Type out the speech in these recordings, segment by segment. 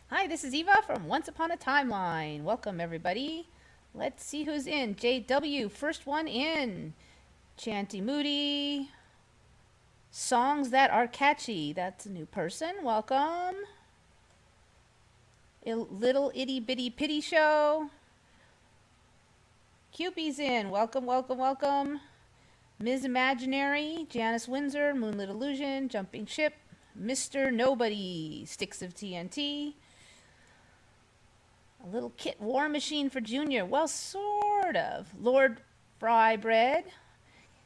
Hi, this is Eva from Once Upon a Timeline. Welcome, everybody. Let's see who's in. JW, first one in. Chanty Moody. Songs that are catchy. That's a new person. Welcome. Little Itty Bitty Pity Show. Cupie's in. Welcome, welcome, welcome. Ms. Imaginary. Janice Windsor. Moonlit Illusion. Jumping Ship. Mr. Nobody. Sticks of TNT. A little kit war machine for Junior. Well, sort of. Lord Fry Bread.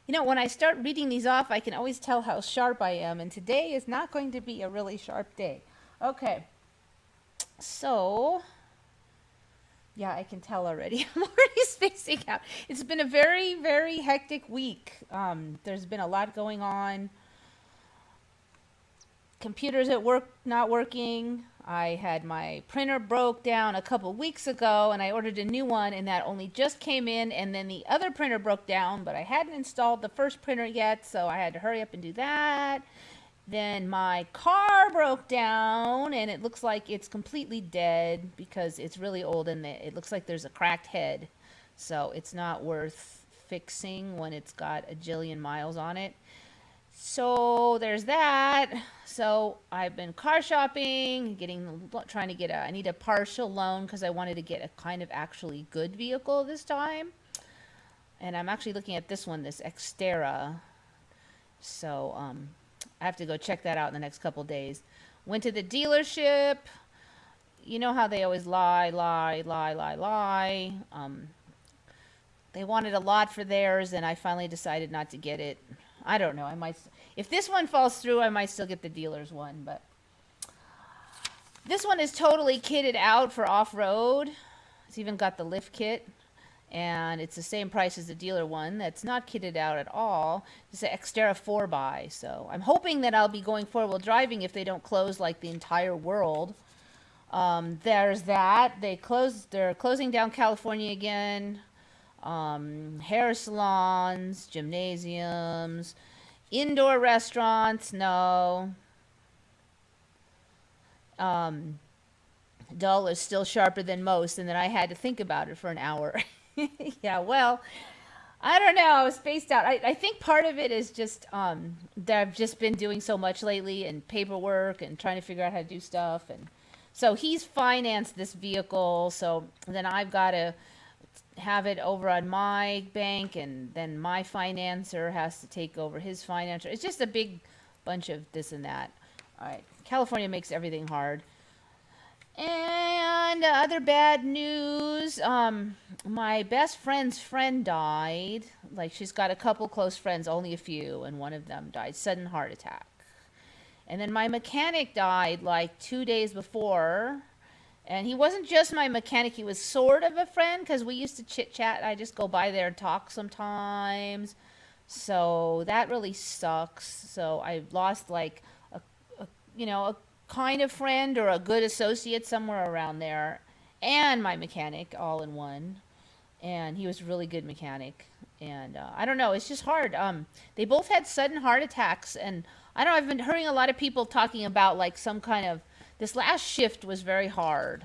You know, when I start reading these off, I can always tell how sharp I am, and today is not going to be a really sharp day. Okay, so, yeah, I can tell already. I'm already spacing out. It's been a very, very hectic week. There's been a lot going on. Computers at work not working. I had my printer broke down a couple weeks ago and I ordered a new one and that only just came in, and then the other printer broke down, but I hadn't installed the first printer yet, so I had to hurry up and do that. Then my car broke down and it looks like it's completely dead because it's really old and it looks like there's a cracked head. So it's not worth fixing when it's got a jillion miles on it. So there's that. So I've been car shopping, trying to get I need a partial loan because I wanted to get a kind of actually good vehicle this time. And I'm actually looking at this one, this Xterra. So I have to go check that out in the next couple days. Went to the dealership. You know how they always lie. They wanted a lot for theirs, and I finally decided not to get it. I don't know. I might, if this one falls through, I might still get the dealer's one. But this one is totally kitted out for off-road. It's even got the lift kit, and it's the same price as the dealer one. That's not kitted out at all. It's an Xterra 4x. So I'm hoping that I'll be going four-wheel driving if they don't close like the entire world. There's that. They're closing down California again. Hair salons, gymnasiums, indoor restaurants, no. Dull is still sharper than most, and then I had to think about it for an hour. Yeah, well, I don't know. I was spaced out. I think part of it is just that I've just been doing so much lately and paperwork and trying to figure out how to do stuff. And so he's financed this vehicle, so then I've got to have it over on my bank, and then my financer has to take over his financer. It's just a big bunch of this and that. All right, California makes everything hard. And other bad news, my best friend's friend died. Like, she's got a couple close friends, only a few, and one of them died, sudden heart attack. And then my mechanic died like 2 days before. And he wasn't just my mechanic, he was sort of a friend because we used to chit chat. I just go by there and talk sometimes. So that really sucks. So I lost like a kind of friend or a good associate somewhere around there, and my mechanic all in one. And he was a really good mechanic. And I don't know, it's just hard. They both had sudden heart attacks, and I don't know, I've been hearing a lot of people talking about like some kind of this last shift was very hard.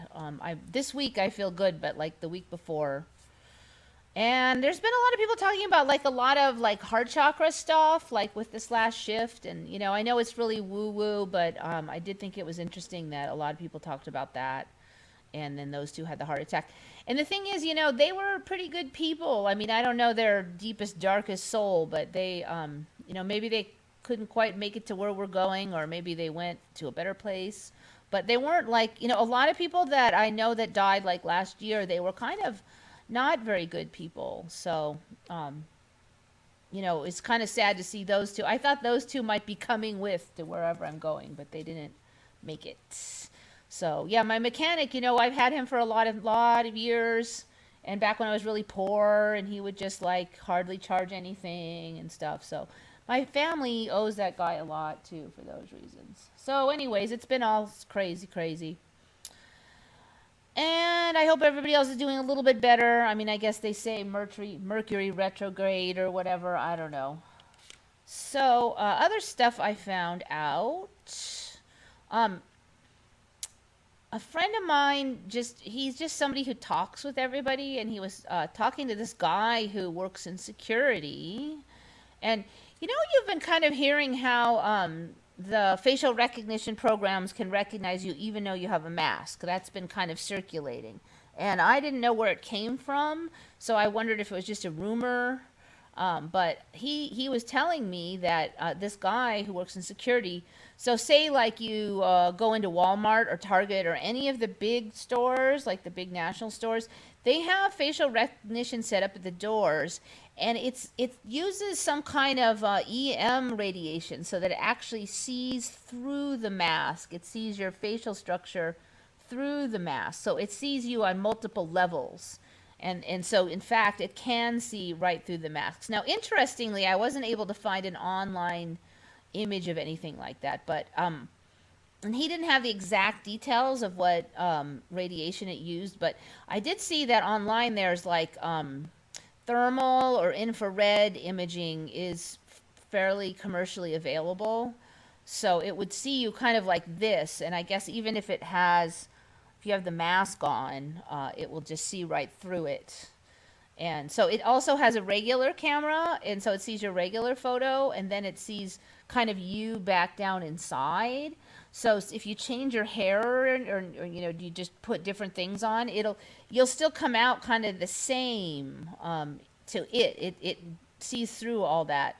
This week I feel good, but like the week before. And there's been a lot of people talking about like a lot of like heart chakra stuff, like with this last shift. And I know it's really woo woo, but I did think it was interesting that a lot of people talked about that. And then those two had the heart attack. And the thing is, they were pretty good people. I mean, I don't know their deepest, darkest soul, but they, maybe they couldn't quite make it to where we're going, or maybe they went to a better place. But they weren't like, a lot of people that I know that died like last year, they were kind of not very good people. So, it's kind of sad to see those two. I thought those two might be coming with to wherever I'm going, but they didn't make it. So, yeah, my mechanic, I've had him for a lot of years. And back when I was really poor, and he would just like hardly charge anything and stuff. So, my family owes that guy a lot too for those reasons. So anyways, it's been all crazy, crazy. And I hope everybody else is doing a little bit better. I mean, I guess they say Mercury retrograde or whatever. I don't know. So other stuff I found out. a friend of mine, he's just somebody who talks with everybody, and he was talking to this guy who works in security. And you've been kind of hearing how the facial recognition programs can recognize you even though you have a mask. That's been kind of circulating. And I didn't know where it came from, so I wondered if it was just a rumor. But he was telling me that this guy who works in security, so say like you go into Walmart or Target or any of the big stores, like the big national stores, they have facial recognition set up at the doors, and it uses some kind of EM radiation so that it actually sees through the mask. It sees your facial structure through the mask, so it sees you on multiple levels. And so, in fact, it can see right through the masks. Now, interestingly, I wasn't able to find an online image of anything like that, but and he didn't have the exact details of what radiation it used, but I did see that online there's like thermal or infrared imaging is fairly commercially available. So it would see you kind of like this, and I guess even if if you have the mask on, it will just see right through it. And so it also has a regular camera, and so it sees your regular photo, and then it sees kind of you back down inside. So if you change your hair or you just put different things on, you'll still come out kind of the same to it. It sees through all that.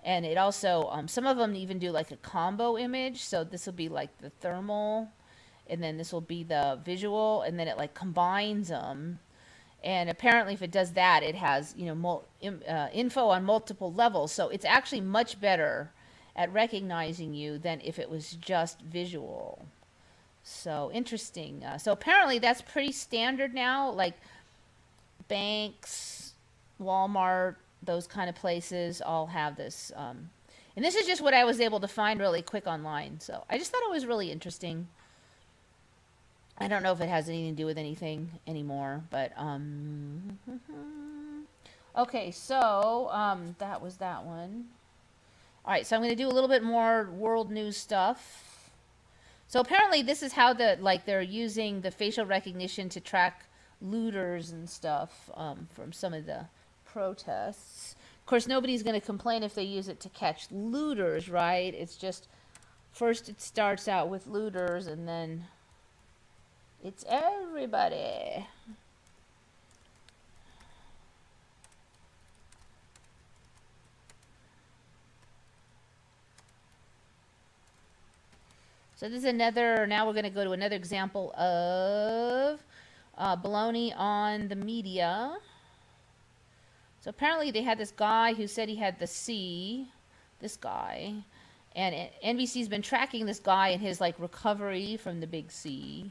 And it also, some of them even do like a combo image. So this will be like the thermal, and then this will be the visual, and then it like combines them. And apparently if it does that, it has, info on multiple levels. So it's actually much better at recognizing you than if it was just visual. So interesting. So apparently that's pretty standard now, like banks, Walmart, those kind of places all have this. And this is just what I was able to find really quick online. So I just thought it was really interesting. I don't know if it has anything to do with anything anymore, but okay, so that was that one. All right, so I'm going to do a little bit more world news stuff. So apparently this is how they're using the facial recognition to track looters and stuff from some of the protests. Of course, nobody's going to complain if they use it to catch looters, right? It's just first it starts out with looters, and then it's everybody. So this is another, now we're going to go to another example of baloney on the media. So apparently they had this guy who said he had the C, this guy, and NBC's been tracking this guy and his like recovery from the big C,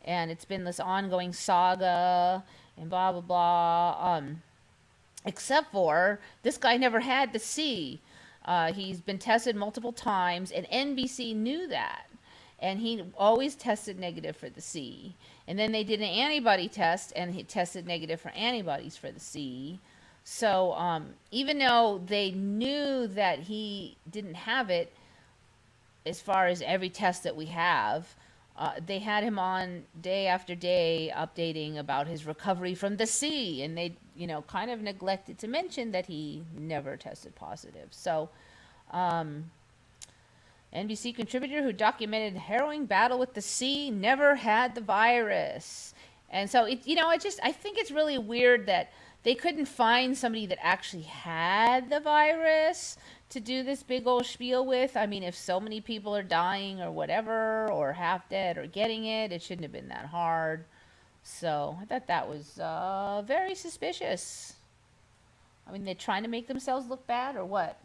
and it's been this ongoing saga and blah blah blah. Except for this guy never had the C. He's been tested multiple times, and NBC knew that, and he always tested negative for the C. And then they did an antibody test, and he tested negative for antibodies for the C. So even though they knew that he didn't have it, as far as every test that we have, they had him on day after day updating about his recovery from the C, and they, kind of neglected to mention that he never tested positive. So, NBC contributor who documented harrowing battle with the C never had the virus. And so I think it's really weird that they couldn't find somebody that actually had the virus to do this big old spiel with. I mean, if so many people are dying or whatever, or half dead or getting it, it shouldn't have been that hard. So I thought that was very suspicious. I mean, they're trying to make themselves look bad or what?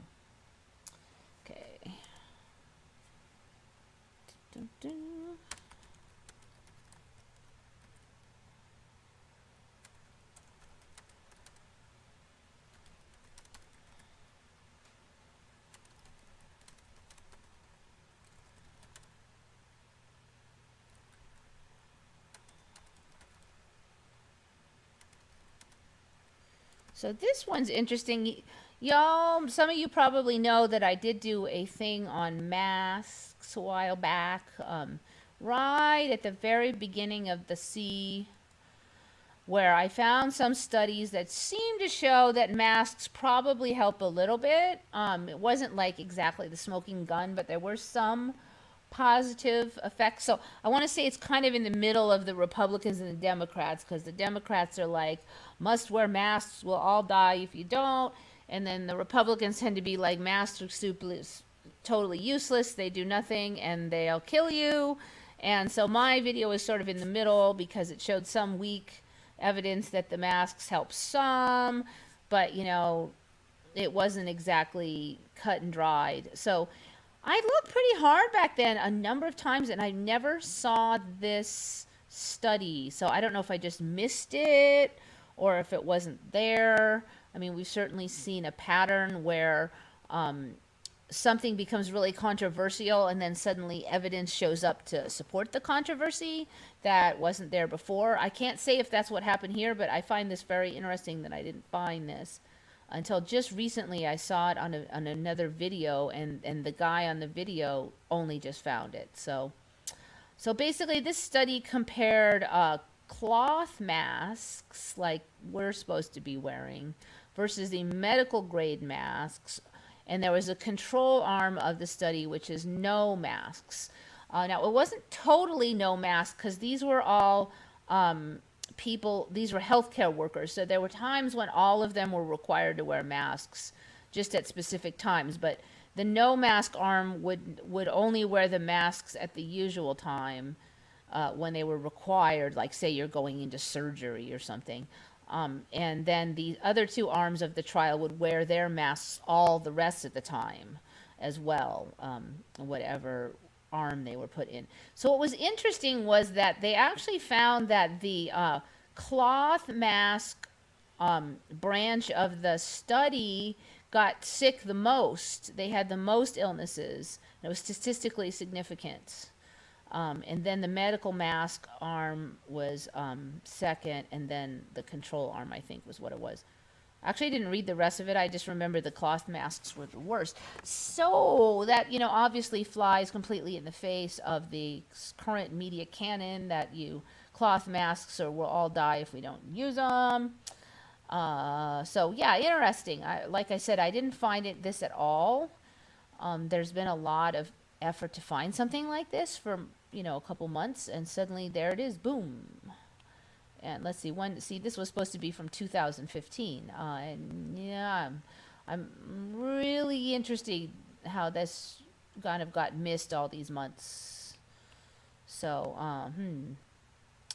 Okay. Dun, dun, dun. So this one's interesting. Y'all, some of you probably know that I did do a thing on masks a while back, right at the very beginning of the C, where I found some studies that seem to show that masks probably help a little bit. It wasn't like exactly the smoking gun, but there were some positive effects. So I want to say it's kind of in the middle of the Republicans and the Democrats, because the Democrats are like, must wear masks, we'll all die if you don't. And then the Republicans tend to be like, masks are totally useless, they do nothing, and they'll kill you. And so my video is sort of in the middle because it showed some weak evidence that the masks help some, but it wasn't exactly cut and dried. So I looked pretty hard back then a number of times, and I never saw this study. So I don't know if I just missed it or if it wasn't there. I mean, we've certainly seen a pattern where something becomes really controversial and then suddenly evidence shows up to support the controversy that wasn't there before. I can't say if that's what happened here, but I find this very interesting that I didn't find this until just recently. I saw it on another video, and the guy on the video only just found it. So basically this study compared cloth masks like we're supposed to be wearing versus the medical grade masks. And there was a control arm of the study, which is no masks. Now, it wasn't totally no masks because these were all people, these were healthcare workers. So there were times when all of them were required to wear masks just at specific times. But the no mask arm would only wear the masks at the usual time when they were required, like say you're going into surgery or something. And then the other two arms of the trial would wear their masks all the rest of the time as well, whatever arm they were put in. So what was interesting was that they actually found that the cloth mask branch of the study got sick the most. They had the most illnesses. It was statistically significant. And then the medical mask arm was second, and then the control arm, I think, was what it was. Actually, I didn't read the rest of it. I just remember the cloth masks were the worst. So that, obviously flies completely in the face of the current media canon that cloth masks or we'll all die if we don't use them. So yeah, interesting. Like I said, I didn't find this at all. There's been a lot of effort to find something like this for a couple months, and suddenly there it is, boom. And let's see, this was supposed to be from 2015, and yeah, I'm really interested how this kind of got missed all these months. So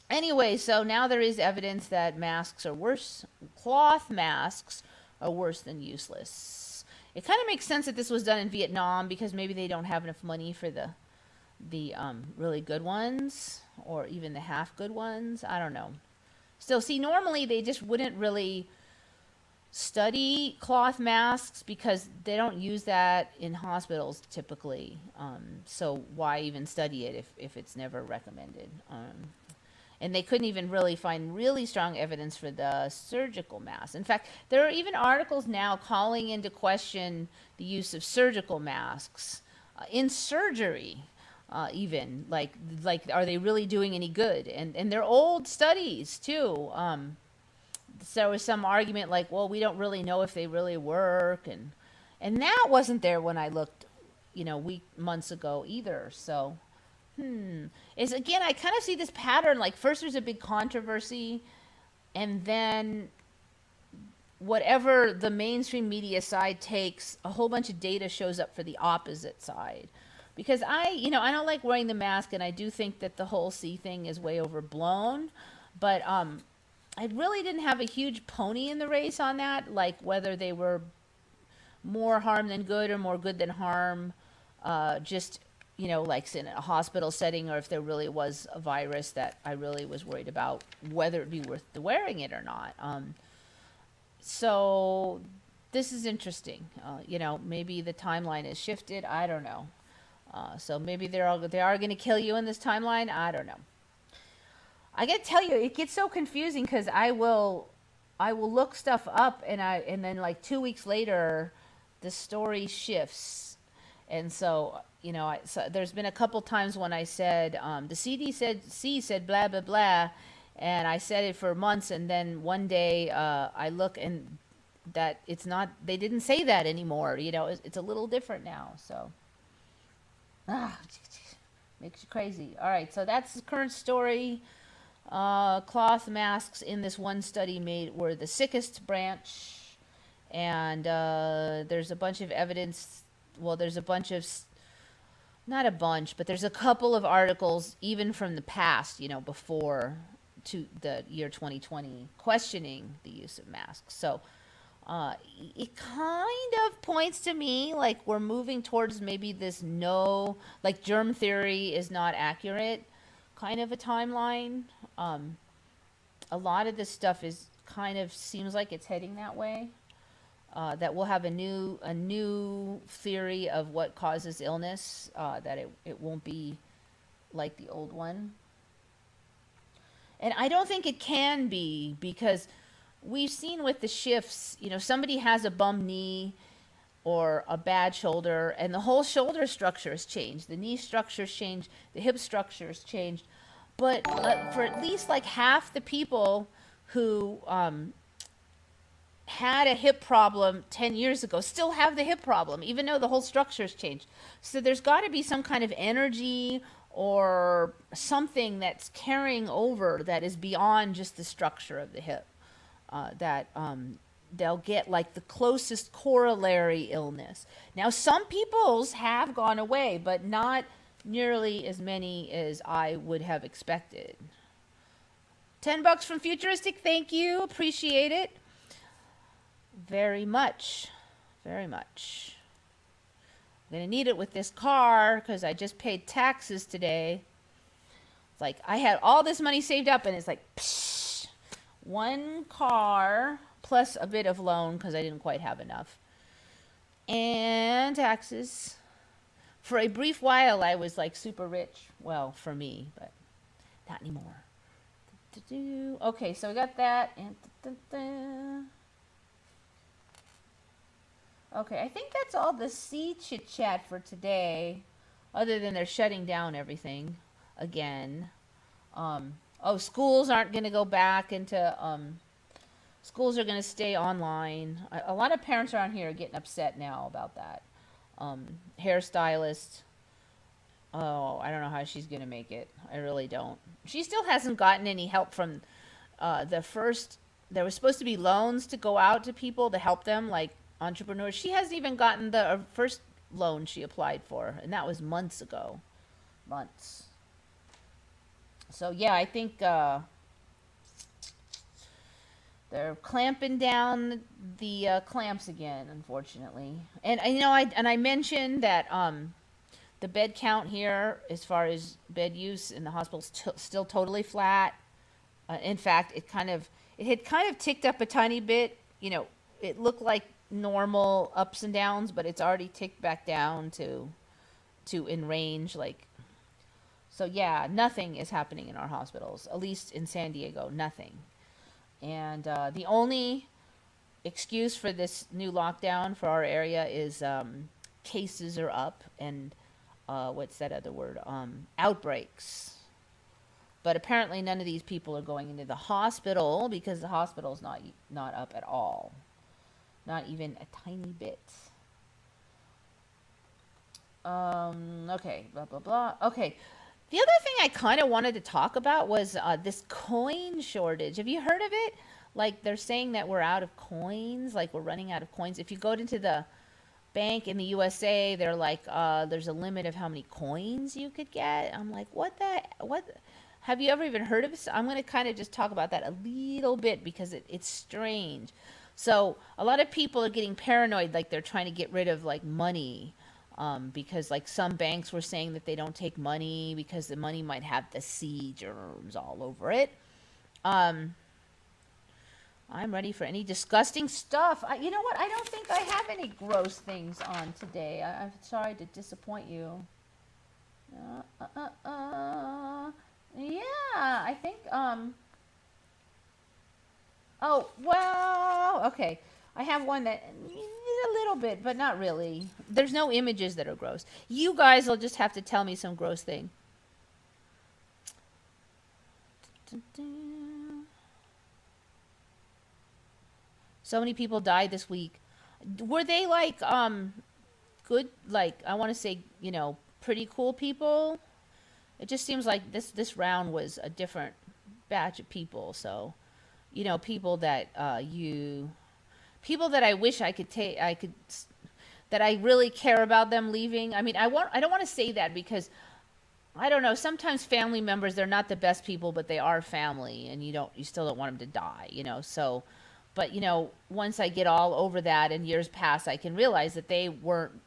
anyway, so now there is evidence that masks are worse, cloth masks are worse than useless. It kind of makes sense that this was done in Vietnam because maybe they don't have enough money for the really good ones, or even the half good ones. I don't know. Still, see, normally they just wouldn't really study cloth masks because they don't use that in hospitals typically. So why even study it if it's never recommended? And they couldn't even really find really strong evidence for the surgical mask. In fact, there are even articles now calling into question the use of surgical masks in surgery. Even like are they really doing any good? And they're old studies too. So there was some argument like, well, we don't really know if they really work, and that wasn't there when I looked, months ago either. So is again, I kind of see this pattern, like first there's a big controversy, and then whatever the mainstream media side takes, a whole bunch of data shows up for the opposite side. Because I don't like wearing the mask, and I do think that the whole C thing is way overblown, but I really didn't have a huge pony in the race on that, like whether they were more harm than good or more good than harm, just like in a hospital setting, or if there really was a virus that I really was worried about whether it'd be worth wearing it or not. So this is interesting. Maybe the timeline has shifted. I don't know. So maybe they are going to kill you in this timeline. I don't know. I got to tell you, it gets so confusing because I will look stuff up, and then like 2 weeks later, the story shifts. And so, so there's been a couple times when I said, the CDC said blah, blah, blah. And I said it for months. And then one day I look and that it's not, they didn't say that anymore. It's a little different now. So, makes you crazy. All right. So that's the current story. Cloth masks in this one study were the sickest branch. And there's a bunch of evidence. Well, there's a bunch of, not a bunch, but there's a couple of articles, even from the past, before to the year 2020, questioning the use of masks. So it kind of points to me like we're moving towards maybe this like germ theory is not accurate kind of a timeline. A lot of this stuff is kind of seems like it's heading that way. That we'll have a new theory of what causes illness, that it won't be like the old one. And I don't think it can be, because we've seen with the shifts, somebody has a bum knee or a bad shoulder, and the whole shoulder structure has changed. The knee structure's changed, the hip structure's changed. But for at least like half the people who had a hip problem 10 years ago still have the hip problem, even though the whole structure's changed. So there's got to be some kind of energy or something that's carrying over that is beyond just the structure of the hip, that they'll get like the closest corollary illness. Now, some people's have gone away, but not nearly as many as I would have expected. $10 from Futuristic, thank you, appreciate it. Very much, very much. I'm going to need it with this car because I just paid taxes today. It's like I had all this money saved up and it's like, psh, one car plus a bit of loan because I didn't quite have enough. And taxes. For a brief while, I was like super rich. Well, for me, but not anymore. Okay, so we got that. And okay, I think that's all the sea chit chat for today, other than they're shutting down everything again. Schools aren't going to go back into, schools are going to stay online. A lot of parents around here are getting upset now about that. Hairstylist, I don't know how she's going to make it. I really don't. She still hasn't gotten any help from there was supposed to be loans to go out to people to help them, like entrepreneurs. She hasn't even gotten the first loan she applied for, and that was months ago. Months. So yeah, I think they're clamping down the clamps again, unfortunately. And I mentioned that the bed count here, as far as bed use in the hospital, is still totally flat. In fact, it had kind of ticked up a tiny bit. It looked like normal ups and downs, but it's already ticked back down to in range. So yeah, nothing is happening in our hospitals, at least in San Diego, nothing. And the only excuse for this new lockdown for our area is cases are up and what's that other word? Outbreaks. But apparently none of these people are going into the hospital because the hospital's not up at all. Not even a tiny bit. Okay, blah, blah, blah. Okay. The other thing I kind of wanted to talk about was this coin shortage. Have you heard of it? Like, they're saying that we're out of coins, like we're running out of coins. If you go into the bank in the USA, they're like, there's a limit of how many coins you could get. I'm like, what? Have you ever even heard of this? I'm going to kind of just talk about that a little bit because it's strange. So a lot of people are getting paranoid, like they're trying to get rid of like money. Because like some banks were saying that they don't take money because the money might have the sea germs all over it. I'm ready for any disgusting stuff. You know what? I don't think I have any gross things on today. I'm sorry to disappoint you. Yeah, I think, oh, well, okay. I have one that a little bit, but not really. There's no images that are gross. You guys will just have to tell me some gross thing. So many people died this week. Were they like good, like, I want to say, pretty cool people? It just seems like this round was a different batch of people. So, people that people that I wish that I really care about them leaving. I mean, I don't want to say that because I don't know. Sometimes family members, they're not the best people, but they are family, and you still don't want them to die. So, but once I get all over that and years pass, I can realize that they weren't.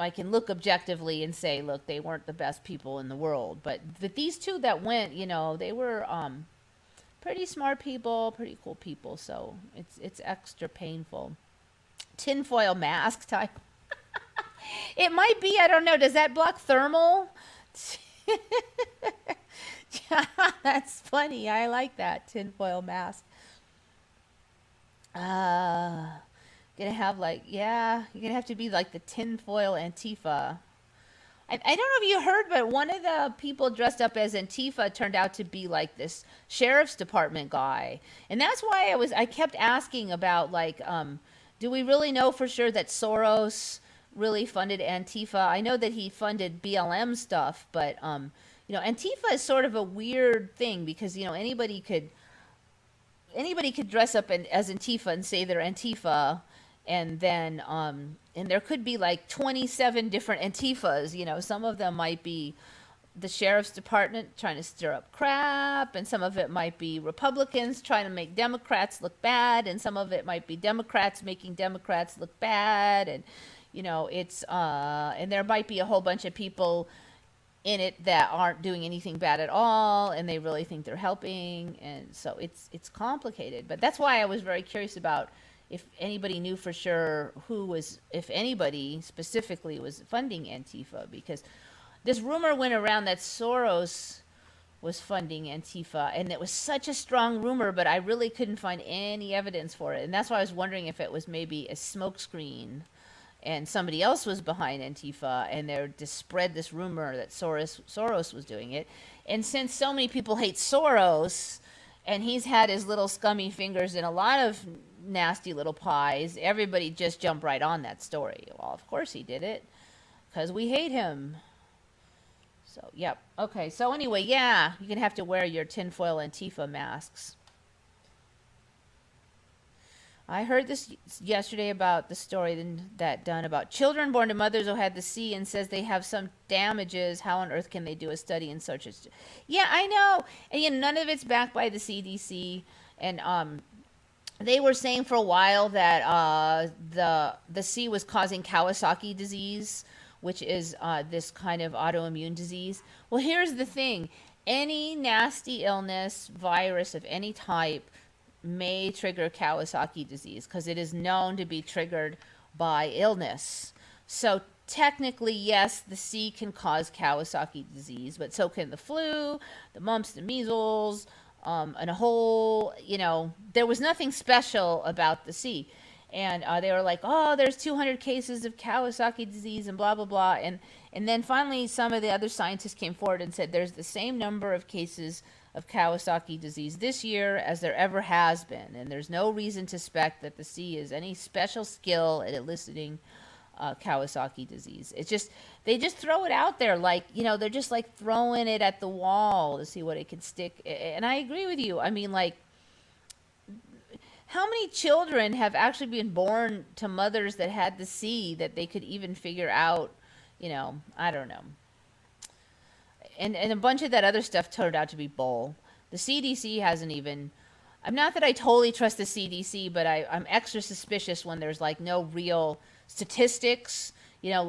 I can look objectively and say, look, they weren't the best people in the world. But these two that went, they were pretty smart people, pretty cool people. So it's extra painful. Tinfoil mask type. It might be. I don't know. Does that block thermal? That's funny. I like that tinfoil mask. Gonna have you're gonna have to be like the tinfoil Antifa. I don't know if you heard, but one of the people dressed up as Antifa turned out to be like this sheriff's department guy, and that's why I kept asking about do we really know for sure that Soros really funded Antifa? I know that he funded BLM stuff, but Antifa is sort of a weird thing because anybody could dress up as Antifa and say they're Antifa, and then and there could be like 27 different Antifas. Some of them might be the sheriff's department trying to stir up crap, and some of it might be Republicans trying to make Democrats look bad, and some of it might be Democrats making Democrats look bad, and it's and there might be a whole bunch of people in it that aren't doing anything bad at all, and they really think they're helping, and so it's complicated. But that's why I was very curious about if anybody knew for sure if anybody specifically was funding Antifa, because this rumor went around that Soros was funding Antifa, and it was such a strong rumor, but I really couldn't find any evidence for it, and that's why I was wondering if it was maybe a smokescreen and somebody else was behind Antifa, and they just spread this rumor that Soros was doing it. And since so many people hate Soros, and he's had his little scummy fingers in a lot of nasty little pies, everybody just jumped right on that story. Well, of course he did it, because we hate him. So, yep. Okay, so anyway, yeah, you're going to have to wear your tinfoil Antifa masks. I heard this yesterday about the story that done about children born to mothers who had the C and says they have some damages. How on earth can they do a study in such a... Yeah, I know. And none of it's backed by the CDC. And they were saying for a while that the C was causing Kawasaki disease, which is this kind of autoimmune disease. Well, here's the thing. Any nasty illness, virus of any type, may trigger Kawasaki disease because it is known to be triggered by illness. So technically, yes, the C can cause Kawasaki disease, but so can the flu, the mumps, the measles, and a whole, there was nothing special about the C. And they were like, oh, there's 200 cases of Kawasaki disease and blah, blah, blah. And then finally, some of the other scientists came forward and said there's the same number of cases of Kawasaki disease this year as there ever has been. And there's no reason to suspect that the C is any special skill at eliciting Kawasaki disease. It's just, they just throw it out there they're just like throwing it at the wall to see what it can stick. And I agree with you. I mean, how many children have actually been born to mothers that had the C that they could even figure out, I don't know. And a bunch of that other stuff turned out to be bull. The CDC hasn't even... I'm not that I totally trust the CDC, but I'm extra suspicious when there's no real statistics, where's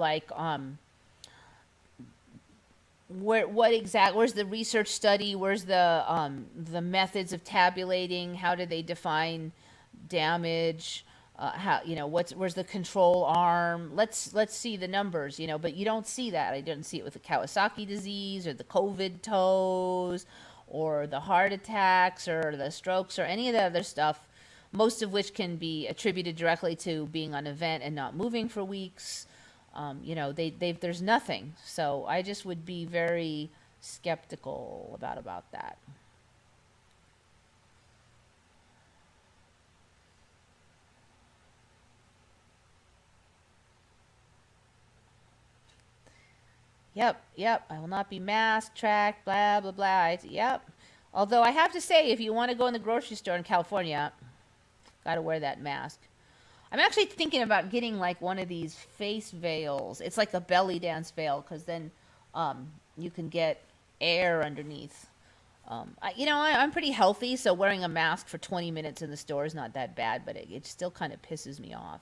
the research study? Where's the methods of tabulating? How do they define damage? Where's the control arm? Let's see the numbers, but you don't see that. I didn't see it with the Kawasaki disease or the COVID toes or the heart attacks or the strokes or any of the other stuff. most of which can be attributed directly to being on a vent and not moving for weeks. There's nothing. So I just would be very skeptical about that. Yep. I will not be masked, tracked, blah, blah, blah. Yep. Although I have to say, if you want to go in the grocery store in California, got to wear that mask. I'm actually thinking about getting like one of these face veils. It's like a belly dance veil, because then you can get air underneath. I'm pretty healthy, so wearing a mask for 20 minutes in the store is not that bad, but it still kind of pisses me off.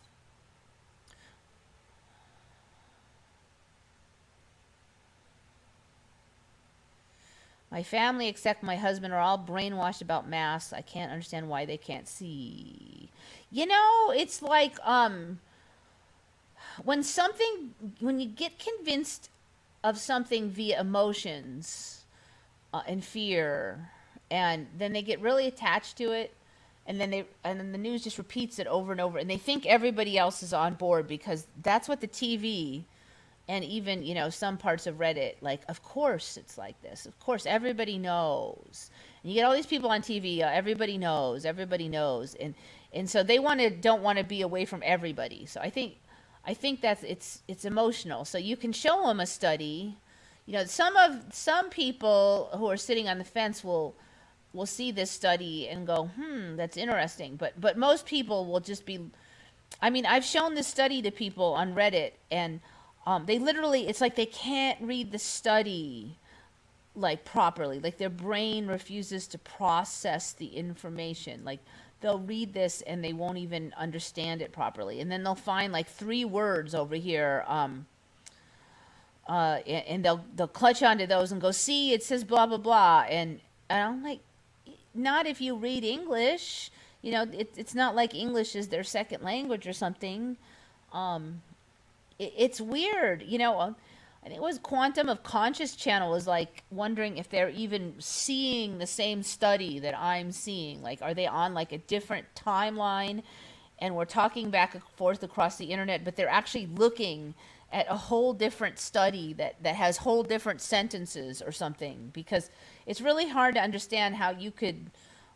My family, except my husband, are all brainwashed about masks. I can't understand why they can't see. It's like when you get convinced of something via emotions and fear, and then they get really attached to it, and then the news just repeats it over and over, and they think everybody else is on board because that's what the TV and even some parts of Reddit, like, of course it's like this, of course everybody knows, and you get all these people on TV, everybody knows, and so they don't want to be away from everybody. So I think that's it's emotional. So you can show them a study. Some people who are sitting on the fence will see this study and go, that's interesting, but most people will just be, I mean, I've shown this study to people on Reddit, and they literally, it's like they can't read the study like properly. Like their brain refuses to process the information. Like they'll read this and they won't even understand it properly. And then they'll find like 3 words over here, and they'll clutch onto those and go, see, it says blah blah blah. And I'm like, not if you read English. It's not like English is their second language or something. It's weird. I think it was Quantum of Conscious Channel was like wondering if they're even seeing the same study that I'm seeing. Like, are they on like a different timeline, and we're talking back and forth across the internet, but they're actually looking at a whole different study that has whole different sentences or something, because it's really hard to understand how you could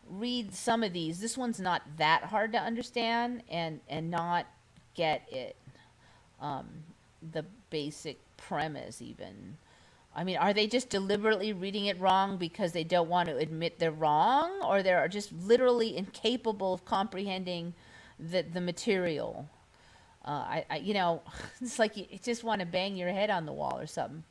read some of these. This one's not that hard to understand and not get it. The basic premise even. I mean, are they just deliberately reading it wrong because they don't want to admit they're wrong, or they're just literally incapable of comprehending the material? It's like you just want to bang your head on the wall or something.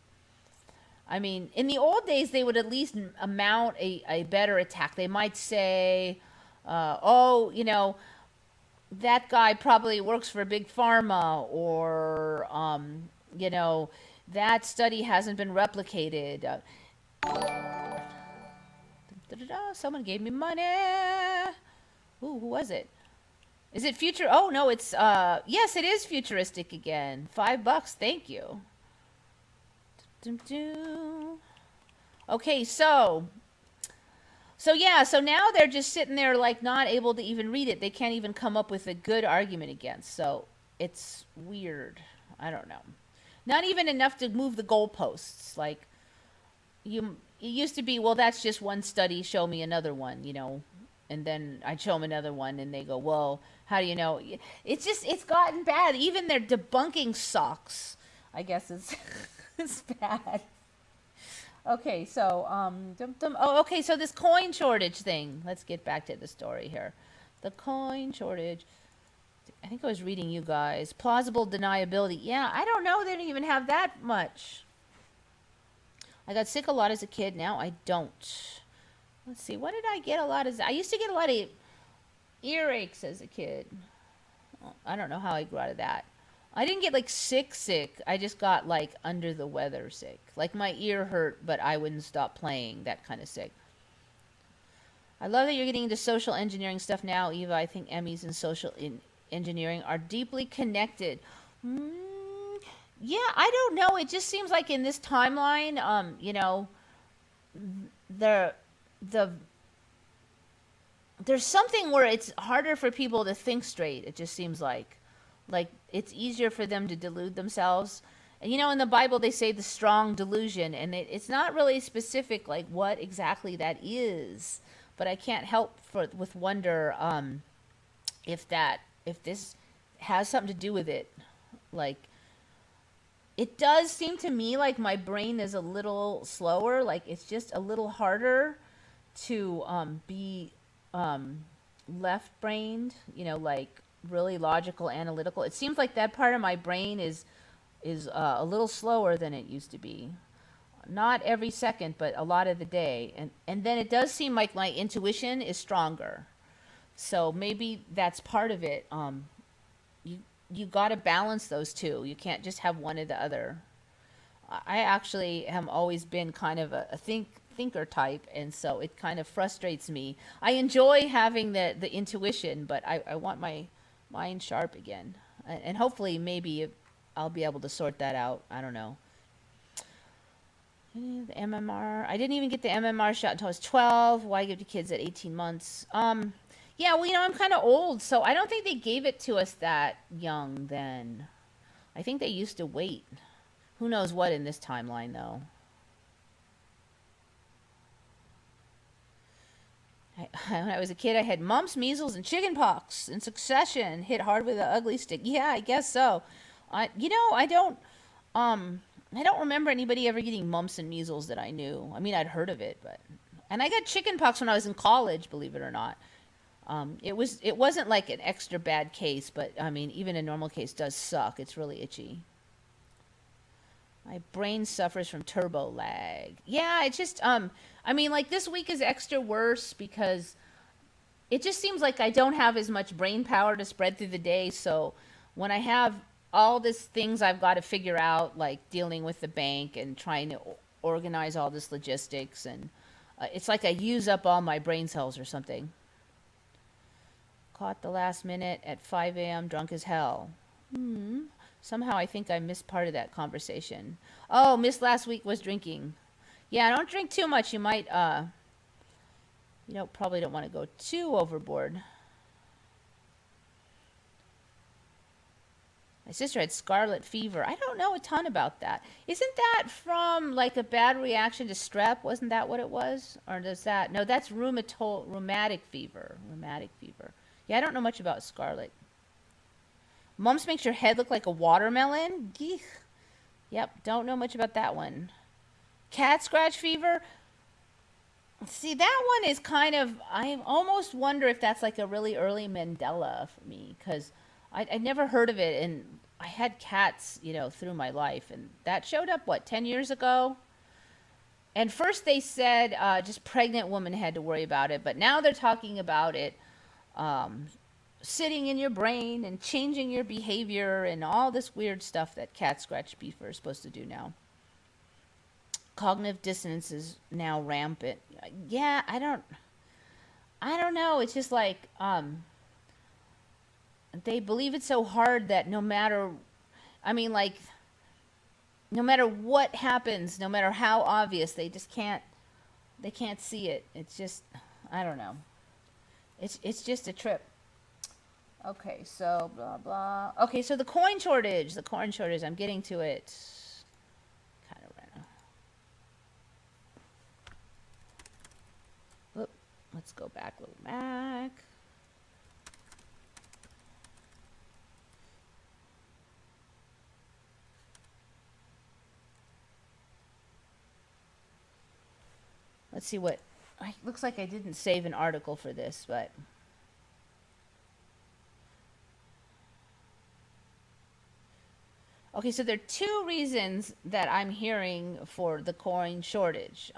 I mean, in the old days, they would at least mount a better attack. They might say, that guy probably works for big pharma, or, that study hasn't been replicated. Someone gave me money. Ooh, who was it? Is it future? Oh, no, it's, yes, it is futuristic again. $5, thank you. Okay, so now they're just sitting there like not able to even read it. They can't even come up with a good argument against. So it's weird. I don't know. Not even enough to move the goalposts. Like it used to be, well, that's just one study, show me another one, and then I'd show them another one and they go, well, how do you know? It's gotten bad. Even their debunking sucks, I guess it's bad. Okay, so okay, so this coin shortage thing. Let's get back to the story here. The coin shortage. I think I was reading you guys. Plausible deniability. Yeah, I don't know. They don't even have that much. I got sick a lot as a kid. Now I don't. Let's see. What did I get a lot as? I used to get a lot of earaches as a kid. I don't know how I grew out of that. I didn't get like sick. I just got like under the weather sick. Like my ear hurt, but I wouldn't stop playing, that kind of sick. I love that you're getting into social engineering stuff now, Eva. I think Emmys and social engineering are deeply connected. Yeah, I don't know. It just seems like in this timeline, the there's something where it's harder for people to think straight. It just seems like it's easier for them to delude themselves. And in the Bible they say the strong delusion, and it's not really specific like what exactly that is. But I can't help with wonder if this has something to do with it. Like, it does seem to me like my brain is a little slower. Like, it's just a little harder to be left-brained. Like really logical, analytical. It seems like that part of my brain is a little slower than it used to be. Not every second, but a lot of the day. And then it does seem like my intuition is stronger. So maybe that's part of it. You got to balance those two. You can't just have one or the other. I actually have always been kind of a thinker type, and so it kind of frustrates me. I enjoy having the intuition, but I want my mind sharp again. And hopefully maybe I'll be able to sort that out. I don't know. The MMR. I didn't even get the MMR shot until I was 12. Why give to kids at 18 months? Yeah, well, I'm kind of old, so I don't think they gave it to us that young then. I think they used to wait. Who knows what in this timeline, though. When I was a kid, I had mumps, measles, and chicken pox in succession. Hit hard with an ugly stick. Yeah, I guess so. I don't remember anybody ever getting mumps and measles that I knew. I mean, I'd heard of it, and I got chicken pox when I was in college, believe it or not. It wasn't like an extra bad case, but I mean, even a normal case does suck. It's really itchy. My brain suffers from turbo lag. Yeah, it's just I mean, like this week is extra worse because it just seems like I don't have as much brain power to spread through the day. So when I have all these things I've got to figure out, like dealing with the bank and trying to organize all this logistics, and it's like I use up all my brain cells or something. Caught the last minute at 5 a.m. drunk as hell. Somehow I think I missed part of that conversation. Oh, missed last week was drinking. Yeah, don't drink too much. You might, probably don't want to go too overboard. My sister had scarlet fever. I don't know a ton about that. Isn't that from like a bad reaction to strep? Wasn't that what it was? Or does that? No, that's rheumatic fever. Rheumatic fever. Yeah, I don't know much about scarlet. Mumps makes your head look like a watermelon? Geek. Yep, don't know much about that one. Cat scratch fever? See, that one is kind of, I almost wonder if that's like a really early Mandela for me, because I'd never heard of it, and I had cats, through my life, and that showed up, 10 years ago? And first they said just pregnant women had to worry about it, but now they're talking about it sitting in your brain and changing your behavior and all this weird stuff that cat scratch fever is supposed to do now. Cognitive dissonance is now rampant. Yeah, I don't know. It's just like they believe it's so hard that no matter what happens, no matter how obvious, they can't see it. It's just, I don't know. It's just a trip. Okay, so blah blah. Okay, so the coin shortage. I'm getting to it. Kind of random. Whoop. Let's go back a little back. Let's see what. Looks like I didn't save an article for this, but. Okay, so there are two reasons that I'm hearing for the coin shortage.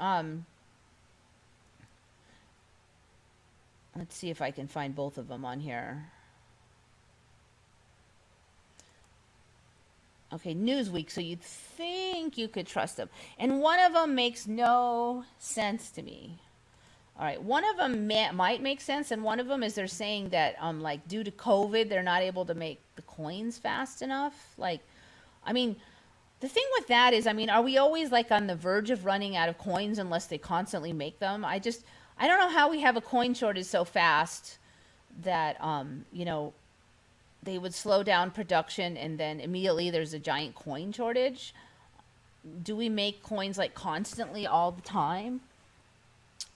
Let's see if I can find both of them on here. Okay, Newsweek, so you'd think you could trust them. And one of them makes no sense to me. All right, one of them might make sense, and one of them is they're saying that like due to COVID, they're not able to make the coins fast enough. Like, I mean, the thing with that is, I mean, are we always like on the verge of running out of coins unless they constantly make them? I I don't know how we have a coin shortage so fast that, they would slow down production and then immediately there's a giant coin shortage. Do we make coins like constantly all the time?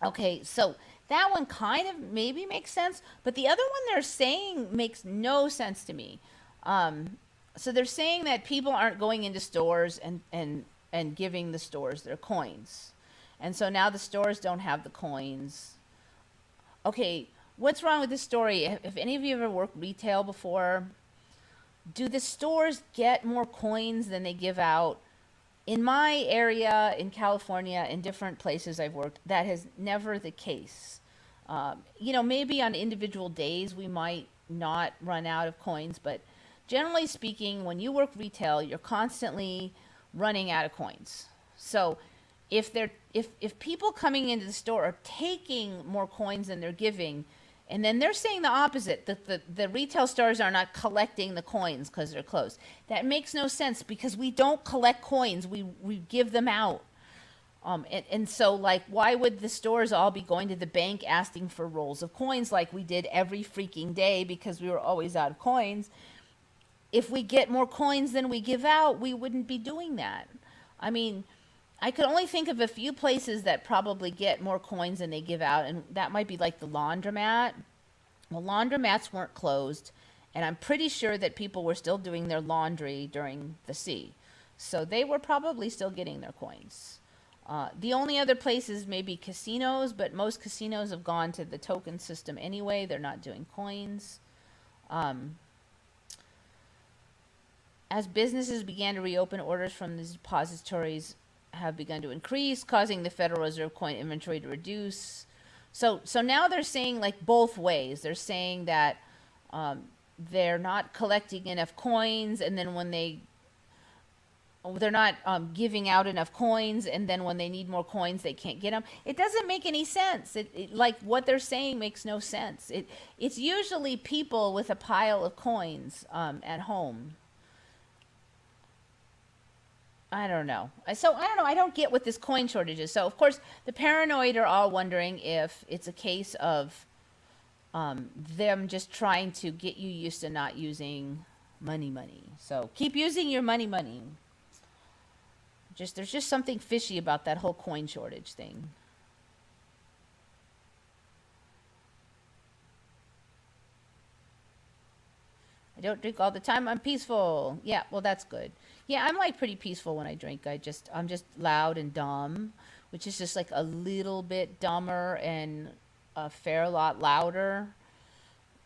Okay, so that one kind of maybe makes sense, but the other one they're saying makes no sense to me. So they're saying that people aren't going into stores and giving the stores their coins. And so now the stores don't have the coins. Okay, what's wrong with this story? If any of you ever worked retail before, do the stores get more coins than they give out? In my area, in California, in different places I've worked, that is never the case. Maybe on individual days we might not run out of coins, but generally speaking, when you work retail, you're constantly running out of coins. So if people coming into the store are taking more coins than they're giving, and then they're saying the opposite, that the retail stores are not collecting the coins because they're closed. That makes no sense because we don't collect coins. We give them out. And so, like, why would the stores all be going to the bank asking for rolls of coins like we did every freaking day because we were always out of coins? If we get more coins than we give out, we wouldn't be doing that. I mean, I could only think of a few places that probably get more coins than they give out, and that might be like the laundromat. Well, laundromats weren't closed, and I'm pretty sure that people were still doing their laundry during the sea. So they were probably still getting their coins. The only other places may be casinos, but most casinos have gone to the token system anyway. They're not doing coins. As businesses began to reopen, orders from the depositories have begun to increase, causing the Federal Reserve coin inventory to reduce. So now they're saying like both ways. They're saying that they're not collecting enough coins, and then when they're not giving out enough coins, and then when they need more coins, they can't get them. It doesn't make any sense. Like what they're saying makes no sense. It's usually people with a pile of coins at home. I don't know. So I don't know. I don't get what this coin shortage is. So of course the paranoid are all wondering if it's a case of them just trying to get you used to not using money. So keep using your money. There's just something fishy about that whole coin shortage thing. I don't drink all the time. I'm peaceful. Yeah, well, that's good. Yeah, I'm like pretty peaceful when I drink. I'm just loud and dumb, which is just like a little bit dumber and a fair lot louder.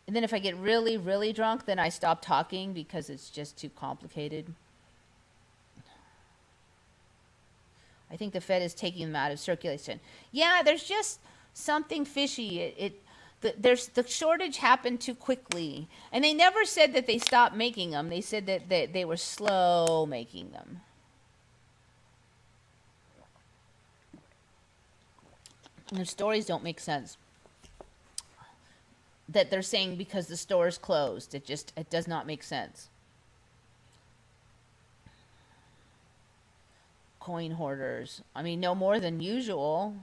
And then if I get really, really drunk, then I stop talking because it's just too complicated. I think the Fed is taking them out of circulation. Yeah, there's just something fishy. The shortage happened too quickly. And they never said that they stopped making them. They said that they were slow making them. Their stories don't make sense. That they're saying because the store's closed. It does not make sense. Coin hoarders. I mean, no more than usual.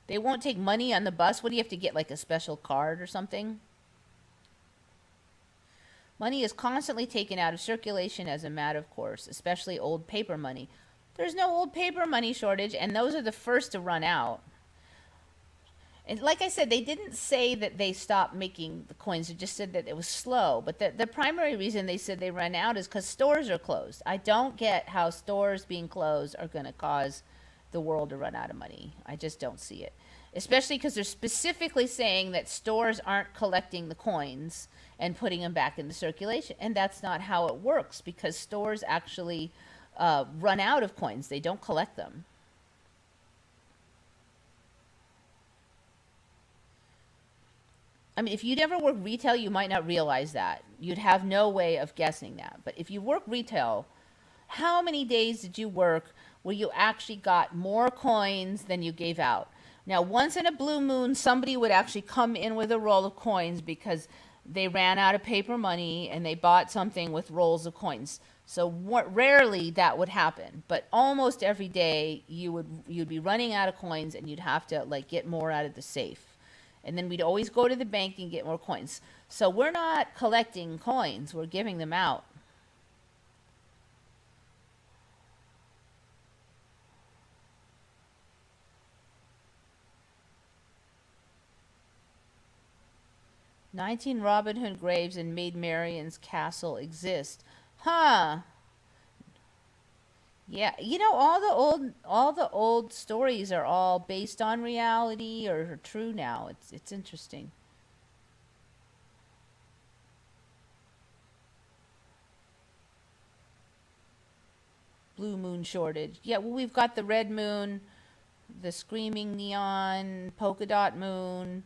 They won't take money on the bus. What do you have to get, like a special card or something? Money is constantly taken out of circulation as a matter of course, especially old paper money. There's no old paper money shortage, and those are the first to run out. And like I said, they didn't say that they stopped making the coins. They just said that it was slow. But the primary reason they said they ran out is because stores are closed. I don't get how stores being closed are going to cause the world to run out of money. I just don't see it. Especially because they're specifically saying that stores aren't collecting the coins and putting them back into circulation. And that's not how it works, because stores actually run out of coins. They don't collect them. I mean, if you never work retail, you might not realize that. You'd have no way of guessing that. But if you work retail, how many days did you work where you actually got more coins than you gave out? Now, once in a blue moon, somebody would actually come in with a roll of coins because they ran out of paper money and they bought something with rolls of coins. So rarely that would happen, but almost every day you'd be running out of coins and you'd have to like get more out of the safe. And then we'd always go to the bank and get more coins. So we're not collecting coins, we're giving them out. 19 Robin Hood graves in Maid Marian's castle exist. Huh. Yeah, all the old stories are all based on reality or true now. It's interesting. Blue moon shortage. Yeah, well, we've got the red moon, the screaming neon, polka dot moon.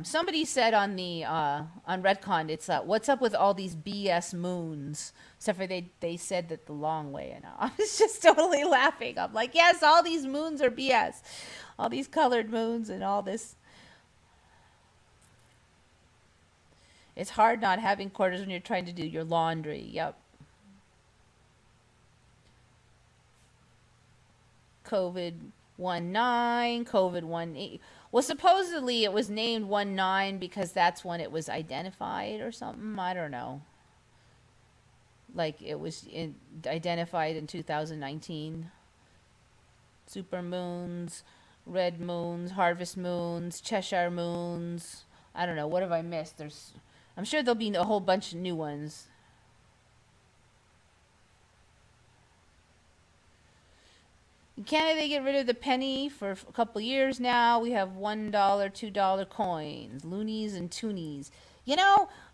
Somebody said on Redcon, it's what's up with all these BS moons? Except for they said that the long way, and I was just totally laughing. I'm like, yes, all these moons are BS, all these colored moons and all this. It's hard not having quarters when you're trying to do your laundry. Yep. COVID 19, COVID 18. Well, supposedly it was named 19 because that's when it was identified or something. I don't know. Like it was identified in 2019. Super moons, red moons, harvest moons, Cheshire moons. I don't know. What have I missed? I'm sure there'll be a whole bunch of new ones. In Canada, they get rid of the penny for a couple years now. We have $1, $2 coins, loonies and toonies.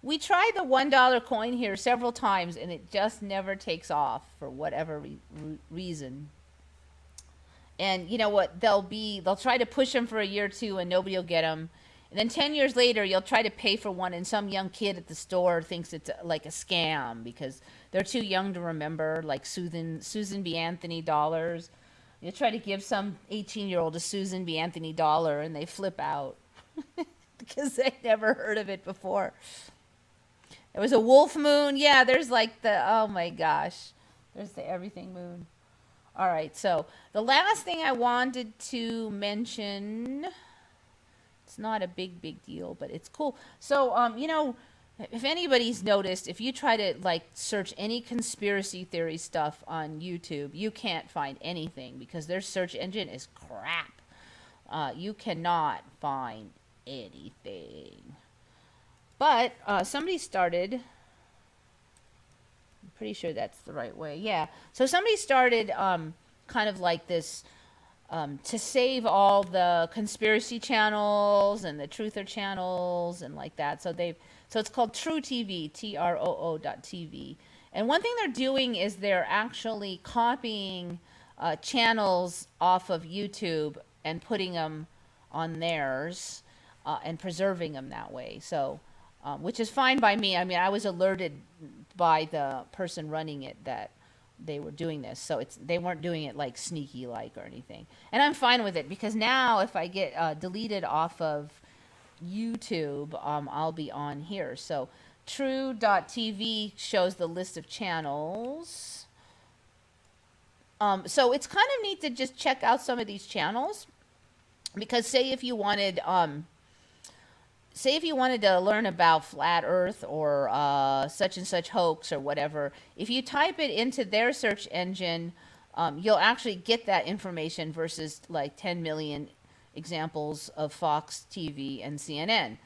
We tried the $1 coin here several times, and it just never takes off for whatever reason. And you know what? They'll try to push them for a year or two, and nobody will get them. And then 10 years later, you'll try to pay for one, and some young kid at the store thinks it's like a scam because they're too young to remember, like Susan B. Anthony dollars. You try to give some 18-year-old a Susan B. Anthony dollar, and they flip out because they never heard of it before. There was a wolf moon. Yeah, there's like oh my gosh, there's the everything moon. All right, so the last thing I wanted to mention, it's not a big deal, but it's cool. So, if anybody's noticed, if you try to like search any conspiracy theory stuff on YouTube, you can't find anything because their search engine is crap. You cannot find anything. But somebody started, I'm pretty sure that's the right way. Yeah. So somebody started kind of like this to save all the conspiracy channels and the truther channels and like that. So it's called True TV, TROO.TV. And one thing they're doing is they're actually copying channels off of YouTube and putting them on theirs and preserving them that way. So, which is fine by me. I mean, I was alerted by the person running it that they were doing this, so they weren't doing it like sneaky like or anything, and I'm fine with it because now if I get deleted off of YouTube, I'll be on here. So True.tv shows the list of channels. So it's kind of neat to just check out some of these channels because say if you wanted to learn about flat earth or such and such hoax or whatever, if you type it into their search engine, you'll actually get that information versus like 10 million examples of Fox TV and CNN.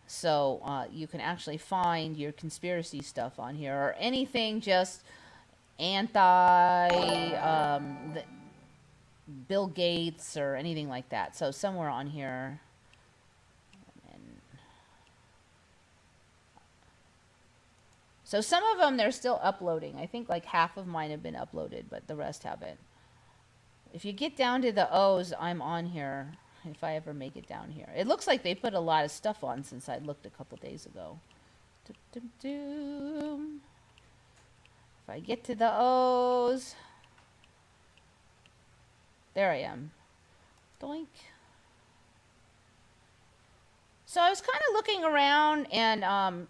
So you can actually find your conspiracy stuff on here or anything just Bill Gates or anything like that. So somewhere on here. So some of them, they're still uploading. I think like half of mine have been uploaded, but the rest haven't. If you get down to the O's, I'm on here, if I ever make it down here. It looks like they put a lot of stuff on since I looked a couple days ago. If I get to the O's, there I am. Doink. So I was kind of looking around and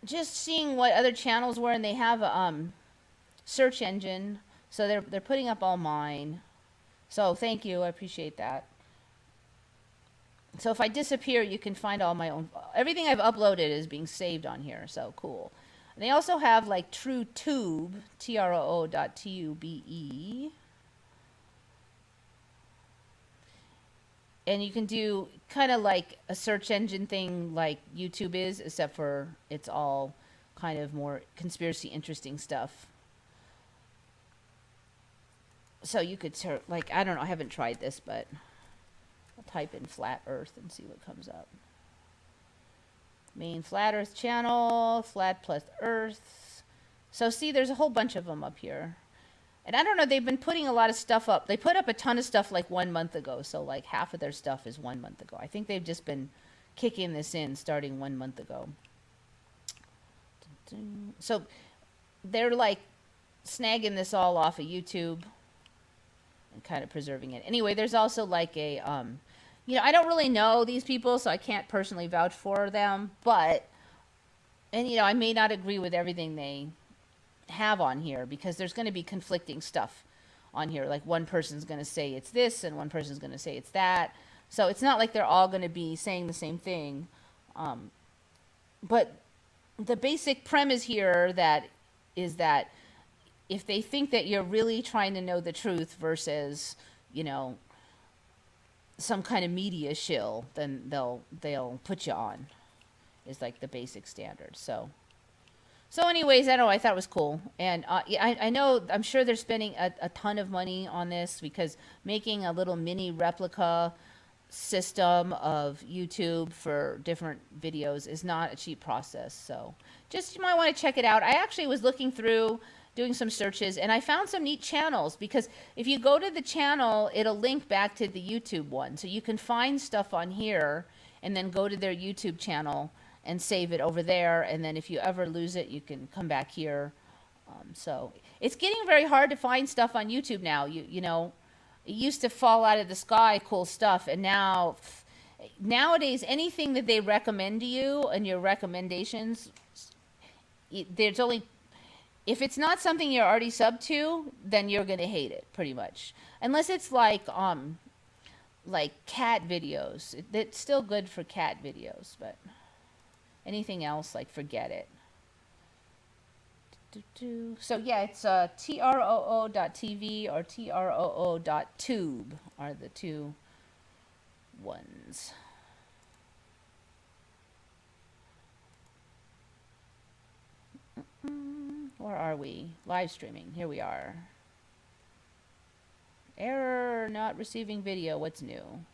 just seeing what other channels were, and they have a search engine, so they're putting up all mine. So thank you, I appreciate that. So if I disappear, you can find all my own. Everything I've uploaded is being saved on here. So cool. And they also have like TrueTube, TROO.TUBE. And you can do kind of like a search engine thing like YouTube is, except for it's all kind of more conspiracy interesting stuff. So you could like, I don't know, I haven't tried this, but I'll type in flat earth and see what comes up. Main flat earth channel, flat plus earth. So see, there's a whole bunch of them up here. And I don't know, they've been putting a lot of stuff up. They put up a ton of stuff like 1 month ago. So like half of their stuff is 1 month ago. I think they've just been kicking this in starting 1 month ago. So they're like snagging this all off of YouTube and kind of preserving it. Anyway, there's also like a, you know, I don't really know these people, so I can't personally vouch for them. But, and you know, I may not agree with everything they have on here because there's going to be conflicting stuff on here. Like one person's going to say it's this and one person's going to say it's that. So it's not like they're all going to be saying the same thing. But the basic premise here that is that if they think that you're really trying to know the truth versus, you know, some kind of media shill, then they'll put you on, is like the basic standard. So anyways, I don't know, I thought it was cool. And I know, I'm sure they're spending a ton of money on this because making a little mini replica system of YouTube for different videos is not a cheap process. So just, you might want to check it out. I actually was looking through, doing some searches, and I found some neat channels because if you go to the channel, it'll link back to the YouTube one. So you can find stuff on here and then go to their YouTube channel and save it over there, and then if you ever lose it, you can come back here. So it's getting very hard to find stuff on YouTube now. You know, it used to fall out of the sky, cool stuff, and now nowadays anything that they recommend to you and your recommendations, there's only, if it's not something you're already sub to, then you're gonna hate it pretty much, unless it's like cat videos. It's still good for cat videos, but anything else, like, forget it. So yeah, it's TROO.TV or TROO.tube are the two ones. Where are we? Live streaming. Here we are. Error, not receiving video. What's new?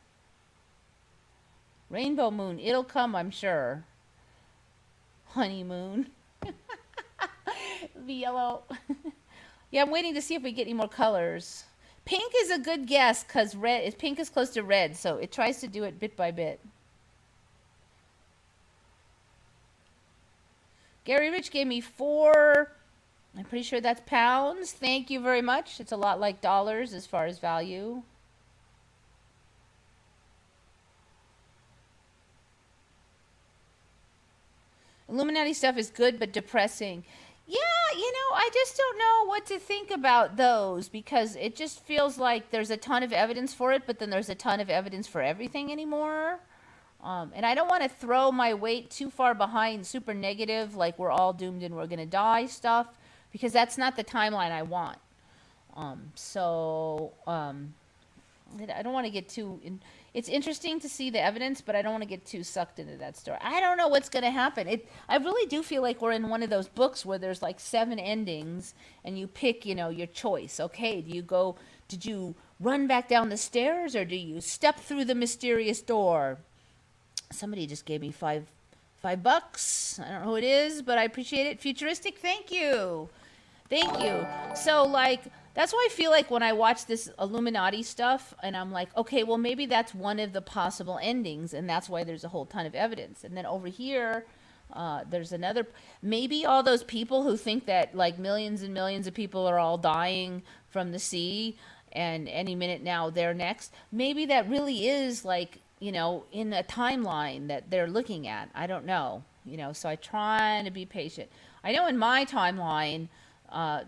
Rainbow moon. It'll come, I'm sure. Honeymoon. Be yellow. Yeah, I'm waiting to see if we get any more colors. Pink is a good guess because pink is close to red, so it tries to do it bit by bit. Gary Rich gave me 4, I'm pretty sure that's pounds. Thank you very much. It's a lot like dollars as far as value. Illuminati stuff is good but depressing. Yeah, you know, I just don't know what to think about those because it just feels like there's a ton of evidence for it, but then there's a ton of evidence for everything anymore. And I don't want to throw my weight too far behind super negative, like we're all doomed and we're going to die stuff, because that's not the timeline I want. I don't want to get too... It's interesting to see the evidence, but I don't want to get too sucked into that story. I don't know what's going to happen. I really do feel like we're in one of those books where there's like 7 endings, and you pick, you know, your choice. Okay, did you run back down the stairs, or do you step through the mysterious door? Somebody just gave me $5. I don't know who it is, but I appreciate it. Futuristic, thank you. Thank you. So, like... That's why I feel like when I watch this Illuminati stuff, and I'm like, okay, well, maybe that's one of the possible endings, and that's why there's a whole ton of evidence. And then over here, there's another, maybe all those people who think that, like, millions and millions of people are all dying from the sea, and any minute now they're next. Maybe that really is, like, you know, in a timeline that they're looking at. I don't know. So I try to be patient. I know in my timeline, uh,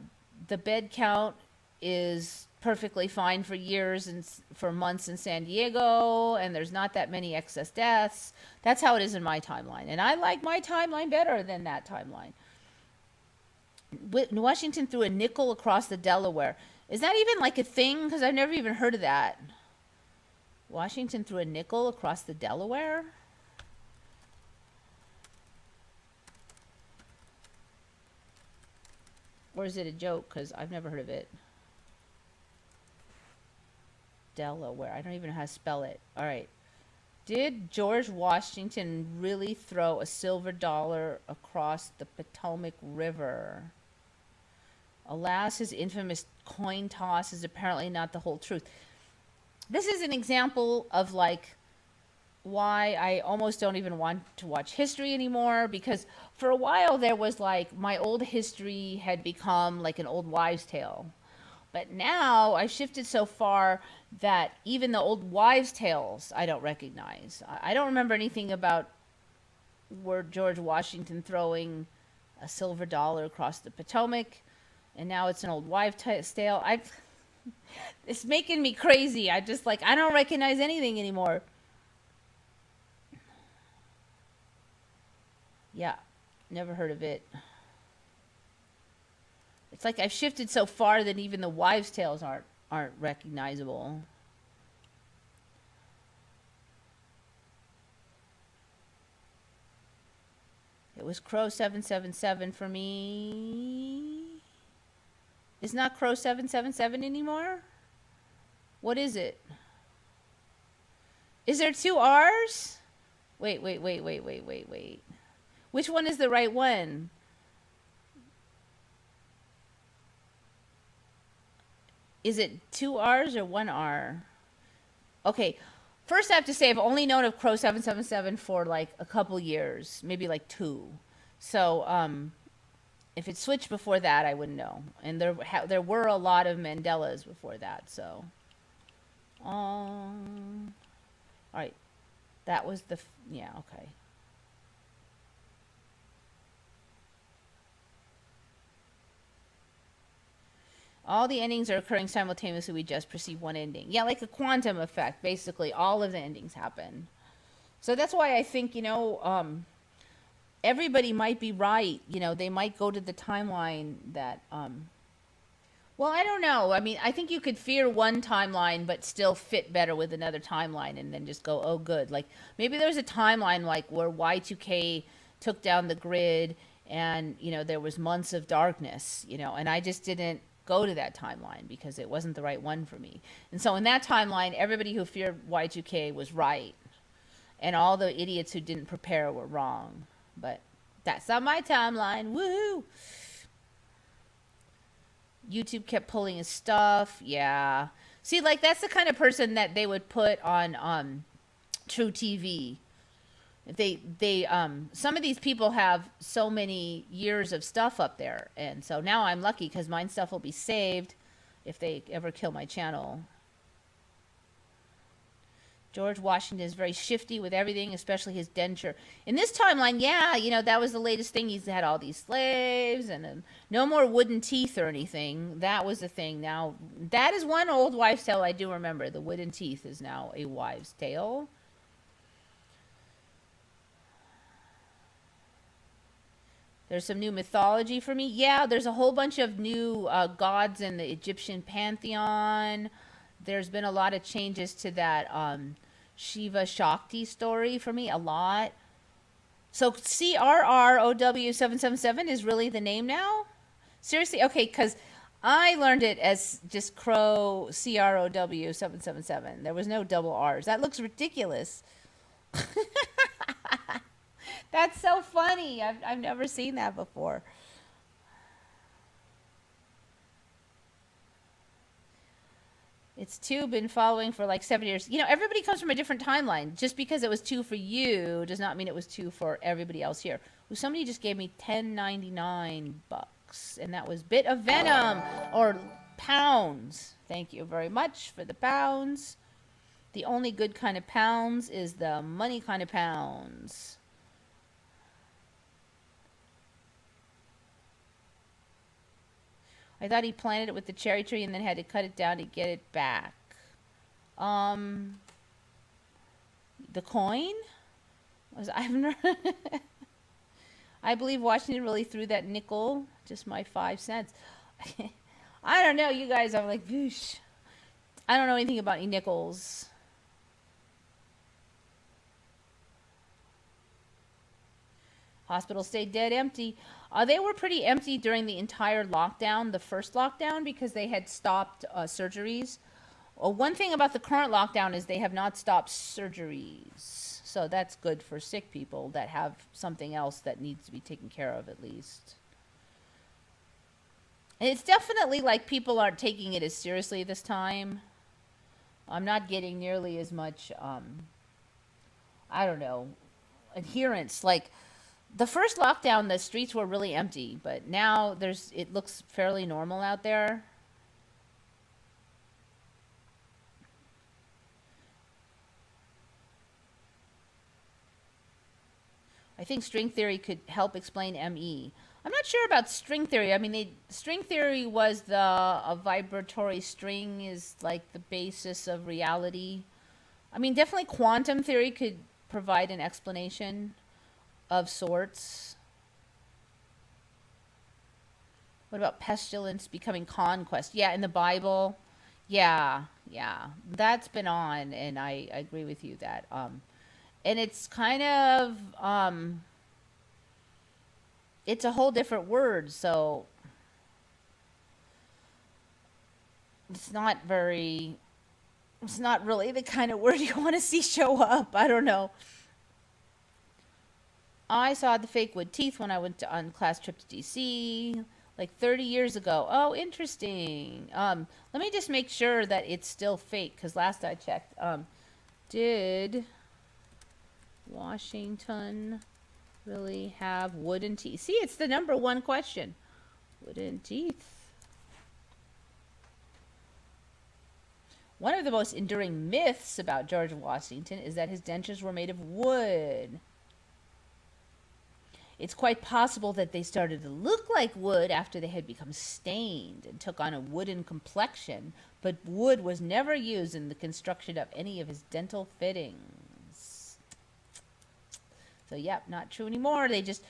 the bed count is perfectly fine for years and for months in San Diego, and there's not that many excess deaths. That's how it is in my timeline, and I like my timeline better than that timeline. Washington threw a nickel across the Delaware. Is that even like a thing? Because I've never even heard of that. Washington threw a nickel across the Delaware? Or is it a joke? Because I've never heard of it. Delaware. I don't even know how to spell it. All right. Did George Washington really throw a silver dollar across the Potomac River? Alas, his infamous coin toss is apparently not the whole truth. This is an example of like why I almost don't even want to watch history anymore, because for a while there was like my old history had become like an old wives' tale. But now I've shifted so far that even the old wives' tales I don't recognize. I don't remember anything about George Washington throwing a silver dollar across the Potomac, and now it's an old wives' tale. It's making me crazy. I just like I don't recognize anything anymore. Yeah, never heard of it. It's like I've shifted so far that even the wives' tales aren't recognizable. It was Crow 777 for me. It's not Crow 777 anymore? What is it? Is there two R's? Wait. Which one is the right one? Is it two R's or one R? Okay, first I have to say I've only known of Crow 777 for like a couple years, maybe like two. So if it switched before that, I wouldn't know. And there were a lot of Mandelas before that. So, all right, that was yeah, okay. All the endings are occurring simultaneously. We just perceive one ending. Yeah, like a quantum effect. Basically, all of the endings happen. So that's why I think everybody might be right. They might go to the timeline that. Well, I don't know. I mean, I think you could fear one timeline, but still fit better with another timeline, and then just go, oh, good. Like maybe there's a timeline like where Y2K took down the grid, and there was months of darkness. And I just didn't go to that timeline because it wasn't the right one for me. And so in that timeline, everybody who feared Y2K was right, and all the idiots who didn't prepare were wrong. But that's not my timeline. Woohoo! YouTube kept pulling his stuff. Yeah. See, like that's the kind of person that they would put on True TV. They some of these people have so many years of stuff up there, and so now I'm lucky because mine stuff will be saved if they ever kill my channel. George Washington is very shifty with everything, especially his denture. In this timeline, yeah, that was the latest thing. He's had all these slaves and no more wooden teeth or anything. That was the thing. Now, that is one old wives' tale I do remember. The wooden teeth is now a wives' tale. There's some new mythology for me. Yeah, there's a whole bunch of new gods in the Egyptian pantheon. There's been a lot of changes to that Shiva Shakti story for me, a lot. So CRROW777 is really the name now? Seriously? Okay, because I learned it as just Crow CROW777. There was no double R's. That looks ridiculous. That's so funny. I've never seen that before. It's two been following for like 7 years. Everybody comes from a different timeline. Just because it was two for you does not mean it was two for everybody else here. Ooh, somebody just gave me $10.99, and that was Bit of Venom or pounds. Thank you very much for the pounds. The only good kind of pounds is the money kind of pounds. I thought he planted it with the cherry tree and then had to cut it down to get it back. Um, the coin? I've never. I believe Washington really threw that nickel. Just my 5 cents. I don't know, you guys. I'm like, whoosh. I don't know anything about any nickels. Hospitals stayed dead empty. They were pretty empty during the entire lockdown, the first lockdown, because they had stopped surgeries. Well, one thing about the current lockdown is they have not stopped surgeries. So that's good for sick people that have something else that needs to be taken care of at least. And it's definitely like people aren't taking it as seriously this time. I'm not getting nearly as much, I don't know, adherence. Like the first lockdown, the streets were really empty, but now it looks fairly normal out there. I think string theory could help explain ME. I'm not sure about string theory. I mean, string theory was a vibratory string is like the basis of reality. I mean, definitely quantum theory could provide an explanation of sorts. What about pestilence becoming conquest? Yeah, in the Bible. Yeah, yeah. That's been on, and I agree with you that. And it's kind of, it's a whole different word, so it's not really the kind of word you want to see show up. I don't know. I saw the fake wood teeth when I went on class trip to DC like 30 years ago. Oh, interesting. Let me just make sure that it's still fake, because last I checked, did Washington really have wooden teeth? See, it's the number one question. Wooden teeth. One of the most enduring myths about George Washington is that his dentures were made of wood. It's quite possible that they started to look like wood after they had become stained and took on a wooden complexion, but wood was never used in the construction of any of his dental fittings. So, yep, not true anymore. They just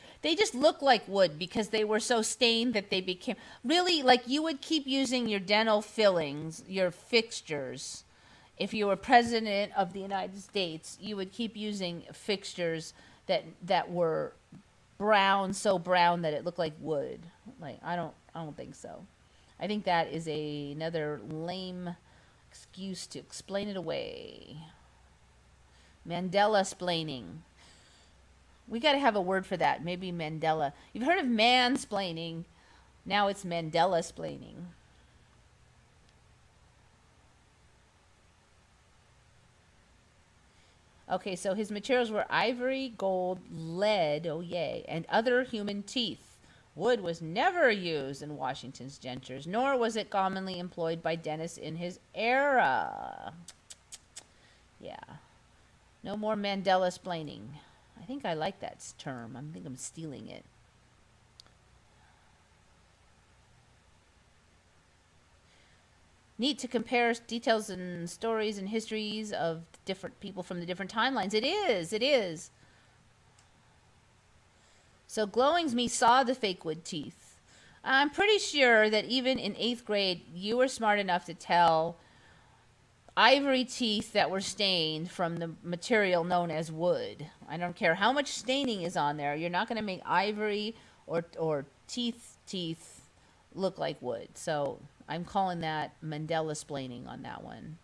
look like wood because they were so stained that they became really like you would keep using your dental fillings, your fixtures. If you were president of the United States, you would keep using fixtures that were brown, so brown that it looked like wood. Like I don't think so. I think that is another lame excuse to explain it away. Mandela-splaining. We got to have a word for that. Maybe Mandela. You've heard of mansplaining. Now it's Mandela-splaining. Okay, so his materials were ivory, gold, lead, oh yay, and other human teeth. Wood was never used in Washington's dentures, nor was it commonly employed by dentists in his era. Yeah. No more Mandela-splaining. I think I like that term. I think I'm stealing it. Neat to compare details and stories and histories of different people from the different timelines. It is. So Glowing's me saw the fake wood teeth. I'm pretty sure that even in 8th grade, you were smart enough to tell ivory teeth that were stained from the material known as wood. I don't care how much staining is on there. You're not going to make ivory or teeth look like wood. So I'm calling that Mandela-splaining on that one.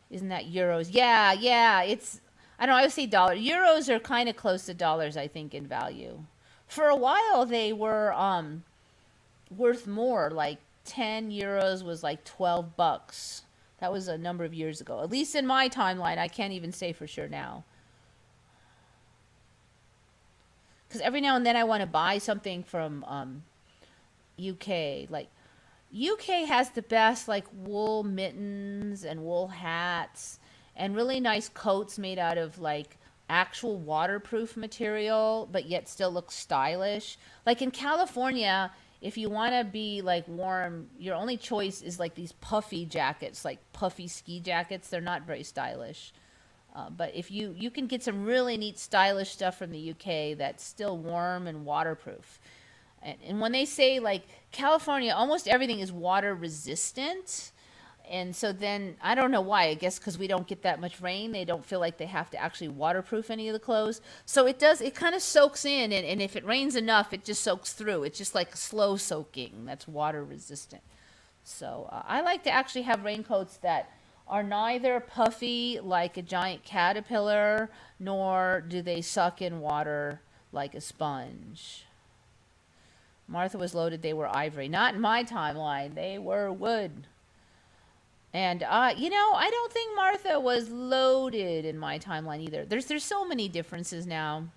Isn't that euros? Yeah. It's, I don't know, I would say dollars. Euros are kind of close to dollars, I think, in value. For a while, they were worth more. Like 10 euros was like 12 bucks. That was a number of years ago. At least in my timeline. I can't even say for sure now. Because every now and then I want to buy something from UK. Like UK has the best like wool mittens and wool hats and really nice coats made out of like actual waterproof material, but yet still looks stylish. Like in California, if you want to be like warm, your only choice is like these puffy jackets, like puffy ski jackets. They're not very stylish. But if you can get some really neat stylish stuff from the UK that's still warm and waterproof. And when they say like California, almost everything is water resistant. And so then I don't know why. I guess because we don't get that much rain, they don't feel like they have to actually waterproof any of the clothes. So it does. It kind of soaks in, and if it rains enough, it just soaks through. It's just like slow soaking. That's water resistant. So I like to actually have raincoats that are neither puffy like a giant caterpillar, nor do they suck in water like a sponge. Martha was loaded. They were ivory. Not in my timeline. They were wood. And I don't think Martha was loaded in my timeline either. There's so many differences now.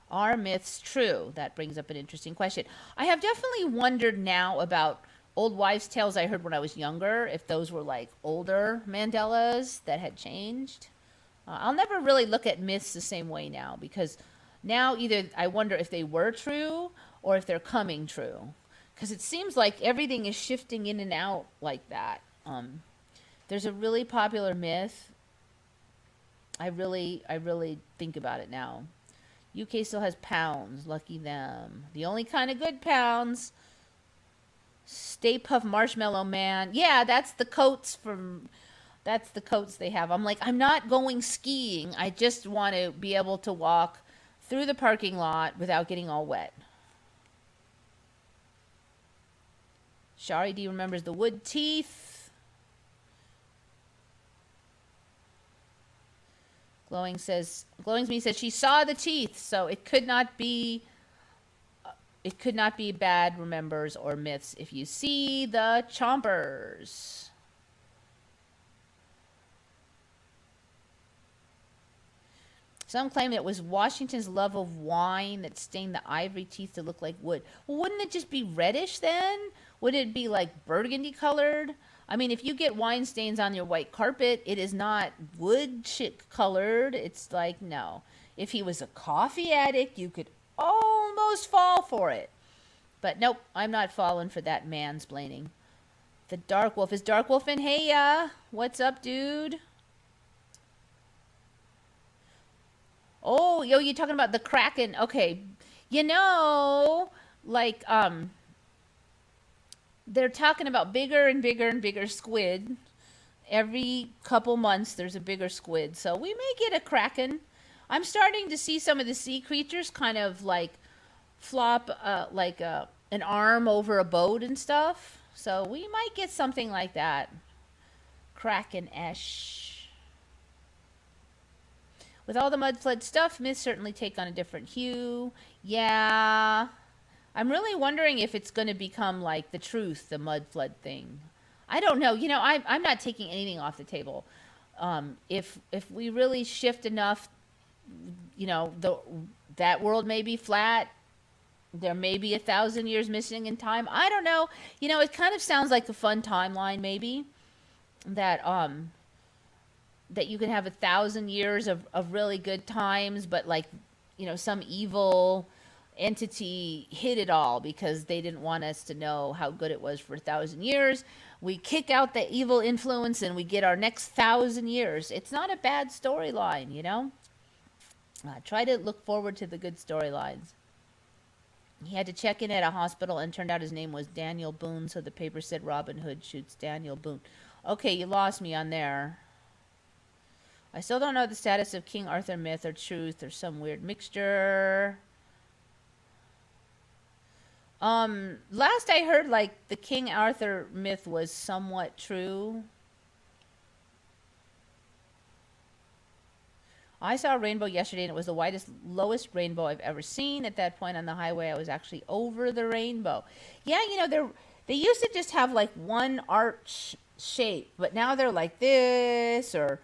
Are myths true? That brings up an interesting question. I have definitely wondered now about old wives' tales I heard when I was younger, if those were like older Mandelas that had changed. I'll never really look at myths the same way now, because now either I wonder if they were true or if they're coming true. Because it seems like everything is shifting in and out like that. There's a really popular myth. I really think about it now. UK still has pounds. Lucky them. The only kind of good pounds. Stay Puft Marshmallow Man. Yeah, that's the coats they have. I'm like, I'm not going skiing. I just want to be able to walk through the parking lot without getting all wet. Shari D remembers the wood teeth. Glowing Me says she saw the teeth, so it could not be bad remembers or myths if you see the chompers. Some claim it was Washington's love of wine that stained the ivory teeth to look like wood. Well, wouldn't it just be reddish then? Would it be like burgundy colored? I mean, if you get wine stains on your white carpet, it is not wood colored. It's like, no. If he was a coffee addict, you could almost fall for it. But nope, I'm not falling for that mansplaining. The Dark Wolf. Is Dark Wolf in? Hey, what's up, dude? Oh, yo, you talking about the Kraken. Okay. Like, they're talking about bigger and bigger and bigger squid. Every couple months, there's a bigger squid. So we may get a Kraken. I'm starting to see some of the sea creatures kind of like flop like an arm over a boat and stuff. So we might get something like that. Kraken-esh. With all the mud flood stuff, myths certainly take on a different hue. Yeah. I'm really wondering if it's going to become like the truth, the mud flood thing. I don't know. I'm not taking anything off the table. If we really shift enough, that world may be flat. There may be 1,000 years missing in time. I don't know. It kind of sounds like a fun timeline, maybe, that you can have 1,000 years of really good times, but like, some evil entity hid it all because they didn't want us to know how good it was for 1,000 years. We kick out the evil influence and we get our next 1,000 years. It's not a bad storyline, Try to look forward to the good storylines. He had to check in at a hospital and turned out his name was Daniel Boone, so the paper said Robin Hood shoots Daniel Boone. Okay, you lost me on there. I still don't know the status of King Arthur myth or truth or some weird mixture. Last I heard, like, the King Arthur myth was somewhat true. I saw a rainbow yesterday, and it was the lowest rainbow I've ever seen. At that point on the highway, I was actually over the rainbow. Yeah, they used to just have, like, one arch shape, but now they're like this, or...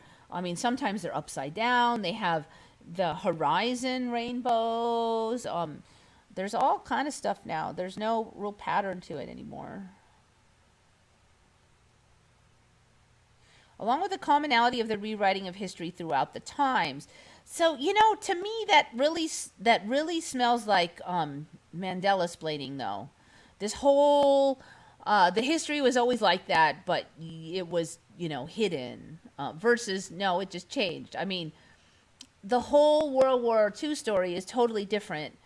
sometimes they're upside down. They have the horizon rainbows. There's all kind of stuff now. There's no real pattern to it anymore. along with the commonality of the rewriting of history throughout the times. So, to me that really smells like Mandela splaining, though. This whole the history was always like that, but it was, hidden. Versus no, it just changed. I mean, the whole World War II story is totally different.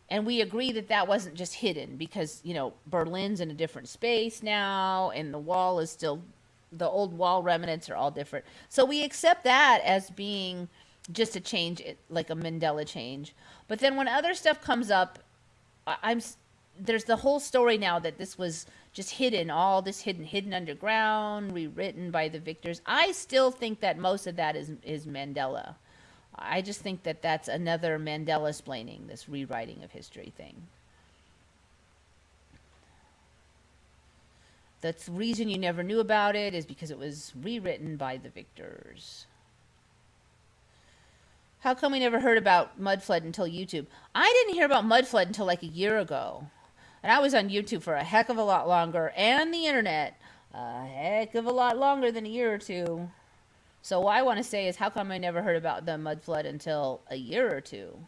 And we agree that that wasn't just hidden because, Berlin's in a different space now, and the wall is still, the old wall remnants are all different. So we accept that as being just a change, like a Mandela change. But then when other stuff comes up, I'm there's the whole story now that this was just hidden, all this hidden underground, rewritten by the victors. I still think that most of that is Mandela. I just think that that's another Mandela splaining, this rewriting of history thing. The reason you never knew about it is because it was rewritten by the victors. How come we never heard about mud flood until YouTube? I didn't hear about mud flood until like a year ago. And I was on YouTube for a heck of a lot longer, and the internet a heck of a lot longer than a year or two. So what I want to say is, how come I never heard about the mud flood until a year or two?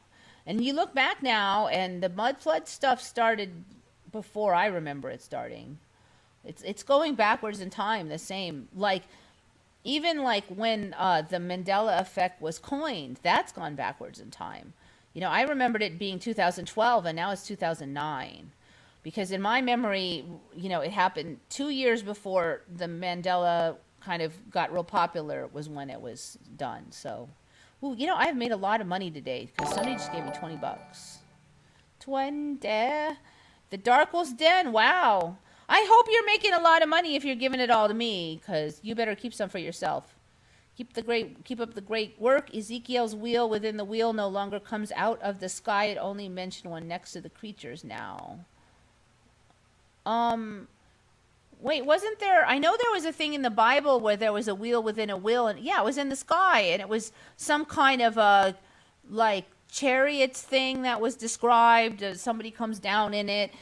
And you look back now, and the mud flood stuff started before I remember it starting. It's going backwards in time, the same. Like, even like when the Mandela effect was coined, that's gone backwards in time. I remembered it being 2012, and now it's 2009. Because in my memory, it happened 2 years before the Mandela kind of got real popular was when it was done. So, ooh, I've made a lot of money today because somebody just gave me $20. 20. The Darkle's Den. Wow. I hope you're making a lot of money if you're giving it all to me, because you better keep some for yourself. Keep up the great work. Ezekiel's wheel within the wheel no longer comes out of the sky. It only mentioned one next to the creatures now. Wait, wasn't there, I know there was a thing in the Bible where there was a wheel within a wheel, and yeah, it was in the sky, and it was some kind of a, like, chariots thing that was described. Somebody comes down in it,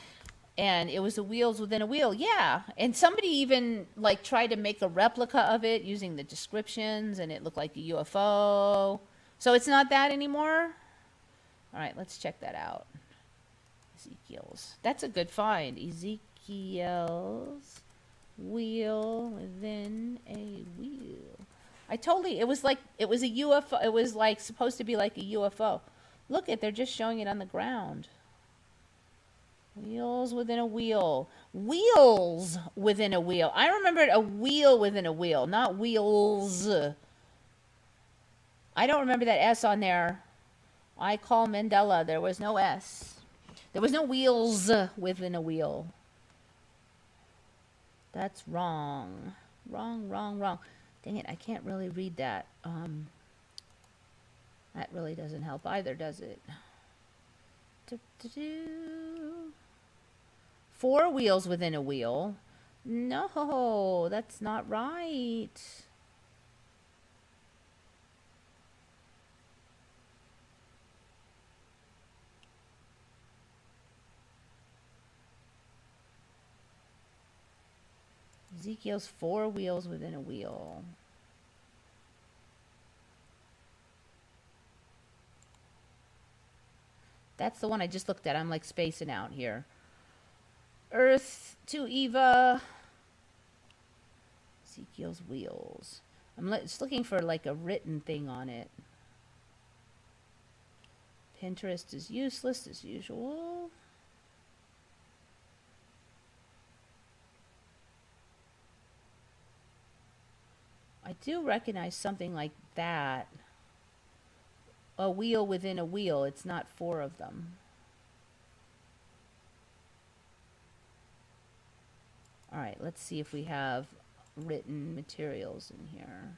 and it was the wheels within a wheel. Yeah, and somebody even, like, tried to make a replica of it using the descriptions, and it looked like a UFO. So it's not that anymore? All right, let's check that out. Ezekiel's. That's a good find. Ezekiel's wheel within a wheel. It was like, it was a UFO. It was like supposed to be like a UFO. Look they're just showing it on the ground. Wheels within a wheel. Wheels within a wheel. I remembered a wheel within a wheel, not wheels. I don't remember that S on there. I call Mandela. There was no S. There was no wheels within a wheel. That's wrong. Wrong. Dang it, I can't really read that. That really doesn't help either, does it? 4 wheels within a wheel. No, that's not right. Ezekiel's 4 wheels within a wheel. That's the one I just looked at. I'm like spacing out here. Earth to Eva. Ezekiel's wheels. I'm just looking for like a written thing on it. Pinterest is useless as usual. I do recognize something like that. A wheel within a wheel. It's not 4 of them. All right, let's see if we have written materials in here.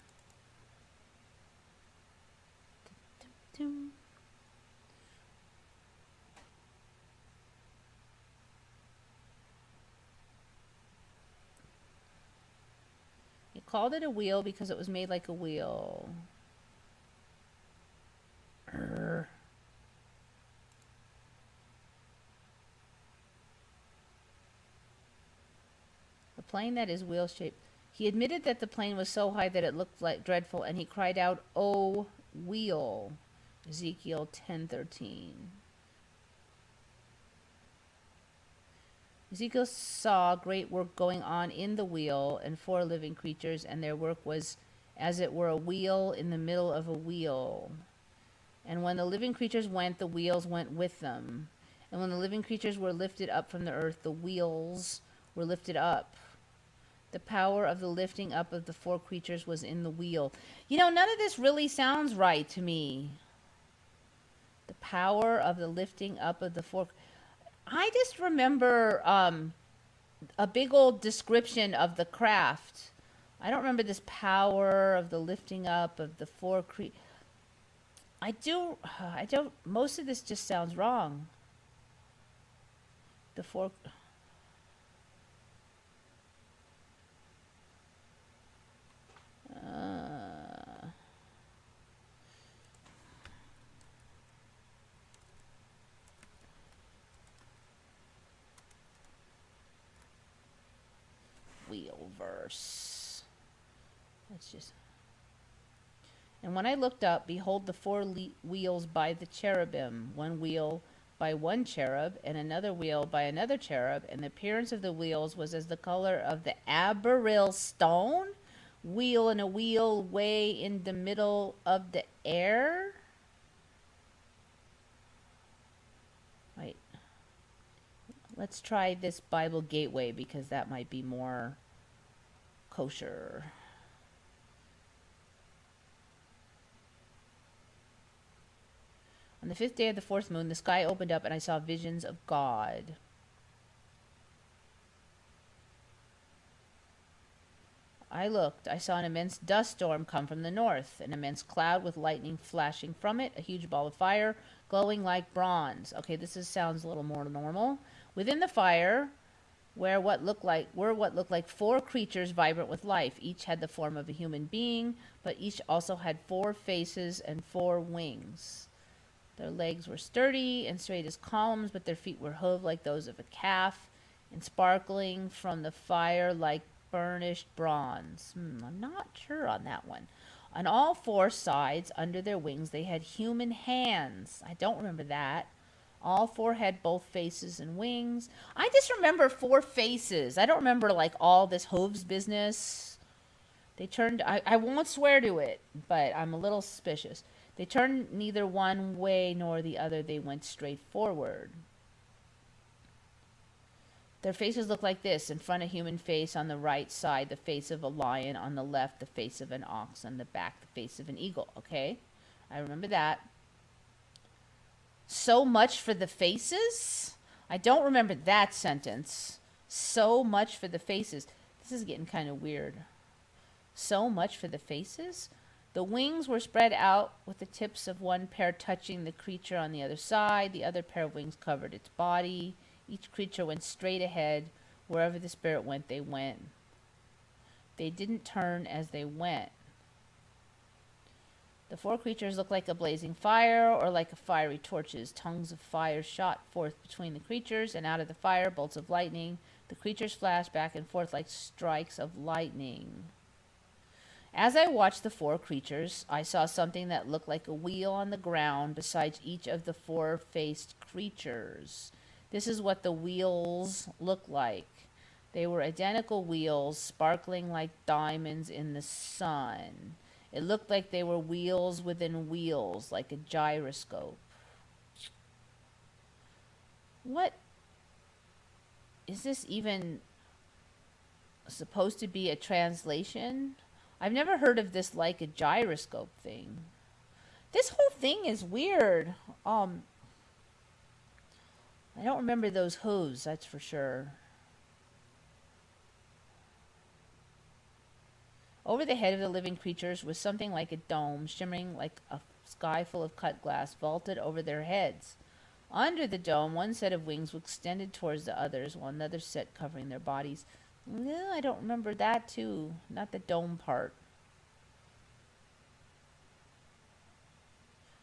It called it a wheel because it was made like a wheel. The plane that is wheel shaped. He admitted that the plane was so high that it looked like dreadful, and he cried out, "Oh, wheel." Ezekiel 10:13. Ezekiel saw great work going on in the wheel and 4 living creatures, and their work was as it were a wheel in the middle of a wheel. And when the living creatures went, the wheels went with them. And when the living creatures were lifted up from the earth, the wheels were lifted up. The power of the lifting up of the 4 creatures was in the wheel. You know, none of this really sounds right to me. The power of the lifting up of the 4. I just remember a big old description of the craft. I don't remember this power of the lifting up of the 4 creatures. I don't, most of this just sounds wrong. The 4. Wheel verse. Let's just. And when I looked up, behold, the 4 wheels by the cherubim, one wheel by one cherub, and another wheel by another cherub, and the appearance of the wheels was as the color of the aberil stone, wheel and a wheel way in the middle of the air. Wait. Let's try this Bible Gateway, because that might be more kosher. On the 5th day of the 4th moon, the sky opened up, and I saw visions of God. I looked. I saw an immense dust storm come from the north, an immense cloud with lightning flashing from it, a huge ball of fire glowing like bronze. Okay, sounds a little more normal. Within the fire were what looked like 4 creatures vibrant with life. Each had the form of a human being, but each also had 4 faces and 4 wings. Their legs were sturdy and straight as columns, but their feet were hooved like those of a calf, and sparkling from the fire like burnished bronze. I'm not sure on that one. On all 4 sides, under their wings, they had human hands. I don't remember that. All 4 had both faces and wings. I just remember 4 faces. I don't remember like all this hooves business. They turned, I won't swear to it, but I'm a little suspicious. They turned neither one way nor the other. They went straight forward. Their faces looked like this. In front, a human face. On the right side, the face of a lion. On the left, the face of an ox. On the back, the face of an eagle. Okay, I remember that. So much for the faces? I don't remember that sentence. So much for the faces. This is getting kind of weird. So much for the faces? The wings were spread out with the tips of one pair touching the creature on the other side. The other pair of wings covered its body. Each creature went straight ahead. Wherever the spirit went, they went. They didn't turn as they went. The 4 creatures looked like a blazing fire, or like fiery torches. Tongues of fire shot forth between the creatures, and out of the fire, bolts of lightning. The creatures flashed back and forth like strikes of lightning. As I watched the 4 creatures, I saw something that looked like a wheel on the ground beside each of the 4-faced creatures. This is what the wheels looked like. They were identical wheels, sparkling like diamonds in the sun. It looked like they were wheels within wheels, like a gyroscope. What is this even supposed to be a translation? I've never heard of this like a gyroscope thing. This whole thing is weird. I don't remember those hooves, that's for sure. Over the head of the living creatures was something like a dome, shimmering like a sky full of cut glass, vaulted over their heads. Under the dome, one set of wings was extended towards the others, while another set covering their bodies. No, I don't remember that too. Not the dome part.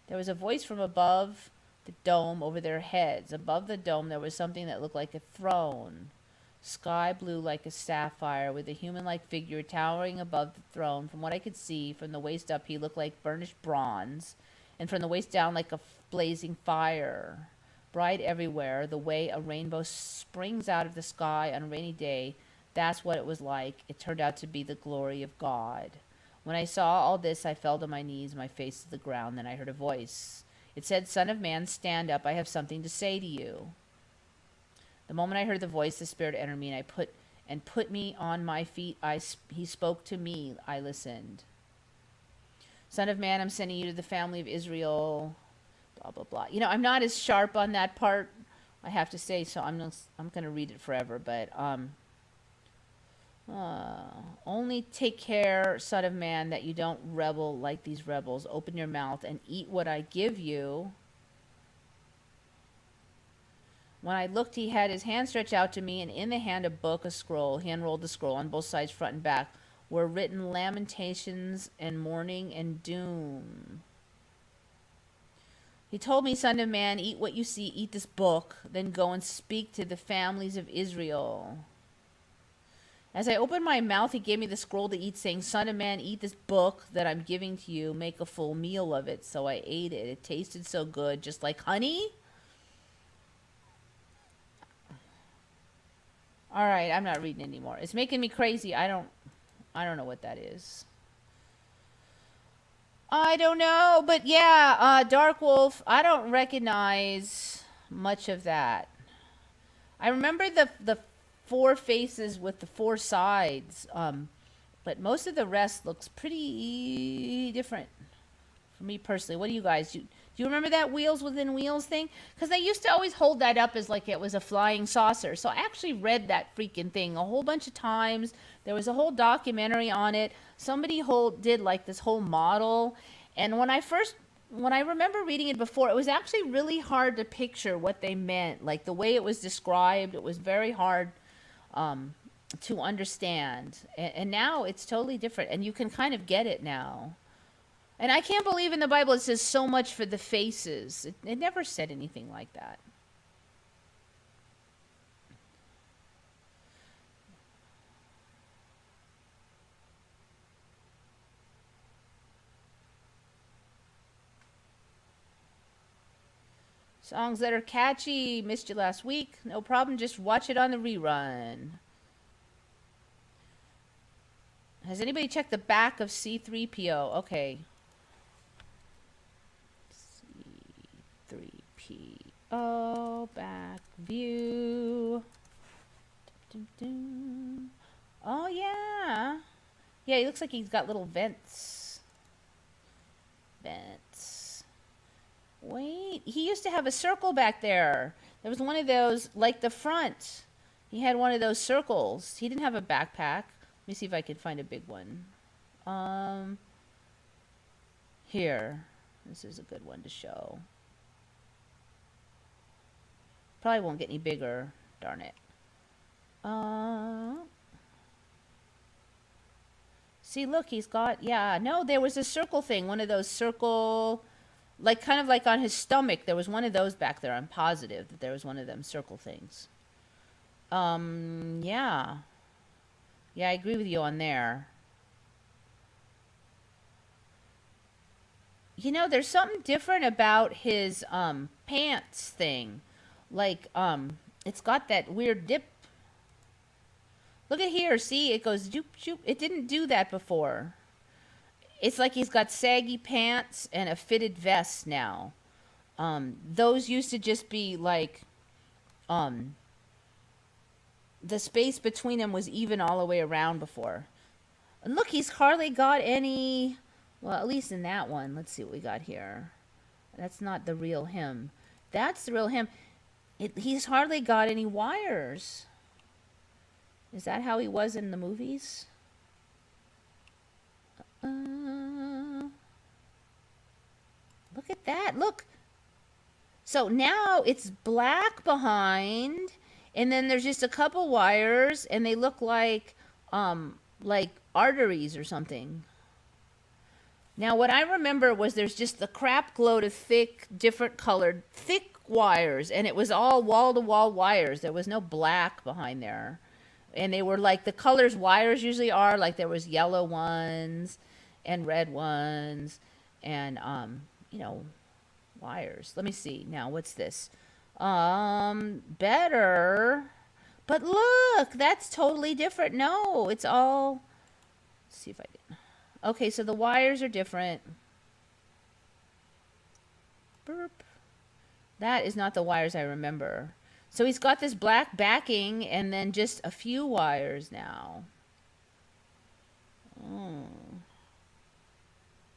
There was a voice from above the dome over their heads. Above the dome there was something that looked like a throne. sky blue like a sapphire, with a human-like figure towering above the throne. From what I could see, from the waist up, he looked like burnished bronze, and from the waist down like a blazing fire. Bright everywhere, the way a rainbow springs out of the sky on a rainy day. That's what it was like. It turned out to be the glory of God. When I saw all this, I fell to my knees, my face to the ground. Then I heard a voice. It said, "Son of man, stand up. I have something to say to you." The moment I heard the voice, the Spirit entered me, and put me on my feet. He spoke to me. I listened. "Son of man, I'm sending you to the family of Israel." Blah blah blah. You know, I'm not as sharp on that part, I have to say. So I'm going to read it forever. But only take care, son of man, that you don't rebel like these rebels. Open your mouth and eat what I give you. When I looked, he had his hand stretched out to me, and in the hand a book, a scroll. He unrolled the scroll. On both sides, front and back, were written lamentations and mourning and doom. He told me, "Son of man, eat what you see, eat this book, then go and speak to the families of Israel." As I opened my mouth, he gave me the scroll to eat, saying, "Son of man, eat this book that I'm giving to you. Make a full meal of it." So I ate it. It tasted so good, just like honey. All right, I'm not reading anymore. It's making me crazy. I don't know what that is. I don't know, but yeah, Dark Wolf, I don't recognize much of that. I remember the four faces with the four sides, but most of the rest looks pretty different for me personally. What do you guys do? Do you remember that wheels within wheels thing? Because they used to always hold that up as like it was a flying saucer. So I actually read that freaking thing a whole bunch of times. There was a whole documentary on it. Somebody did like this whole model. And when I remember reading it before, it was actually really hard to picture what they meant. Like the way it was described, it was very hard to understand. And now it's totally different. And you can kind of get it now. And I can't believe in the Bible it says so much for the faces. It never said anything like that. Songs that are catchy. Missed you last week. No problem. Just watch it on the rerun. Has anybody checked the back of C3PO? Okay. C3PO back view. Dun, dun, dun. Oh yeah. Yeah, he looks like he's got little vents. Wait, he used to have a circle back there. There was one of those, like the front. He had one of those circles. He didn't have a backpack. Let me see if I can find a big one. Here. This is a good one to show. Probably won't get any bigger. Darn it. See, look, he's got, yeah, no, there was a circle thing. One of those circle, like kind of like on his stomach. There was one of those back there. I'm positive that there was one of them circle things. Yeah. Yeah, I agree with you on there. You know, there's something different about his pants thing. Like, it's got that weird dip. Look at here, see? It goes doop, doop. It didn't do that before. It's like he's got saggy pants and a fitted vest now. Those used to just be like, the space between them was even all the way around before. And look, he's hardly got any, well, at least in that one. Let's see what we got here. That's not the real him. That's the real him. He's hardly got any wires. Is that how he was in the movies? Look at that. Look. So now it's black behind, and then there's just a couple wires, and they look like arteries or something. Now what I remember was there's just the crap load of thick, different colored, thick wires, and it was all wall-to-wall wires. There was no black behind there. And they were like the colors wires usually are. Like there was yellow ones and red ones and you know, wires. Let me see. Now, what's this? Better. But look, that's totally different. No, it's all. Let's see if I can. Okay, so the wires are different. Burp. That is not the wires I remember. So he's got this black backing and then just a few wires now. Oh.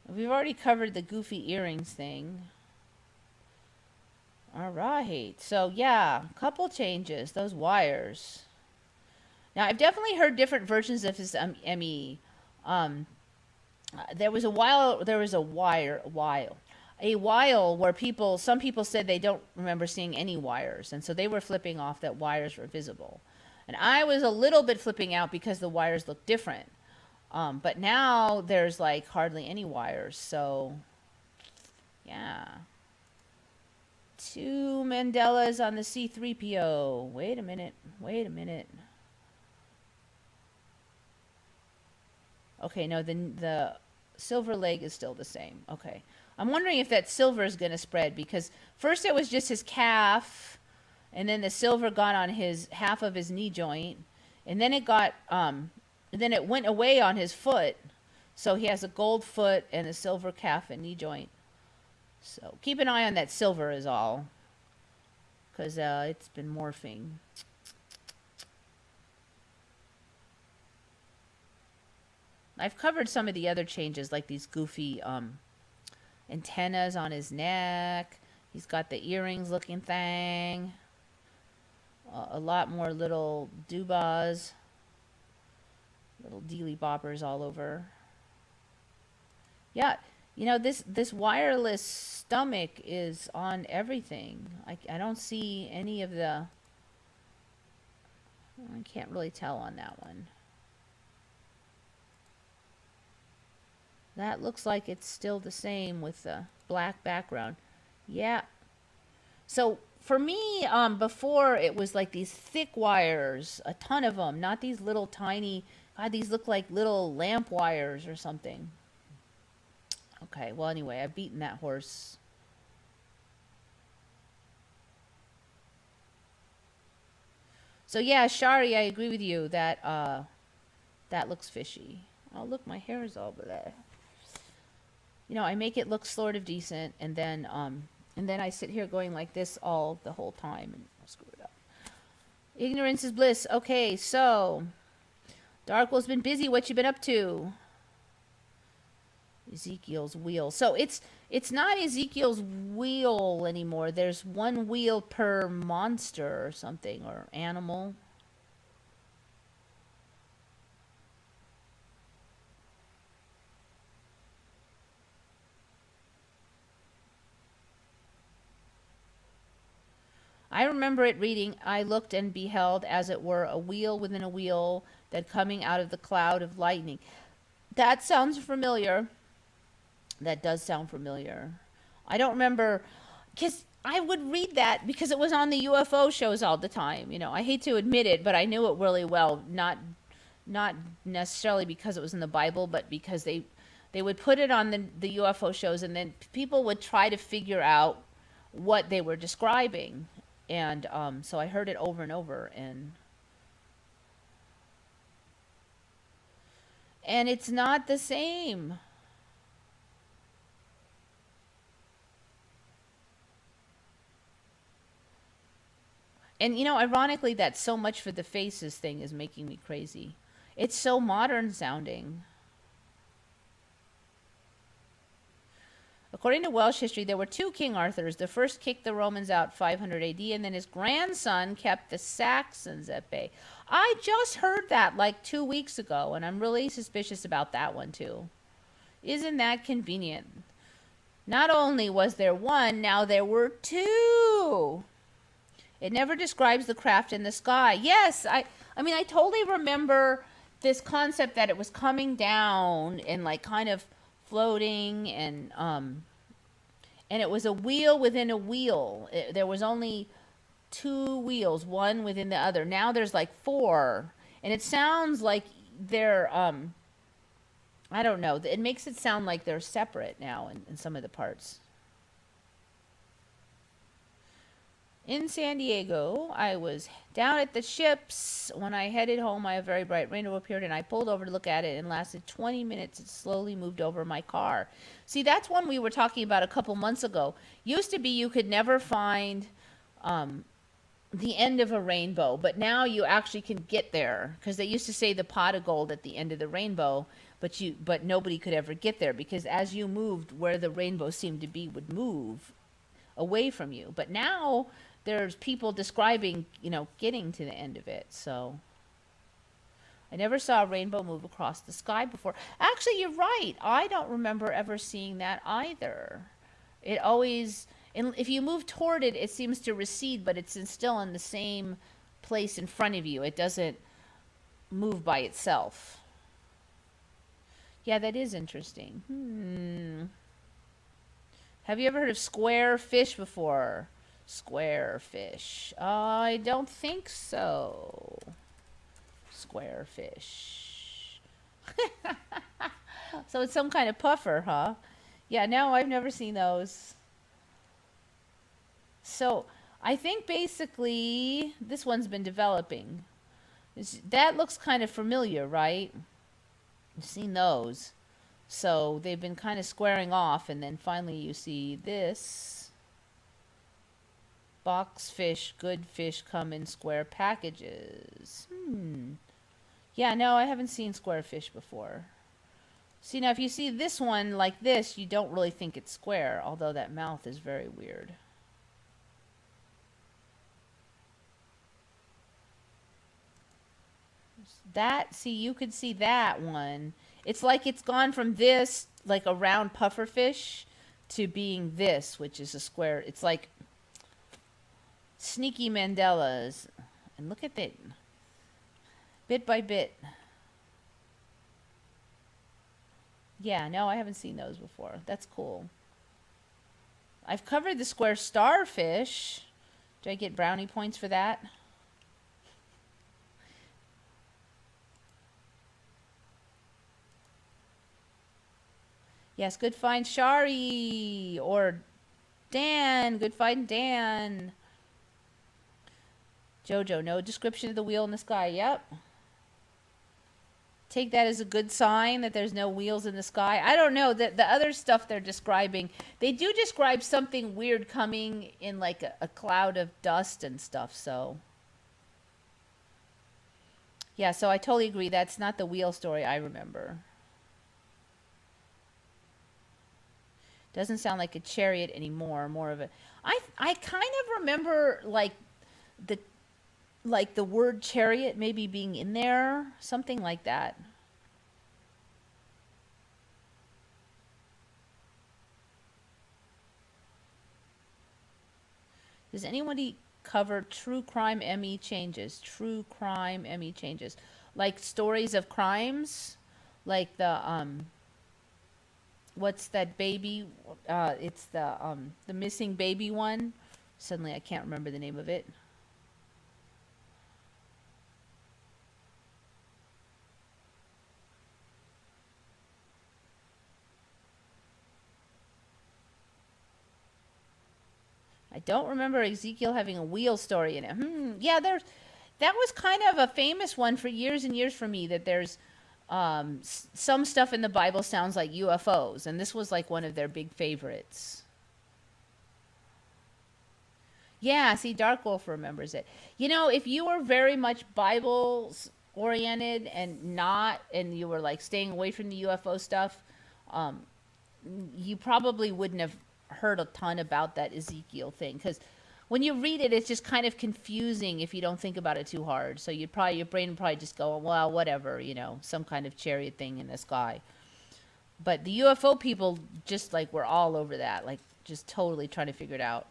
We've already covered the goofy earrings thing. All right. So, yeah, a couple changes. Those wires. Now, I've definitely heard different versions of his ME. There was a while where some people said they don't remember seeing any wires, and so they were flipping off that wires were visible, and I was a little bit flipping out because the wires look different. But now there's like hardly any wires, so yeah. 2 Mandelas on the C3PO. Wait a minute. Okay, no, the silver leg is still the same. Okay. I'm wondering if that silver is going to spread, because first it was just his calf, and then the silver got on his half of his knee joint, and then it went away on his foot. So he has a gold foot and a silver calf and knee joint. So keep an eye on that silver is all, because it's been morphing. I've covered some of the other changes, like these goofy antennas on his neck. He's got the earrings looking thing. A lot more little doobahs. Little dealy boppers all over. Yeah, you know, this wireless stomach is on everything. I don't see any of the... I can't really tell on that one. That looks like it's still the same with the black background. Yeah. So for me, before it was like these thick wires, a ton of them, not these little tiny... God, these look like little lamp wires or something. Okay, well, anyway, I've beaten that horse. So yeah, Shari, I agree with you that that looks fishy. Oh, look, my hair is all black. You know, I make it look sort of decent, and then I sit here going like this the whole time, and I'll screw it up. Ignorance is bliss. Okay, so Darkwell's been busy. What you been up to? Ezekiel's wheel. So it's not Ezekiel's wheel anymore. There's one wheel per monster or something, or animal. I remember it reading, I looked and beheld, as it were, a wheel within a wheel, that coming out of the cloud of lightning. That sounds familiar. That does sound familiar. I don't remember, because I would read that because it was on the UFO shows all the time. You know, I hate to admit it, but I knew it really well. Not necessarily because it was in the Bible, but because they would put it on the UFO shows, and then people would try to figure out what they were describing. And so I heard it over and over, and it's not the same. And you know, ironically, that so much for the faces thing is making me crazy. It's so modern sounding. According to Welsh history, there were 2 King Arthurs. The first kicked the Romans out 500 AD, and then his grandson kept the Saxons at bay. I just heard that like 2 weeks ago, and I'm really suspicious about that one too. Isn't that convenient? Not only was there one, now there were 2. It never describes the craft in the sky. Yes, I mean, I totally remember this concept that it was coming down and like kind of floating, and it was a wheel within a wheel. There was only 2 wheels, one within the other. Now there's like 4, And it sounds like they're I don't know. It makes it sound like they're separate now in some of the parts. In San Diego, I was down at the ships. When I headed home, a very bright rainbow appeared, and I pulled over to look at it, and lasted 20 minutes. It slowly moved over my car. See, that's one we were talking about a couple months ago. Used to be you could never find um, the end of a rainbow, but now you actually can get there, because they used to say the pot of gold at the end of the rainbow, but nobody could ever get there, because as you moved, where the rainbow seemed to be would move away from you. But now there's people describing, getting to the end of it. So I never saw a rainbow move across the sky before. Actually, you're right. I don't remember ever seeing that either. It always, and if you move toward it, it seems to recede, but it's still in the same place in front of you. It doesn't move by itself. Yeah, that is interesting. Have you ever heard of square fish before? Square fish. I don't think so. Square fish. So it's some kind of puffer, huh? Yeah, no, I've never seen those. So I think basically this one's been developing. That looks kind of familiar, right? You've seen those. So they've been kind of squaring off, and then finally you see this. Box fish, good fish come in square packages. Yeah, no, I haven't seen square fish before. See, now if you see this one like this, you don't really think it's square, although that mouth is very weird. See, you could see that one. It's like it's gone from this, like a round puffer fish, to being this, which is a square. It's like sneaky Mandelas. And look at that. Bit by bit. Yeah, no, I haven't seen those before. That's cool. I've covered the square starfish. Do I get brownie points for that? Yes, good find, Shari. Or Dan. Good find, Dan. Jojo, no description of the wheel in the sky. Yep. Take that as a good sign that there's no wheels in the sky. I don't know. The other stuff they're describing, they do describe something weird coming in like a cloud of dust and stuff. So, yeah, so I totally agree. That's not the wheel story I remember. Doesn't sound like a chariot anymore. More of a. I kind of remember the the word chariot maybe being in there, something like that. Does anybody cover true crime ME changes? True crime ME changes, like stories of crimes, like the what's that baby? It's the missing baby one. Suddenly, I can't remember the name of it. I don't remember Ezekiel having a wheel story in it. Yeah, that was kind of a famous one for years and years for me. That there's some stuff in the Bible sounds like UFOs, and this was like one of their big favorites. Yeah, see, Dark Wolf remembers it. If you were very much Bible oriented and you were like staying away from the UFO stuff, um, you probably wouldn't have heard a ton about that Ezekiel thing, because when you read it, it's just kind of confusing if you don't think about it too hard. So your brain would probably just go, well, whatever, some kind of chariot thing in the sky. But the UFO people just like were all over that, like just totally trying to figure it out.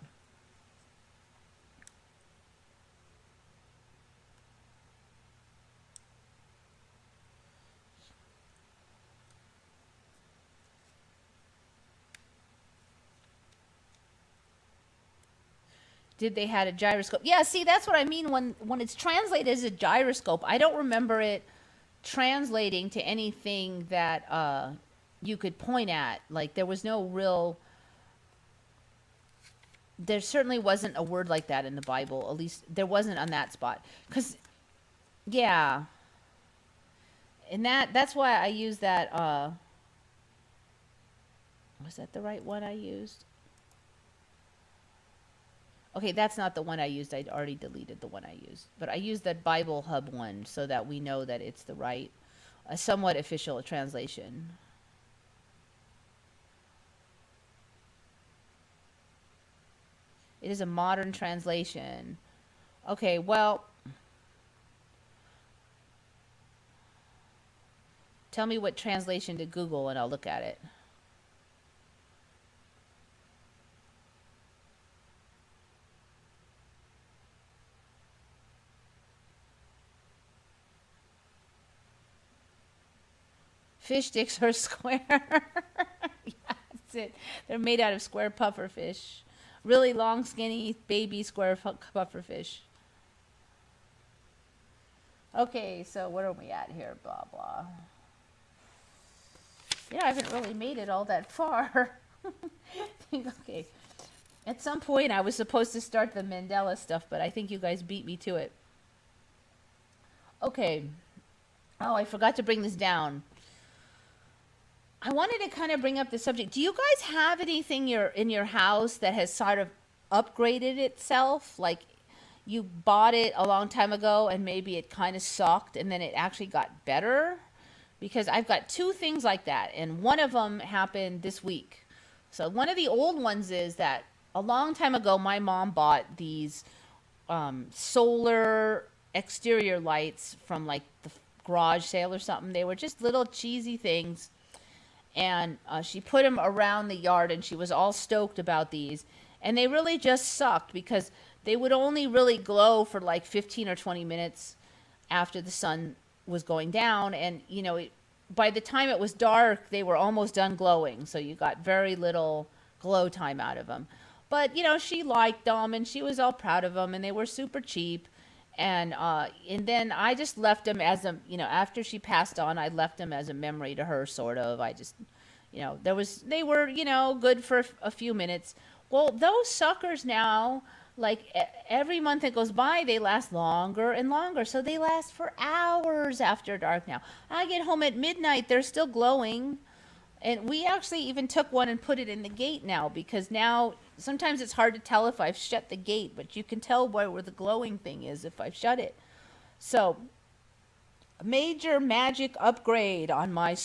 did they had a gyroscope? Yeah, see, that's what I mean when it's translated as a gyroscope. I don't remember it translating to anything that you could point at. Like there was no real. There certainly wasn't a word like that in the Bible. At least there wasn't on that spot. Cause yeah, and that's why I used that. Was that the right one I used? Okay, that's not the one I used. I'd already deleted the one I used. But I used that Bible Hub one so that we know that it's the right, somewhat official translation. It is a modern translation. Okay, well, tell me what translation to Google and I'll look at it. Fish sticks are square. Yeah, that's it. They're made out of square puffer fish. Really long, skinny, baby square puffer fish. Okay, so where are we at here? Blah, blah. You know, I haven't really made it all that far. Okay. At some point, I was supposed to start the Mandela stuff, but I think you guys beat me to it. Okay. Oh, I forgot to bring this down. I wanted to kind of bring up the subject. Do you guys have anything in your house that has sort of upgraded itself? Like you bought it a long time ago and maybe it kind of sucked and then it actually got better? Because I've got two things like that, and one of them happened this week. So one of the old ones is that a long time ago, my mom bought these solar exterior lights from like the garage sale or something. They were just little cheesy things. And she put them around the yard and she was all stoked about these. And they really just sucked because they would only really glow for like 15 or 20 minutes after the sun was going down. And, you know, by the time it was dark, they were almost done glowing. So you got very little glow time out of them. But, you know, she liked them and she was all proud of them and they were super cheap. And then I just left them as a, you know, after she passed on, I left them as a memory to her, sort of. I just, you know, they were, you know, good for a few minutes. Well, those suckers now, like every month that goes by, they last longer and longer. So they last for hours after dark now. I get home at midnight, they're still glowing. And we actually even took one and put it in the gate now, because now sometimes it's hard to tell if I've shut the gate, but you can tell where the glowing thing is if I've shut it. So, major magic upgrade on my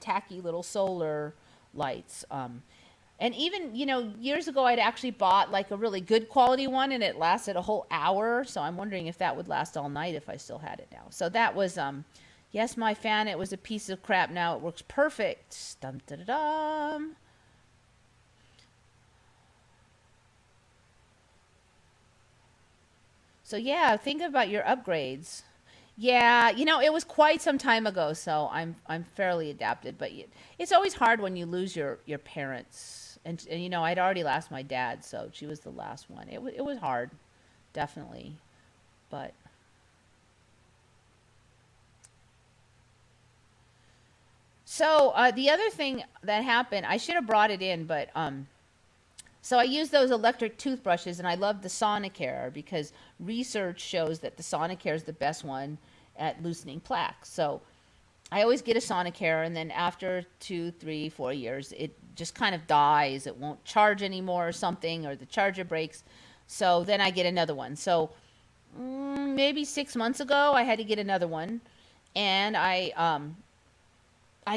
tacky little solar lights. And even, you know, years ago I'd actually bought like a really good quality one and it lasted a whole hour. So I'm wondering if that would last all night if I still had it now. So that was, yes, my fan, it was a piece of crap. Now it works perfect. Dum da da dum. So yeah, think about your upgrades. Yeah, you know, it was quite some time ago, so I'm fairly adapted. But it's always hard when you lose your parents. And you know, I'd already lost my dad, so she was the last one. It was hard, definitely. But so the other thing that happened, I should have brought it in, but so I use those electric toothbrushes, and I love the Sonicare because research shows that the Sonicare is the best one at loosening plaque. So I always get a Sonicare, and then after 2, 3, 4 years, it just kind of dies. It won't charge anymore or something, or the charger breaks. So then I get another one. So maybe 6 months ago, I had to get another one, and I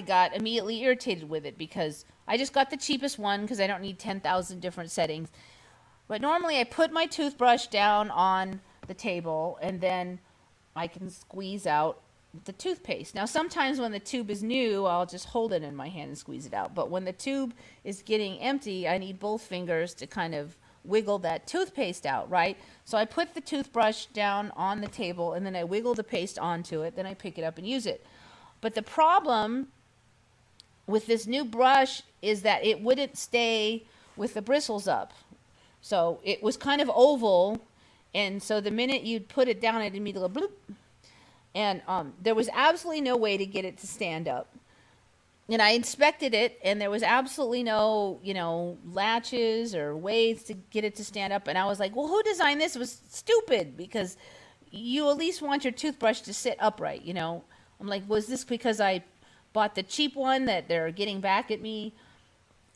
got immediately irritated with it because I just got the cheapest one because I don't need 10,000 different settings. But normally I put my toothbrush down on the table and then I can squeeze out the toothpaste. Now sometimes when the tube is new, I'll just hold it in my hand and squeeze it out. But when the tube is getting empty, I need both fingers to kind of wiggle that toothpaste out, right? So I put the toothbrush down on the table and then I wiggle the paste onto it, then I pick it up and use it. But the problem with this new brush is that it wouldn't stay with the bristles up. So it was kind of oval, and so the minute you'd put it down, it immediately go bloop, and there was absolutely no way to get it to stand up. And I inspected it, and there was absolutely no, latches or ways to get it to stand up. And I was like, well, who designed this? It was stupid, because you at least want your toothbrush to sit upright. I'm like, was this because I bought the cheap one that they're getting back at me?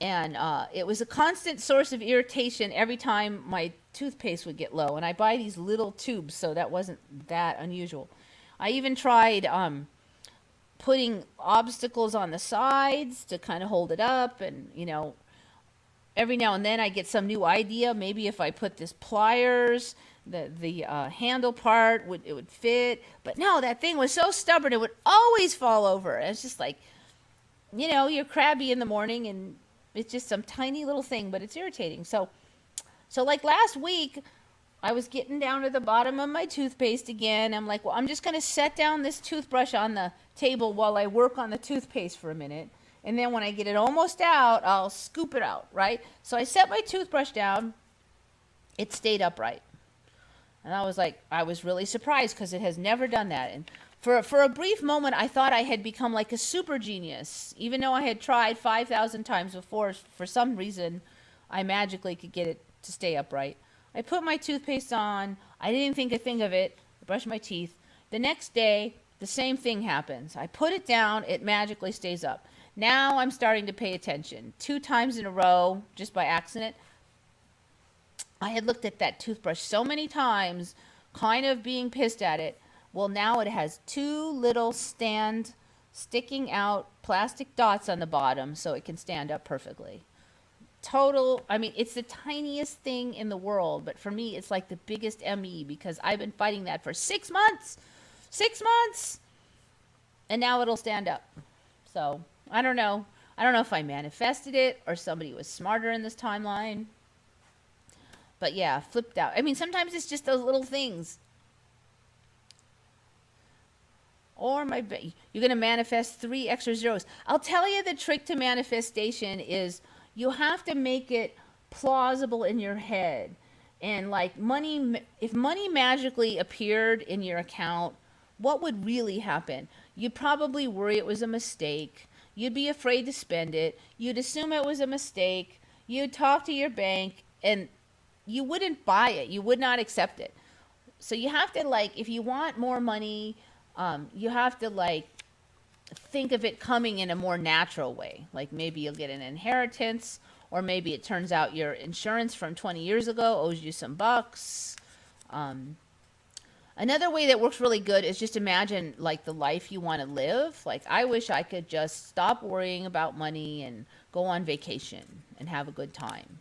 And it was a constant source of irritation every time my toothpaste would get low. And I buy these little tubes, so that wasn't that unusual. I even tried putting obstacles on the sides to kind of hold it up, and every now and then I get some new idea. Maybe if I put this pliers, the handle part would fit. But no, that thing was so stubborn, it would always fall over. It's just like, you're crabby in the morning, and it's just some tiny little thing, but it's irritating. So like last week, I was getting down to the bottom of my toothpaste again. I'm like, well, I'm just going to set down this toothbrush on the table while I work on the toothpaste for a minute. And then when I get it almost out, I'll scoop it out, right? So I set my toothbrush down. It stayed upright. And I was really surprised, because it has never done that. And for a brief moment, I thought I had become like a super genius. Even though I had tried 5,000 times before, for some reason, I magically could get it to stay upright. I put my toothpaste on. I didn't think a thing of it. I brushed my teeth. The next day, the same thing happens. I put it down. It magically stays up. Now I'm starting to pay attention. 2 times in a row, just by accident, I had looked at that toothbrush so many times, kind of being pissed at it. Well, now it has 2 little sticking out plastic dots on the bottom, so it can stand up perfectly. It's the tiniest thing in the world, but for me, it's like the biggest ME, because I've been fighting that for 6 months. 6 months! And now it'll stand up. So, I don't know. I don't know if I manifested it or somebody was smarter in this timeline. But yeah, flipped out. Sometimes it's just those little things. Or you're going to manifest 3 extra zeros. I'll tell you, the trick to manifestation is you have to make it plausible in your head. And like if money magically appeared in your account, what would really happen? You'd probably worry it was a mistake. You'd be afraid to spend it. You'd assume it was a mistake. You'd talk to your bank, and you wouldn't buy it. You would not accept it. So you have to, if you want more money, you have to think of it coming in a more natural way. Like maybe you'll get an inheritance, or maybe it turns out your insurance from 20 years ago owes you some bucks. Another way that works really good is just imagine the life you want to live. I wish I could just stop worrying about money and go on vacation and have a good time.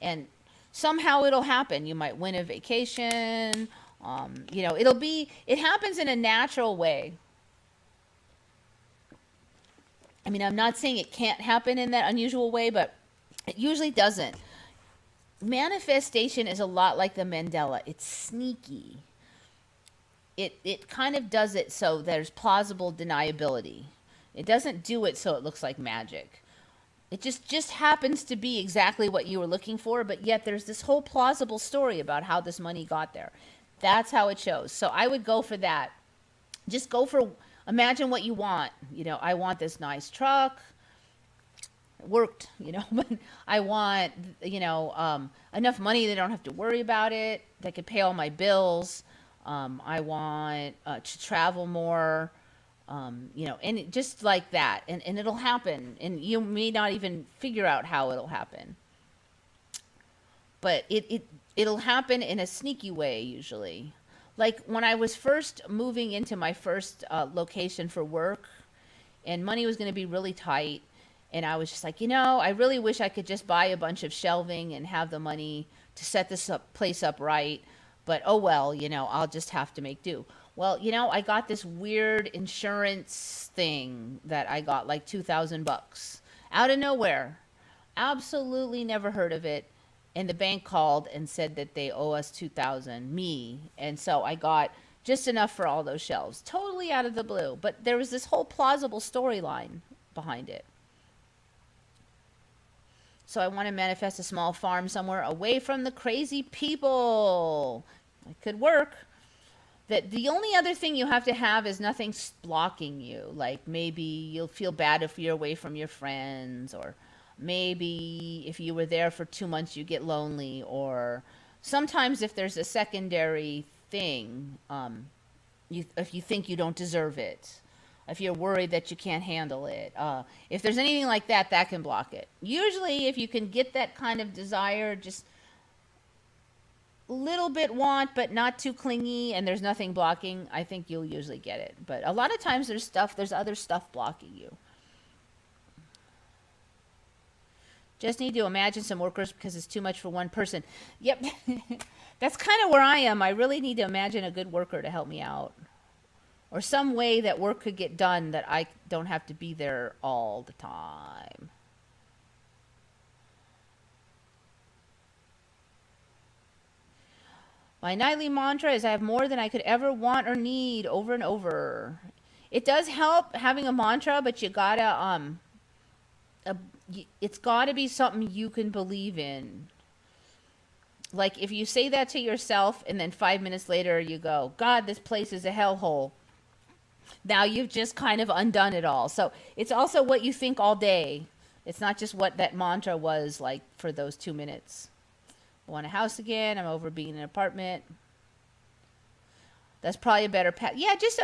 And somehow it'll happen. You might win a vacation. It happens in a natural way. I'm not saying it can't happen in that unusual way, but it usually doesn't. Manifestation is a lot like the Mandela. It's sneaky. It kind of does it so there's plausible deniability. It doesn't do it so it looks like magic. It just happens to be exactly what you were looking for, but yet there's this whole plausible story about how this money got there. That's how it shows. So I would go for that. Just go for, imagine what you want. I want this nice truck. It worked, but I want, enough money that I don't have to worry about it, that could pay all my bills. I want to travel more, and just like that. And it'll happen. And you may not even figure out how it'll happen. But it'll happen in a sneaky way, usually. Like when I was first moving into my first location for work, and money was going to be really tight, and I was just like, I really wish I could just buy a bunch of shelving and have the money to set this place up right. But oh well, I'll just have to make do. Well, I got this weird insurance thing that I got, like $2,000 out of nowhere. Absolutely never heard of it. And the bank called and said that they owe us $2,000, me. And so I got just enough for all those shelves, totally out of the blue. But there was this whole plausible storyline behind it. So I want to manifest a small farm somewhere away from the crazy people. It could work. That the only other thing you have to have is nothing blocking you. Like maybe you'll feel bad if you're away from your friends, or maybe if you were there for 2 months you get lonely, or sometimes if there's a secondary thing, if you think you don't deserve it, if you're worried that you can't handle it, if there's anything like that, that can block it. Usually if you can get that kind of desire, just little bit want but not too clingy, and there's nothing blocking, I think you'll usually get it. But a lot of times there's other stuff blocking you. Just need to imagine some workers because it's too much for one person. Yep. That's kind of where I am. I really need to imagine a good worker to help me out, or some way that work could get done that I don't have to be there all the time. My nightly mantra is I have more than I could ever want or need, over and over. It does help having a mantra, but you gotta it's gotta be something you can believe in. Like if you say that to yourself and then 5 minutes later you go, God, this place is a hellhole. Now you've just kind of undone it all. So it's also what you think all day. It's not just what that mantra was like for those 2 minutes. I want a house again. I'm over being in an apartment. That's probably a better path. Yeah, just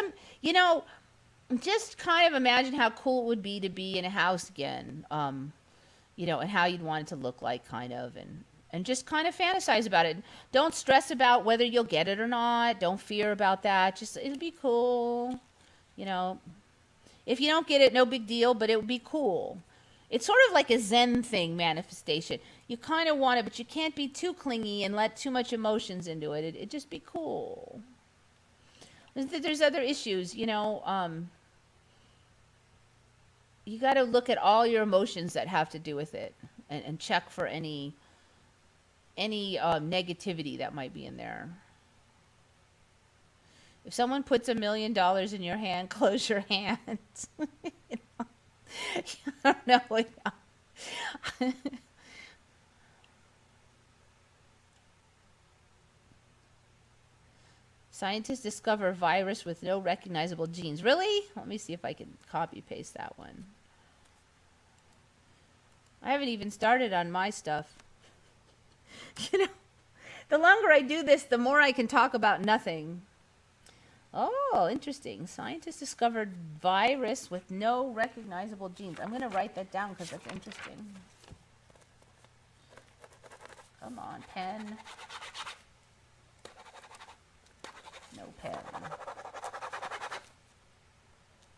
just kind of imagine how cool it would be to be in a house again. And how you'd want it to look like, kind of, and just kind of fantasize about it. Don't stress about whether you'll get it or not. Don't fear about that. Just it'll be cool. If you don't get it, no big deal, but it would be cool. It's sort of like a Zen thing, manifestation. You kind of want it, but you can't be too clingy and let too much emotions into it. It'd just be cool. There's other issues, you got to look at all your emotions that have to do with it, and check for any negativity that might be in there. If someone puts $1 million in your hand, close your hands. I don't know. Scientists discover virus with no recognizable genes. Really? Let me see if I can copy paste that one. I haven't even started on my stuff. The longer I do this, the more I can talk about nothing. Oh, interesting. Scientists discovered virus with no recognizable genes. I'm going to write that down because that's interesting. Come on, pen. No pen.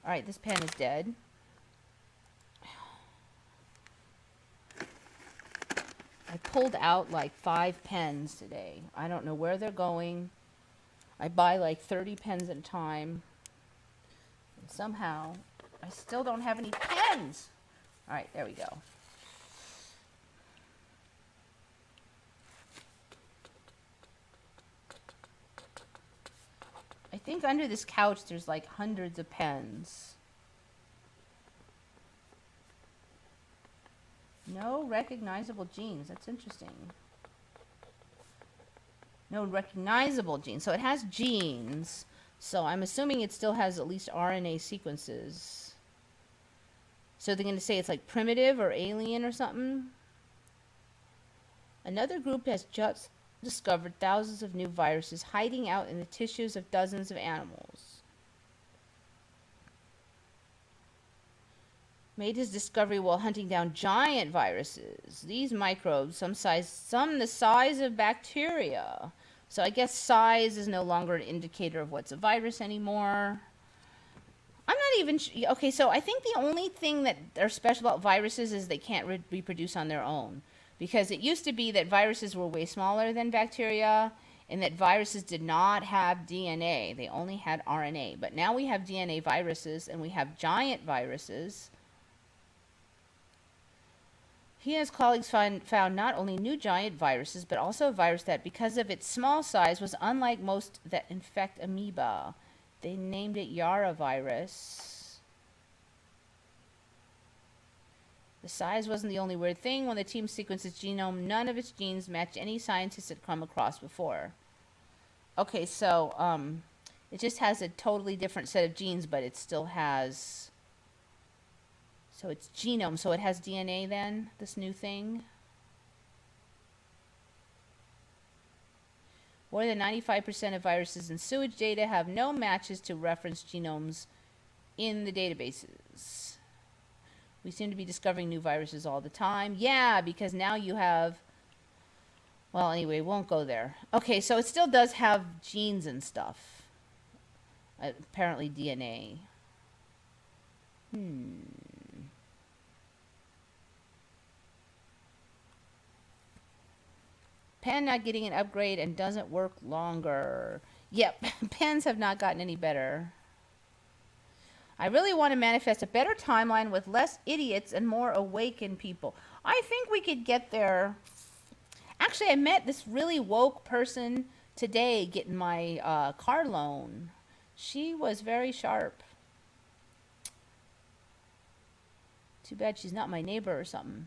All right, this pen is dead. I pulled out like 5 pens today. I don't know where they're going. I buy like 30 pens at a time. And somehow, I still don't have any pens. All right, there we go. I think under this couch there's like hundreds of pens. No recognizable genes. That's interesting. No recognizable genes. So it has genes. So I'm assuming it still has at least RNA sequences. So they're going to say it's like primitive or alien or something. Another group has just discovered thousands of new viruses hiding out in the tissues of dozens of animals. Made his discovery while hunting down giant viruses. These microbes, some the size of bacteria. So I guess size is no longer an indicator of what's a virus anymore. I'm not even okay, so I think the only thing that are special about viruses is they can't reproduce on their own. Because it used to be that viruses were way smaller than bacteria, and that viruses did not have DNA. They only had RNA. But now we have DNA viruses, and we have giant viruses. He and his colleagues found not only new giant viruses, but also a virus that, because of its small size, was unlike most that infect amoeba. They named it Yara virus. The The size wasn't the only weird thing. When the team sequenced its genome, none of its genes matched any scientists had come across before. Okay, so it just has a totally different set of genes, but it still has. So it's genome. So it has DNA then, this new thing. More than 95% of viruses in sewage data have no matches to reference genomes in the databases. We seem to be discovering new viruses all the time. Yeah, because now you have... Well, anyway, won't go there. Okay, so it still does have genes and stuff. Apparently DNA. Pen not getting an upgrade and doesn't work longer. Yep, pens have not gotten any better. I really want to manifest a better timeline with less idiots and more awakened people. I think we could get there. Actually, I met this really woke person today getting my car loan. She was very sharp. Too bad she's not my neighbor or something.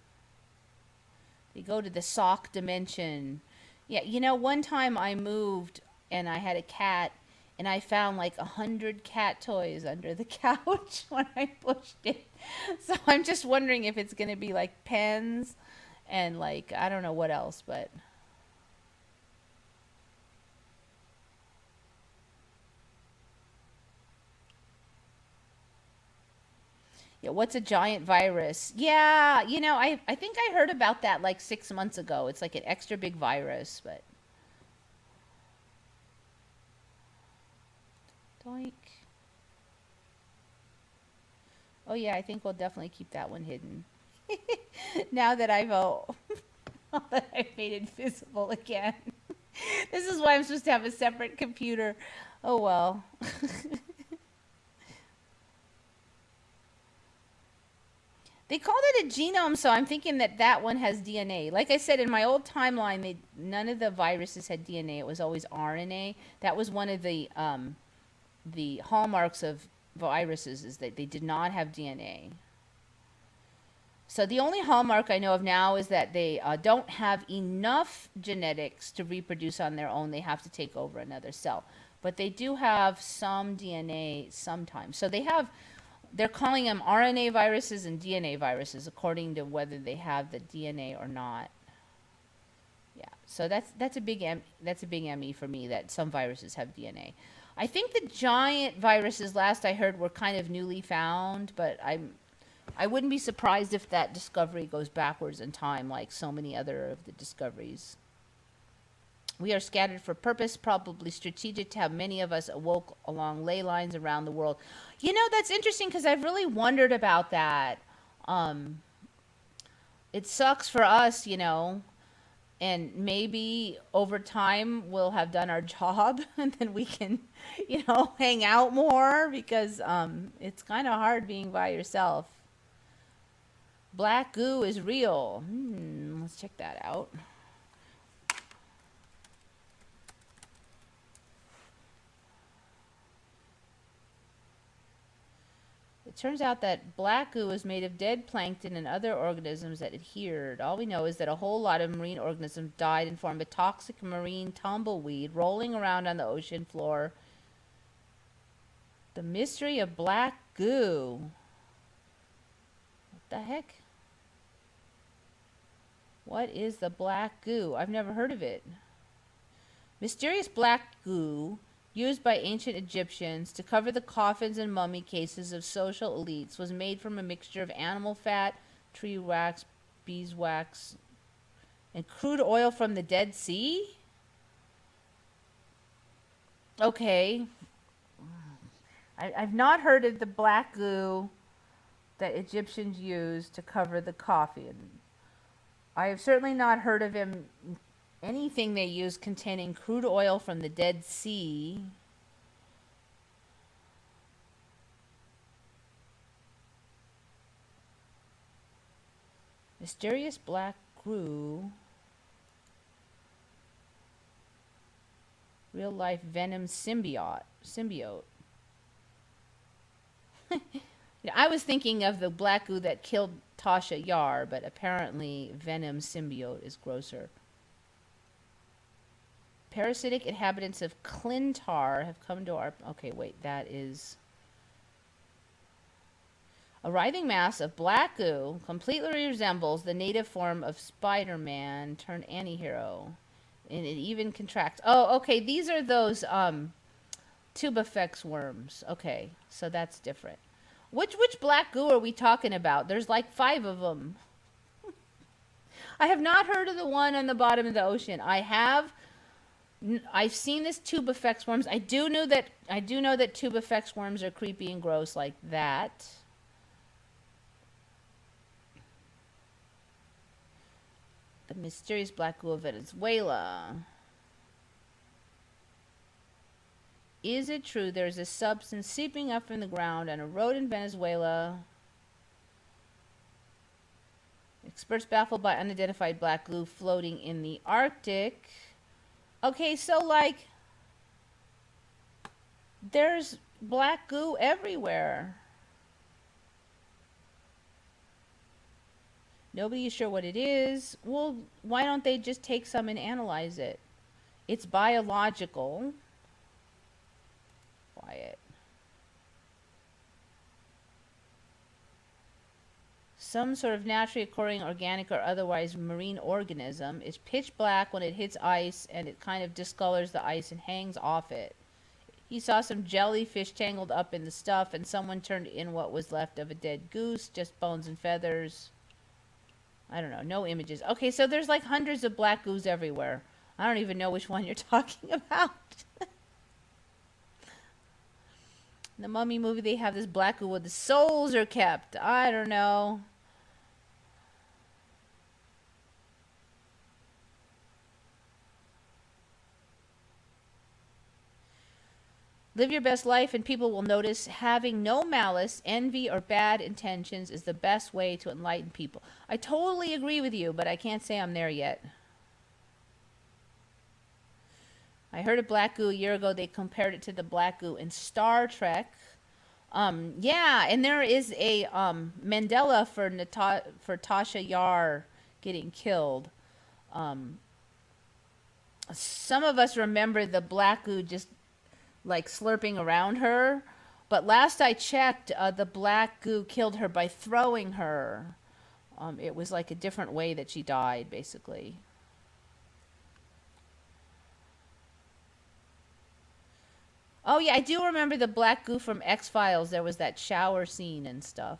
They go to the sock dimension. Yeah, you know, one time I moved and I had a cat and I found like 100 cat toys under the couch when I pushed it. So I'm just wondering if it's going to be like pens and like, I don't know what else, but... Yeah, what's a giant virus? Yeah, you know, I think I heard about that like 6 months ago. It's like an extra big virus, but... Doink. Oh yeah, I think we'll definitely keep that one hidden. Now that I've made it visible again. This is why I'm supposed to have a separate computer. Oh well. They called it a genome, so I'm thinking that that one has DNA. Like I said, in my old timeline, none of the viruses had DNA. It was always RNA. That was one of the hallmarks of viruses, is that they did not have DNA. So the only hallmark I know of now is that they don't have enough genetics to reproduce on their own. They have to take over another cell. But they do have some DNA sometimes. So they're calling them RNA viruses and DNA viruses according to whether they have the DNA or not. Yeah, so that's a big ME for me, that some viruses have DNA. I think the giant viruses, last I heard, were kind of newly found, but I wouldn't be surprised if that discovery goes backwards in time, like so many other of the discoveries. We are scattered for purpose, probably strategic to have many of us awoke along ley lines around the world. You know, that's interesting because I've really wondered about that. It sucks for us, you know, and maybe over time we'll have done our job and then we can, you know, hang out more, because it's kind of hard being by yourself. Black goo is real. Let's check that out. It turns out that black goo is made of dead plankton and other organisms that adhered. All we know is that a whole lot of marine organisms died and formed a toxic marine tumbleweed rolling around on the ocean floor. The mystery of black goo. What the heck? What is the black goo? I've never heard of it. Mysterious black goo, used by ancient Egyptians to cover the coffins and mummy cases of social elites, was made from a mixture of animal fat, tree wax, beeswax, and crude oil from the Dead Sea? Okay. I've not heard of the black goo that Egyptians used to cover the coffin. I have certainly not heard of anything they use containing crude oil from the Dead Sea. Mysterious black goo. Real life venom symbiote. I was thinking of the black goo that killed Tasha Yar, but apparently Venom symbiote is grosser. Parasitic inhabitants of Clintar have come to our... Okay, wait, that is... A writhing mass of black goo completely resembles the native form of Spider-Man turned anti-hero. And it even contracts. Oh, okay, these are those tubifex worms. Okay, so that's different. Which black goo are we talking about? There's like 5 of them. I have not heard of the one on the bottom of the ocean. I've seen this tubifex worms. I do know that tubifex worms are creepy and gross like that. The mysterious black goo of Venezuela. Is it true there is a substance seeping up from the ground on a road in Venezuela? Experts baffled by unidentified black goo floating in the Arctic. Okay, so like, there's black goo everywhere. Nobody is sure what it is. Well, why don't they just take some and analyze it? It's biological. Quiet. Some sort of naturally occurring organic or otherwise marine organism. It's pitch black when it hits ice, and it kind of discolors the ice and hangs off it. He saw some jellyfish tangled up in the stuff, and someone turned in what was left of a dead goose, just bones and feathers. I don't know, no images. Okay, so there's like hundreds of black goos everywhere. I don't even know which one you're talking about. In the Mummy movie, they have this black goo where the souls are kept. I don't know. Live your best life and people will notice. Having no malice, envy, or bad intentions is the best way to enlighten people. I totally agree with you, but I can't say I'm there yet. I heard of black goo a year ago. They compared it to the black goo in Star Trek. Yeah, and there is a Mandela for Tasha Yar getting killed. Some of us remember the black goo just like slurping around her, but last I checked, the black goo killed her by throwing her. It was like a different way that she died, basically. Oh yeah, I do remember the black goo from X-Files. There was that shower scene and stuff.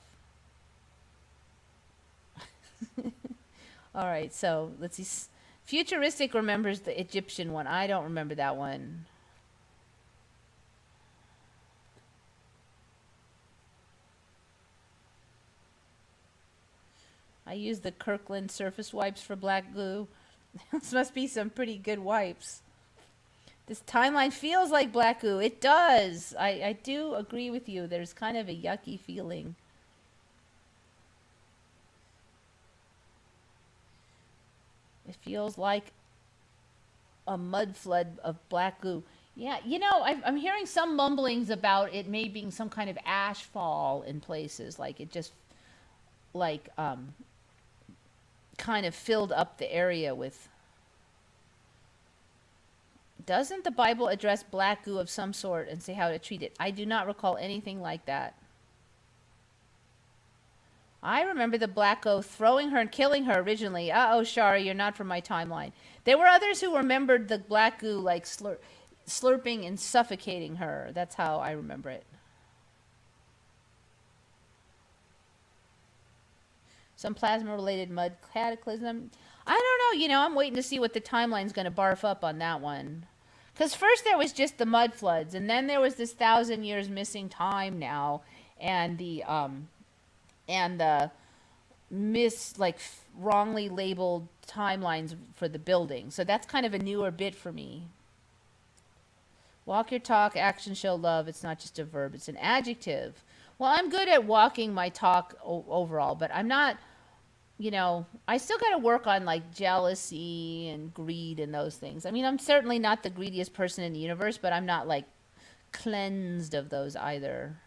All right, so let's see. Futuristic remembers the Egyptian one. I don't remember that one. I use the Kirkland surface wipes for black goo. This must be some pretty good wipes. This timeline feels like black goo. It does. I do agree with you. There's kind of a yucky feeling. It feels like a mud flood of black goo. Yeah, you know, I'm hearing some mumblings about it may being some kind of ash fall in places. Like it just, like, kind of filled up the area with... Doesn't the Bible address black goo of some sort and say how to treat it? I do not recall anything like that. I remember the black goo throwing her and killing her originally. Uh-oh, Shari, you're not from my timeline. There were others who remembered the black goo like slurping and suffocating her. That's how I remember it. Some plasma-related mud cataclysm. I don't know. You know, I'm waiting to see what the timeline's going to barf up on that one. Because first there was just the mud floods, and then there was this 1,000 years missing time now, and the wrongly labeled timelines for the building. So that's kind of a newer bit for me. Walk your talk, action show love. It's not just a verb, it's an adjective. Well, I'm good at walking my talk overall, but I'm not, you know, I still got to work on like jealousy and greed and those things. I mean, I'm certainly not the greediest person in the universe, but I'm not like cleansed of those either.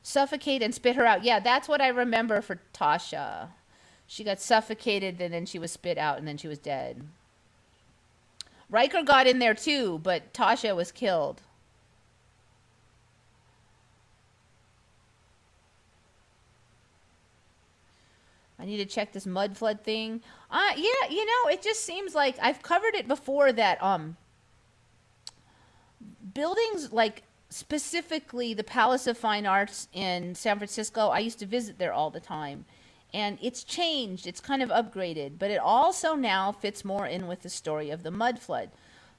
Suffocate and spit her out. Yeah, that's what I remember for Tasha. She got suffocated and then she was spit out and then she was dead. Riker got in there too, but Tasha was killed. I need to check this mud flood thing. Yeah, it just seems like I've covered it before that buildings like specifically the Palace of Fine Arts in San Francisco, I used to visit there all the time. And it's changed, it's kind of upgraded, but it also now fits more in with the story of the mud flood.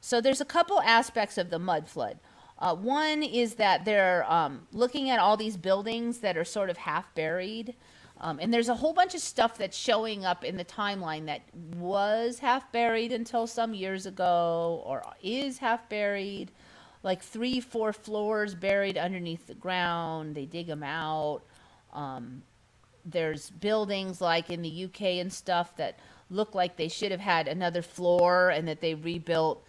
So there's a couple aspects of the mud flood. One is that they're looking at all these buildings that are sort of half buried. And there's a whole bunch of stuff that's showing up in the timeline that was half buried until some years ago or is half buried. Like 3-4 floors buried underneath the ground. They dig them out. There's buildings like in the UK and stuff that look like they should have had another floor and that they rebuilt.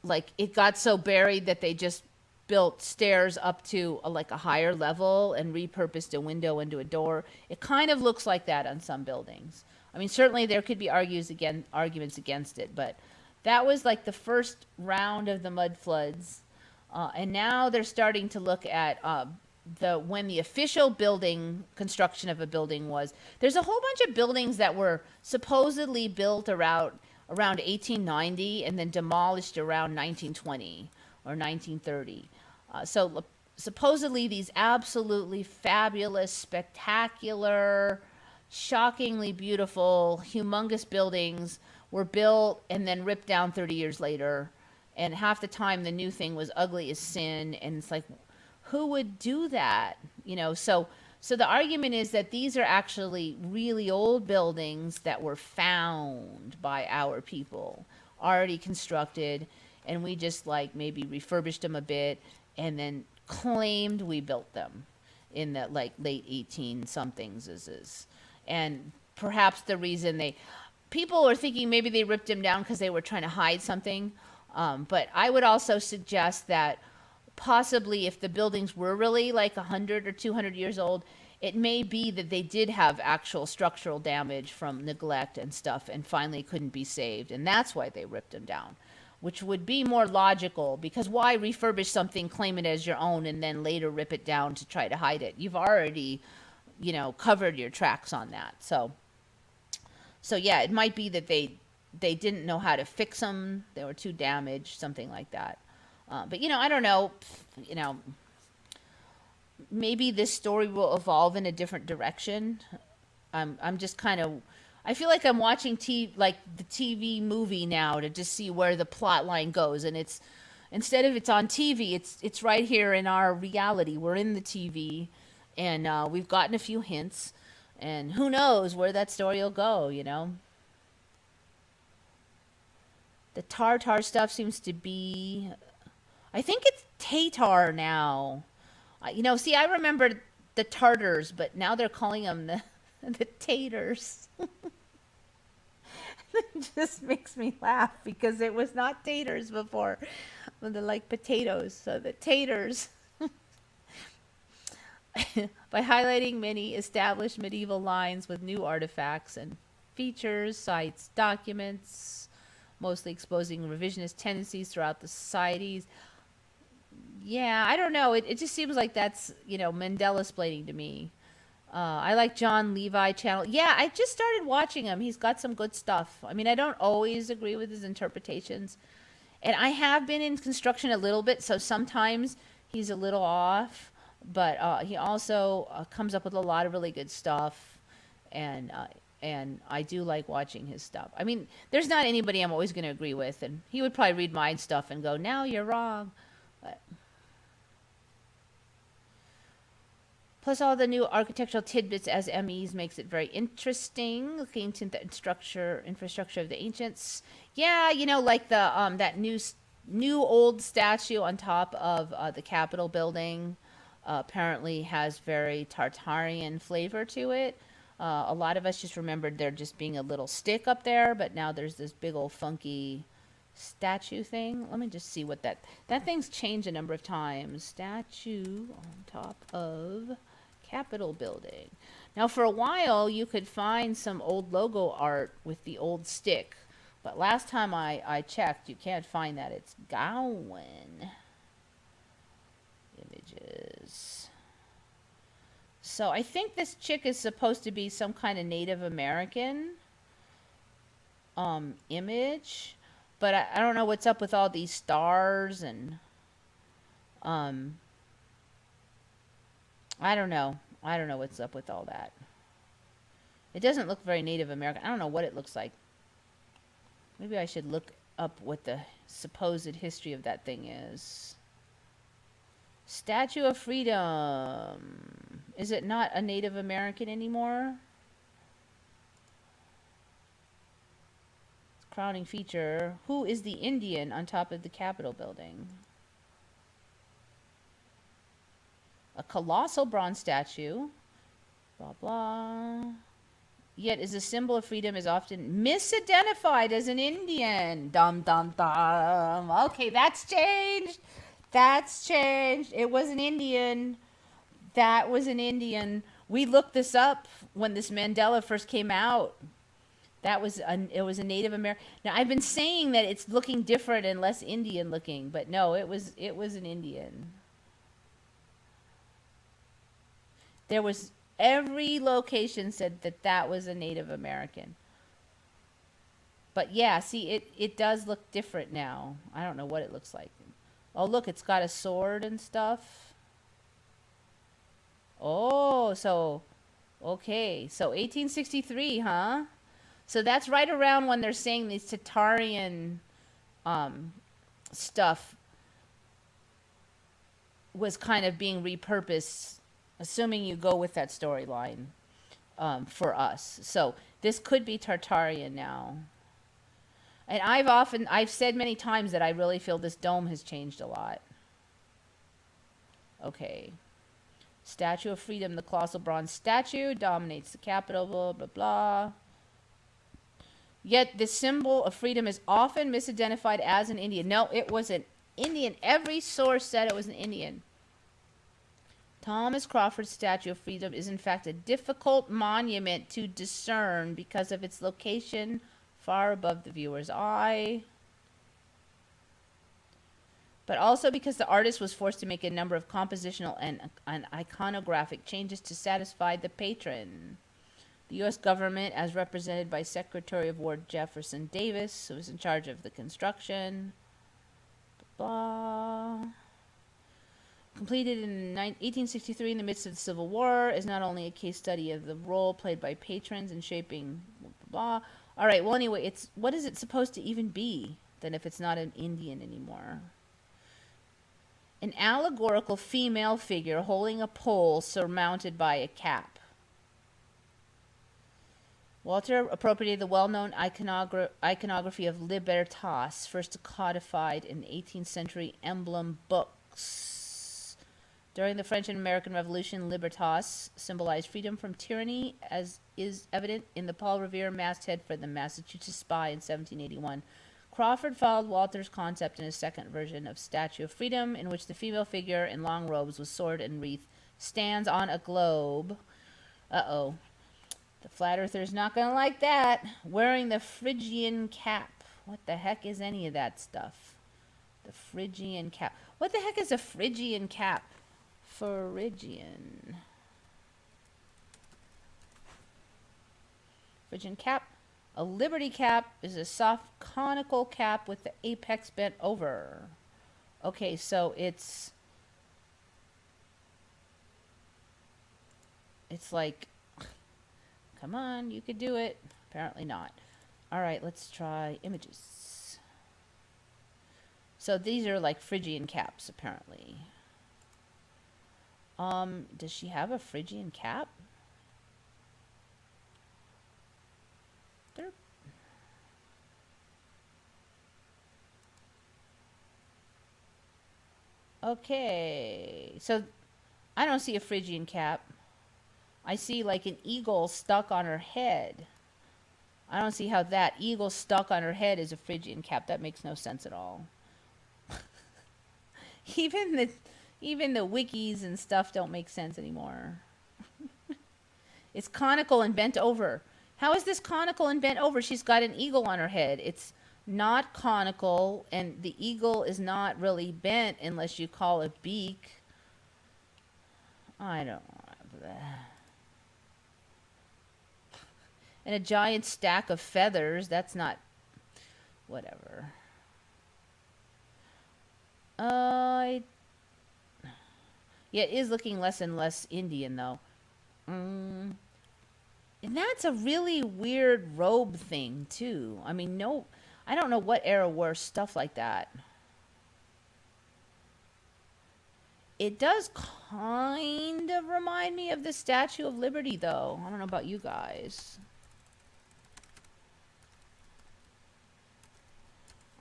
Like it got so buried that they just built stairs up to like a higher level and repurposed a window into a door. It kind of looks like that on some buildings. I mean, certainly there could be arguments against it, but that was like the first round of the mud floods. And now they're starting to look at when the official building construction of a building was. There's a whole bunch of buildings that were supposedly built around 1890 and then demolished around 1920 or 1930. So supposedly these absolutely fabulous, spectacular, shockingly beautiful, humongous buildings were built and then ripped down 30 years later. And half the time the new thing was ugly as sin. And it's like, who would do that? So the argument is that these are actually really old buildings that were found by our people, already constructed, and we just like maybe refurbished them a bit and then claimed we built them in the like late 18 somethings is. And perhaps the reason people are thinking maybe they ripped them down because they were trying to hide something. But I would also suggest that possibly if the buildings were really like 100 or 200 years old, it may be that they did have actual structural damage from neglect and stuff and finally couldn't be saved. And that's why they ripped them down, which would be more logical, because why refurbish something, claim it as your own, and then later rip it down to try to hide it? You've already, covered your tracks on that. So yeah, it might be that they didn't know how to fix them. They were too damaged, something like that. But, I don't know, maybe this story will evolve in a different direction. I'm just kind of, I feel like I'm watching the TV movie now to just see where the plot line goes. And it's, instead of it's on TV, it's right here in our reality. We're in the TV and we've gotten a few hints, and who knows where that story will go, The tartar stuff seems to be, I think it's Tatar now. See, I remember the Tartars, but now they're calling them the taters. It just makes me laugh because it was not taters before. They're like potatoes, so the taters. By highlighting many established medieval lines with new artifacts and features, sites, documents, mostly exposing revisionist tendencies throughout the societies. Yeah, I don't know. It just seems like that's, Mandela splaining to me. I like John Levi channel. Yeah, I just started watching him. He's got some good stuff. I mean, I don't always agree with his interpretations. And I have been in construction a little bit, so sometimes he's a little off. But he also comes up with a lot of really good stuff. And I do like watching his stuff. I mean, there's not anybody I'm always going to agree with. And he would probably read my stuff and go, "Now you're wrong." But plus, all the new architectural tidbits as MEs makes it very interesting. Looking into the infrastructure of the ancients. Yeah, like the that new old statue on top of the Capitol building apparently has very Tartarian flavor to it. A lot of us just remembered there just being a little stick up there, but now there's this big old funky statue thing. Let me just see what that thing's changed a number of times. Statue on top of Capitol building. Now, for a while, you could find some old logo art with the old stick. But last time I checked, you can't find that. It's gone. Images. So I think this chick is supposed to be some kind of Native American image. But I don't know what's up with all these stars and I don't know. I don't know what's up with all that. It doesn't look very Native American. I don't know what it looks like. Maybe I should look up what the supposed history of that thing is. Statue of Freedom. Is it not a Native American anymore? Crowning feature. Who is the Indian on top of the Capitol building? A colossal bronze statue. Blah, blah. Yet is a symbol of freedom is often misidentified as an Indian. Dum, dum, dum. Okay, that's changed. That's changed. It was an Indian. That was an Indian. We looked this up when this Mandela first came out. It was a Native American. Now I've been saying that it's looking different and less Indian looking, but no, it was an Indian. There was every location said that was a Native American. But yeah, see, it does look different now. I don't know what it looks like. Oh, look, it's got a sword and stuff. Oh, so, okay. So 1863, huh? So that's right around when they're saying these Tatarian stuff was kind of being repurposed, assuming you go with that storyline for us. So this could be Tartarian now. And I've said many times that I really feel this dome has changed a lot. Okay. Statue of Freedom, the colossal bronze statue, dominates the Capitol, blah, blah, blah. Yet the symbol of freedom is often misidentified as an Indian. No, it was an Indian. Every source said it was an Indian. Thomas Crawford's Statue of Freedom is in fact a difficult monument to discern because of its location far above the viewer's eye, but also because the artist was forced to make a number of compositional and iconographic changes to satisfy the patron. The U.S. government, as represented by Secretary of War Jefferson Davis, who was in charge of the construction, blah, completed in 1863 in the midst of the Civil War, is not only a case study of the role played by patrons in shaping blah, blah, blah. All right, well, anyway, what is it supposed to even be then if it's not an Indian anymore? An allegorical female figure holding a pole surmounted by a cap. Walter appropriated the well-known iconography of Libertas, first codified in 18th century emblem books. During the French and American Revolution, Libertas symbolized freedom from tyranny, as is evident in the Paul Revere masthead for the Massachusetts Spy in 1781. Crawford followed Walter's concept in his second version of Statue of Freedom, in which the female figure in long robes with sword and wreath stands on a globe. Uh-oh. The flat earther's not going to like that. Wearing the Phrygian cap. What the heck is any of that stuff? The Phrygian cap. What the heck is a Phrygian cap? Phrygian cap. A liberty cap is a soft conical cap with the apex bent over. Okay, so it's like, come on, you could do it. Apparently not. All right, let's try images. So these are like Phrygian caps, apparently. Does she have a Phrygian cap? Okay, so I don't see a Phrygian cap. I see like an eagle stuck on her head. I don't see how that eagle stuck on her head is a Phrygian cap. That makes no sense at all. Even the wikis and stuff don't make sense anymore. It's conical and bent over. How is this conical and bent over? She's got an eagle on her head. It's not conical, and the eagle is not really bent unless you call it beak. I don't know. And a giant stack of feathers. That's not... Whatever. Yeah, it is looking less and less Indian, though. And that's a really weird robe thing, too. I mean, no... I don't know what era wore stuff like that. It does kind of remind me of the Statue of Liberty, though. I don't know about you guys.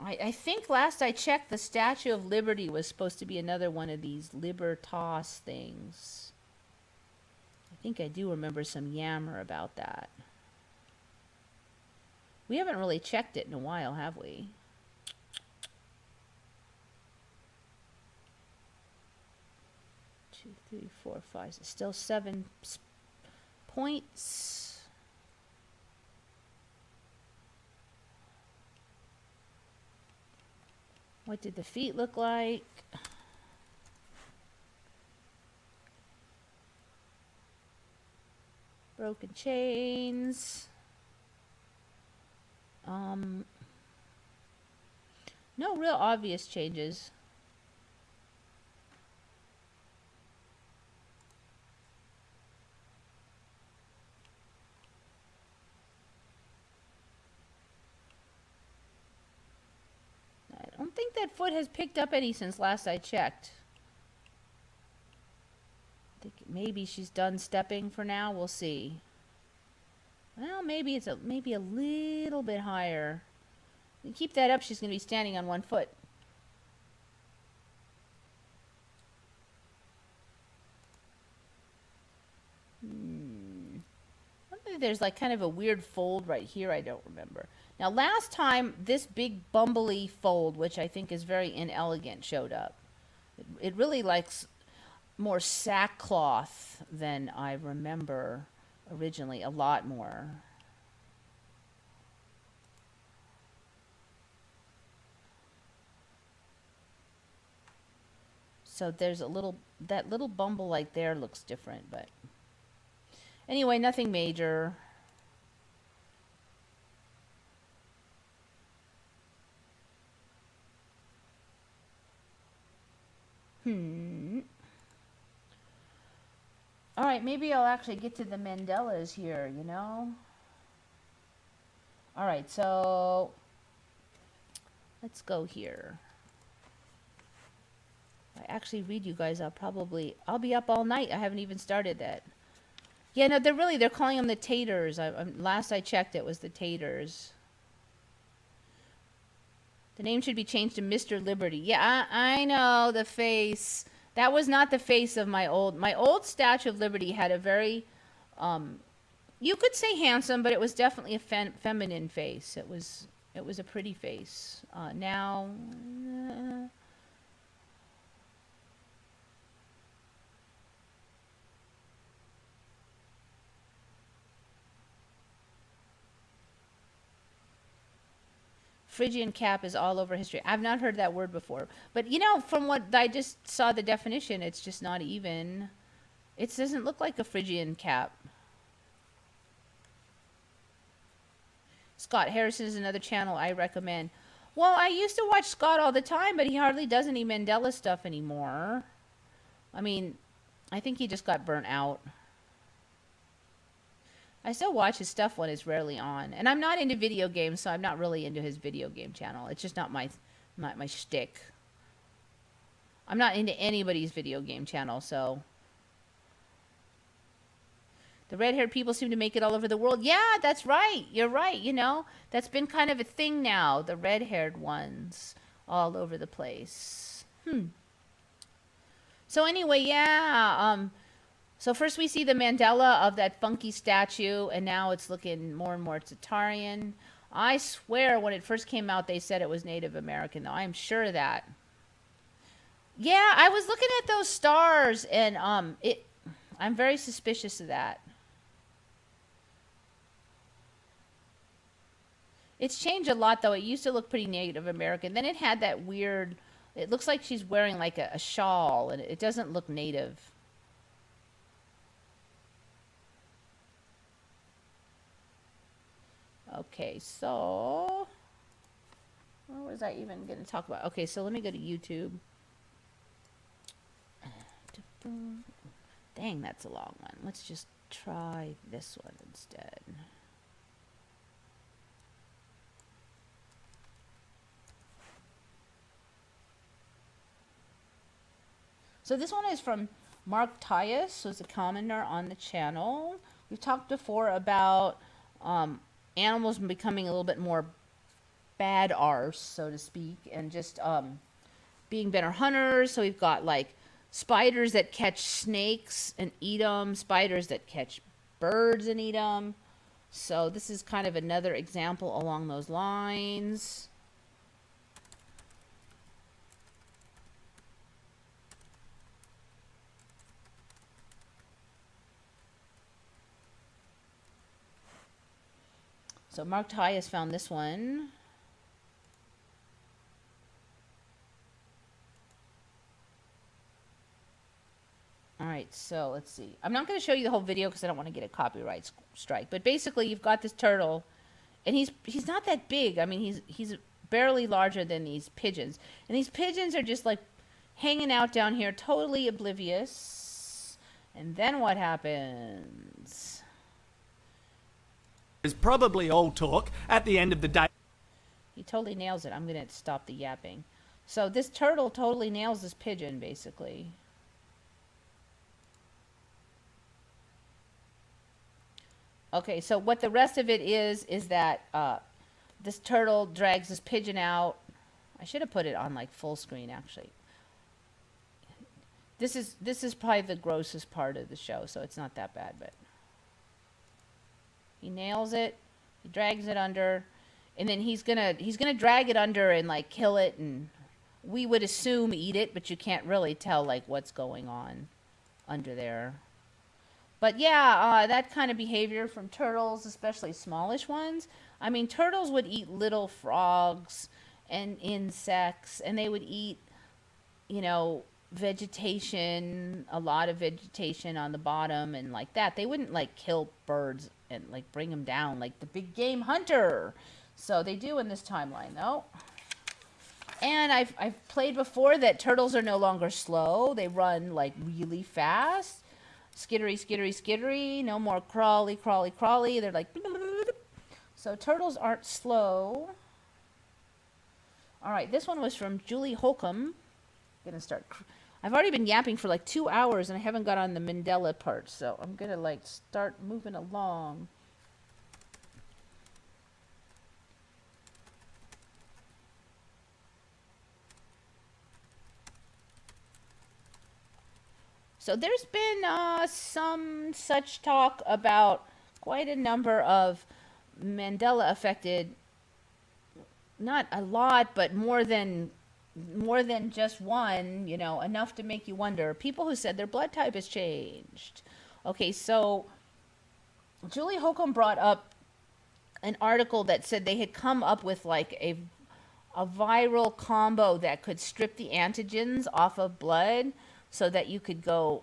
I think last I checked, the Statue of Liberty was supposed to be another one of these Libertas things. I think I do remember some yammer about that. We haven't really checked it in a while, have we? Two, three, four, five. Still 7 points. What did the feet look like? Broken chains. No real obvious changes. I don't think that foot has picked up any since last I checked. I think maybe she's done stepping for now. We'll see. Well, maybe it's maybe a little bit higher. You keep that up, she's going to be standing on one foot. There's like kind of a weird fold right here. I don't remember. Now, last time, this big bumbly fold, which I think is very inelegant, showed up. It really likes more sackcloth than I remember originally. A lot more. So there's a little, that little bumble like there looks different, but anyway, nothing major. All right, maybe I'll actually get to the Mandelas here, you know? All right, so let's go here. I actually read you guys, I'll be up all night. I haven't even started that. Yeah, no, they're calling them the taters. Last I checked, it was the taters. The name should be changed to Mr. Liberty. Yeah, I know, the face. That was not the face of my old Statue of Liberty had a very, you could say handsome, but it was definitely a feminine face. It was a pretty face. Now, Phrygian cap is all over history. I've not heard that word before. But, you know, from what I just saw the definition, it's just not even. It doesn't look like a Phrygian cap. Scott Harrison is another channel I recommend. Well, I used to watch Scott all the time, but he hardly does any Mandela stuff anymore. I mean, I think he just got burnt out. I still watch his stuff when it's rarely on. And I'm not into video games, so I'm not really into his video game channel. It's just not my shtick. I'm not into anybody's video game channel, so. The red-haired people seem to make it all over the world. Yeah, that's right. You're right, you know. That's been kind of a thing now, the red-haired ones all over the place. So anyway, yeah, so first we see the Mandela of that funky statue, and now it's looking more and more Tatarian. I swear when it first came out, they said it was Native American, though. I am sure of that. Yeah, I was looking at those stars, and I'm very suspicious of that. It's changed a lot, though. It used to look pretty Native American. Then it had that weird, it looks like she's wearing like a shawl, and it doesn't look native. Okay, so what was I even going to talk about? Okay, so let me go to YouTube. Dang, that's a long one. Let's just try this one instead. So this one is from Mark Tyus, who's a commenter on the channel. We've talked before about animals becoming a little bit more bad arse, so to speak, and just being better hunters. So we've got like spiders that catch snakes and eat them, spiders that catch birds and eat them. So this is kind of another example along those lines. So Mark Ty has found this one. All right, so let's see. I'm not going to show you the whole video because I don't want to get a copyright strike. But basically, you've got this turtle, and he's not that big. I mean, he's barely larger than these pigeons. And these pigeons are just like hanging out down here, totally oblivious. And then what happens? Is probably all talk at the end of the day. He totally nails it. I'm going to stop the yapping. So this turtle totally nails this pigeon, basically. Okay, so what the rest of it is that this turtle drags this pigeon out. I should have put it on like full screen, actually. This is probably the grossest part of the show, so it's not that bad, but he nails it. He drags it under, and then he's gonna drag it under and like kill it, and we would assume eat it, but you can't really tell like what's going on under there. But yeah, that kind of behavior from turtles, especially smallish ones. I mean, turtles would eat little frogs and insects, and they would eat, you know, vegetation, a lot of vegetation on the bottom and like that. They wouldn't like kill birds and like bring them down like the big game hunter. So they do in this timeline though. And I've played before that turtles are no longer slow. They run like really fast. Skittery, skittery, skittery. No more crawly, crawly, crawly. They're like... So turtles aren't slow. All right, this one was from Julie Holcomb. Gonna start... I've already been yapping for like 2 hours and I haven't got on the Mandela part. So I'm gonna like start moving along. So there's been some such talk about quite a number of Mandela affected, not a lot, but more than just one, you know, enough to make you wonder. People who said their blood type has changed. Okay, so Julie Holcomb brought up an article that said they had come up with like a viral combo that could strip the antigens off of blood so that you could go,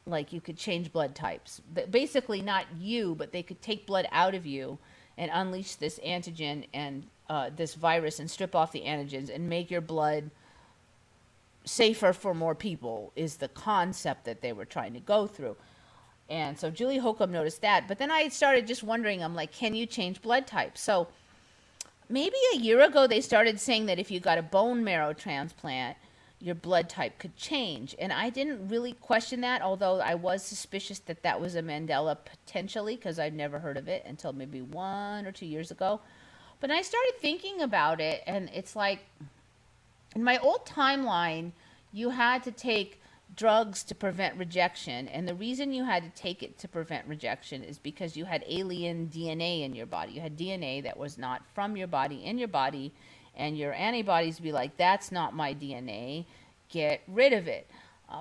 like you could change blood types. Basically not you, but they could take blood out of you and unleash this antigen and this virus and strip off the antigens and make your blood safer for more people is the concept that they were trying to go through. And so Julie Holcomb noticed that. But then I started just wondering, I'm like, can you change blood type? So maybe a year ago they started saying that if you got a bone marrow transplant, your blood type could change. And I didn't really question that, although I was suspicious that that was a Mandela potentially, because I'd never heard of it until maybe 1 or 2 years ago. But I started thinking about it, and it's like, in my old timeline, you had to take drugs to prevent rejection. And the reason you had to take it to prevent rejection is because you had alien DNA in your body. You had DNA that was not from your body in your body, and your antibodies be like, that's not my DNA, get rid of it.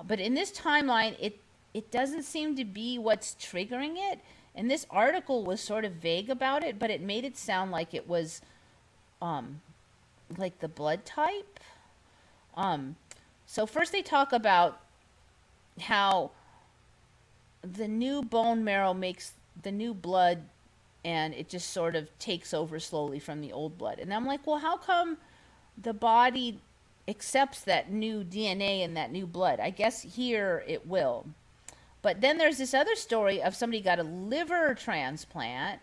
But in this timeline, it doesn't seem to be what's triggering it. And this article was sort of vague about it, but it made it sound like it was like the blood type. So first they talk about how the new bone marrow makes the new blood, and it just sort of takes over slowly from the old blood. And I'm like, well, how come the body accepts that new DNA and that new blood? I guess here it will. But then there's this other story of somebody got a liver transplant,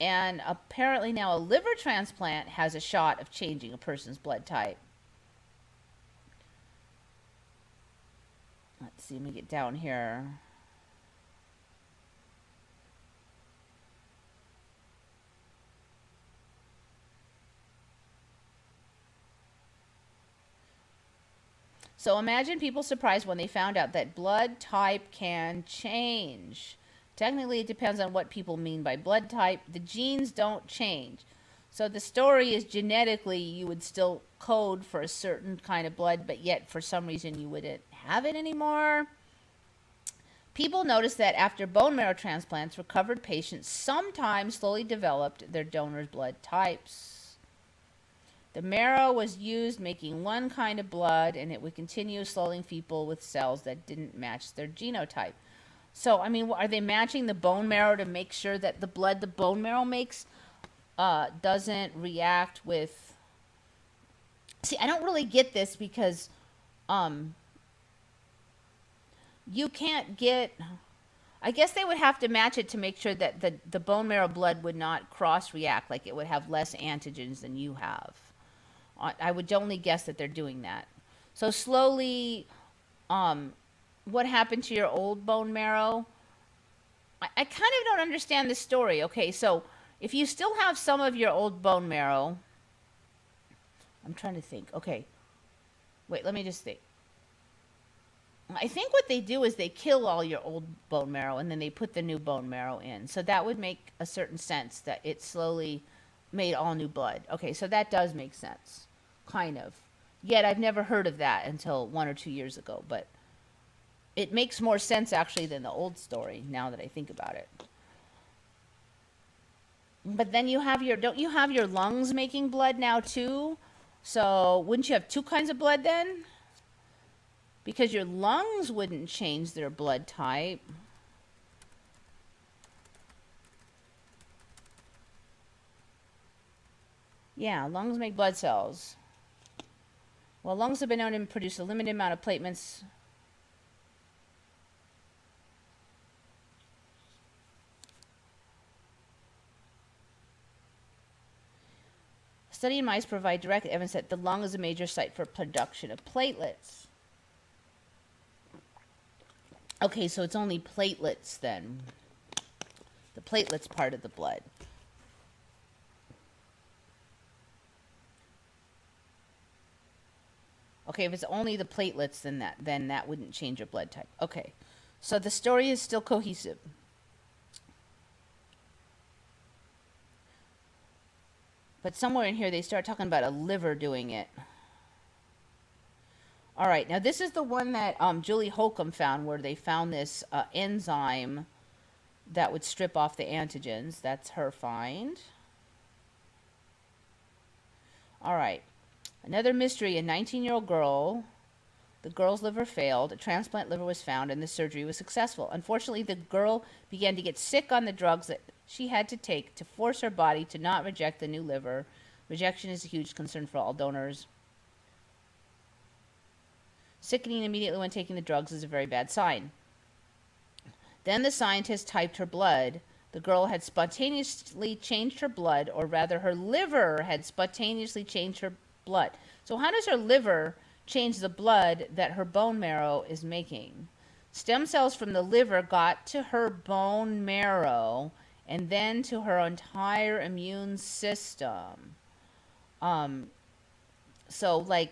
and apparently now a liver transplant has a shot of changing a person's blood type. Let's see, let me get down here. So imagine people surprised when they found out that blood type can change. Technically, it depends on what people mean by blood type. The genes don't change. So the story is genetically you would still code for a certain kind of blood, but yet for some reason you wouldn't have it anymore. People noticed that after bone marrow transplants, recovered patients sometimes slowly developed their donor's blood types. The marrow was used making one kind of blood, and it would continue slowly people with cells that didn't match their genotype. So, I mean, are they matching the bone marrow to make sure that the blood the bone marrow makes doesn't react with... See, I don't really get this because you can't get... I guess they would have to match it to make sure that the bone marrow blood would not cross-react, like it would have less antigens than you have. I would only guess that they're doing that. So slowly, what happened to your old bone marrow? I kind of don't understand this story. Okay, so if you still have some of your old bone marrow, I'm trying to think. Okay, wait, let me just think. I think what they do is they kill all your old bone marrow and then they put the new bone marrow in. So that would make a certain sense that it slowly made all new blood. Okay, so that does make sense, kind of. Yet I've never heard of that until 1 or 2 years ago, but it makes more sense actually than the old story now that I think about it. But then you have don't you have your lungs making blood now too? So wouldn't you have two kinds of blood then? Because your lungs wouldn't change their blood type. Yeah, lungs make blood cells. Well, lungs have been known to produce a limited amount of platelets. Study in mice provide direct evidence that the lung is a major site for production of platelets. Okay, so it's only platelets then. The platelets part of the blood. Okay, if it's only the platelets, then that wouldn't change your blood type. Okay, so the story is still cohesive. But somewhere in here they start talking about a liver doing it. All right, now this is the one that Julie Holcomb found, where they found this enzyme that would strip off the antigens. That's her find. All right, another mystery, a 19-year-old girl. The girl's liver failed. A transplant liver was found, and the surgery was successful. Unfortunately, the girl began to get sick on the drugs that she had to take to force her body to not reject the new liver. Rejection is a huge concern for all donors. Sickening immediately when taking the drugs is a very bad sign. Then the scientist typed her blood. The girl had spontaneously changed her blood, or rather her liver had spontaneously changed her blood. So how does her liver change the blood that her bone marrow is making? Stem cells from the liver got to her bone marrow and then to her entire immune system. So, like,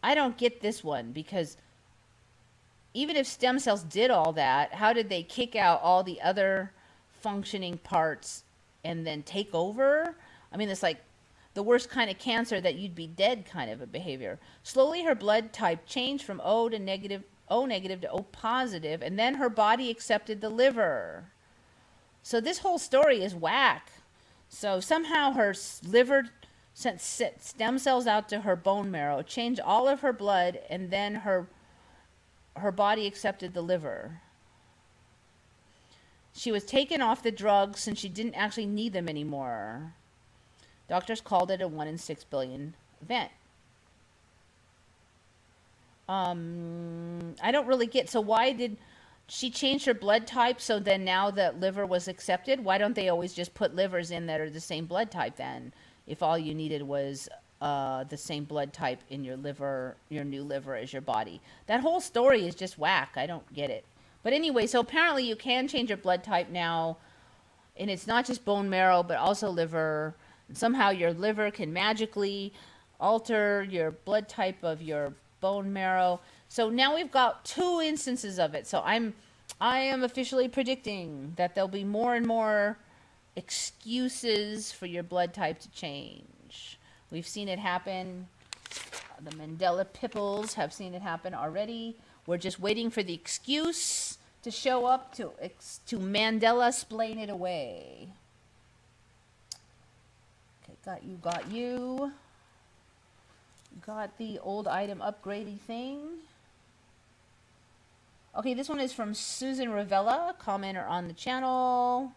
I don't get this one, because even if stem cells did all that, how did they kick out all the other functioning parts and then take over? I mean, it's like the worst kind of cancer that you'd be dead kind of a behavior. Slowly her blood type changed from O negative to O positive, and then her body accepted the liver. So this whole story is whack. So somehow her liver sent stem cells out to her bone marrow, changed all of her blood, and then her body accepted the liver. She was taken off the drugs since she didn't actually need them anymore. Doctors called it a 1 in 6 billion event. I don't really get, so why did she change her blood type so then now that liver was accepted? Why don't they always just put livers in that are the same blood type then? If all you needed was the same blood type in your liver, your new liver as your body. That whole story is just whack. I don't get it. But anyway, so apparently you can change your blood type now, and it's not just bone marrow, but also liver. And somehow your liver can magically alter your blood type of your bone marrow. So now we've got 2 instances of it. So I am officially predicting that there'll be more and more excuses for your blood type to change. We've seen it happen. The Mandela pipples have seen it happen already. We're just waiting for the excuse to show up to Mandela-splain it away. Okay, got you. Got the old item upgrading thing. Okay, this one is from Susan Ravella, commenter on the channel.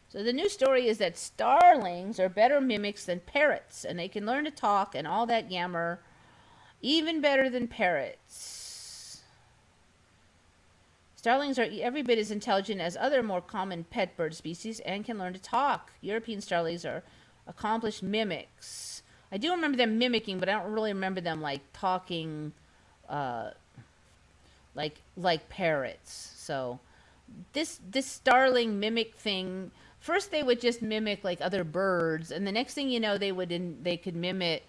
So the new story is that starlings are better mimics than parrots, and they can learn to talk and all that yammer, even better than parrots. Starlings are every bit as intelligent as other more common pet bird species and can learn to talk. European starlings are accomplished mimics. I do remember them mimicking, but I don't really remember them like talking like parrots. So this starling mimic thing, first they would just mimic like other birds, and the next thing you know they could mimic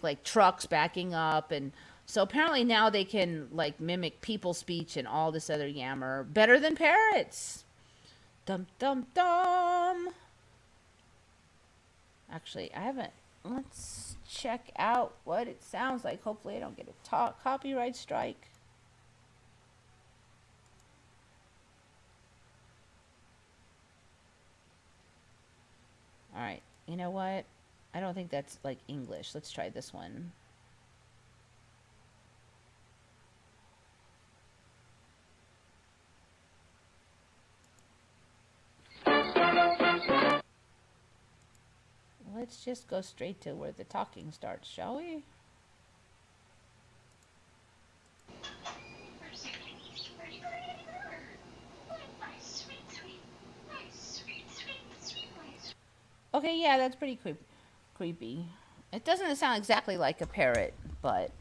like trucks backing up, and so apparently now they can like mimic people speech and all this other yammer better than parrots. Dum dum dum. Actually, I haven't. Let's check out what it sounds like. Hopefully I don't get a copyright strike. All right, you know what? I don't think that's like English. Let's try this one. Let's just go straight to where the talking starts, shall we? Okay, yeah, that's pretty creepy. It doesn't sound exactly like a parrot, but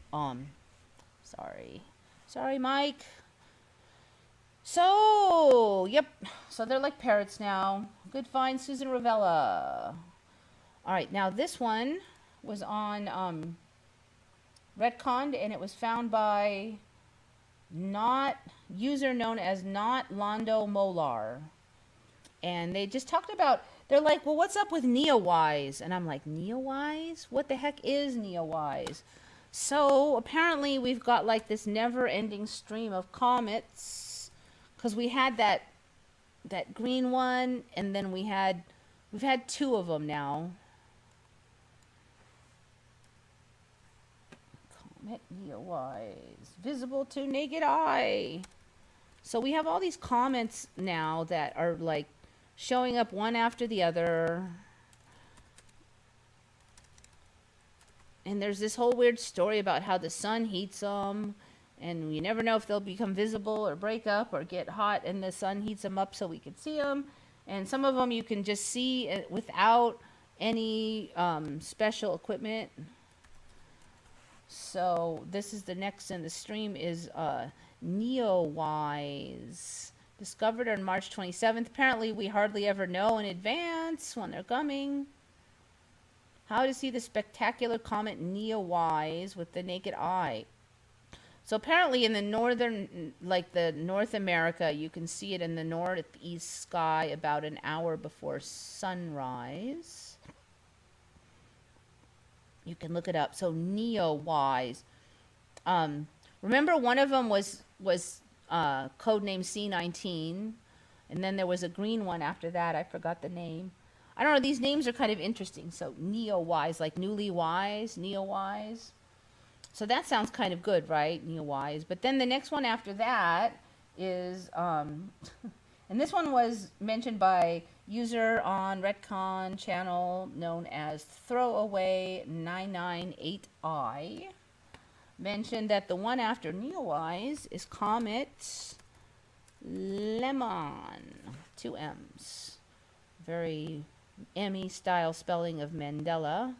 sorry, Mike. So, yep. So they're like parrots now. Good find, Susan Ravella. All right, now this one was on retconned, and it was found by user known as not Londo Molar. And they just talked about, they're like, well, what's up with Neowise? And I'm like, Neowise? What the heck is Neowise? So apparently we've got like this never-ending stream of comets, because we had that green one, and then we've had 2 of them now. Comet Neowise, visible to naked eye. So we have all these comets now that are like showing up one after the other. And there's this whole weird story about how the sun heats them, and you never know if they'll become visible or break up or get hot and the sun heats them up so we can see them. And some of them you can just see without any special equipment. So this is the next in the stream is Neowise, discovered on March 27th. Apparently we hardly ever know in advance when they're coming. How to see the spectacular comet Neowise with the naked eye. So apparently in the northern, like the North America, you can see it in the northeast sky about an hour before sunrise. You can look it up. So Neowise. Remember, one of them was codenamed C19, and then there was a green one after that. I forgot the name. I don't know. These names are kind of interesting. So neo-wise, like newly wise, neo-wise. So that sounds kind of good, right? Neo-wise. But then the next one after that is, and this one was mentioned by user on Retcon channel known as Throwaway998i. Mentioned that the one after Neowise is Comet Lemon. 2 M's. Very Emmy style spelling of Mandela.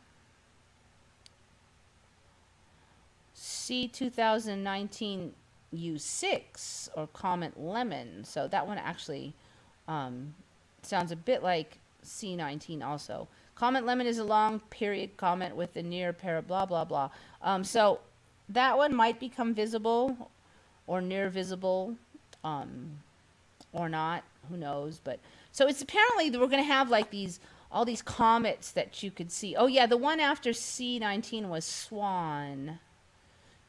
C2019 U6 or Comet Lemon. So that one actually sounds a bit like C19 also. Comet Lemon is a long period comet with a near pair blah blah blah. So that one might become visible or near visible or not. Who knows? But so it's apparently we're going to have like all these comets that you could see. Oh yeah, the one after C19 was Swan.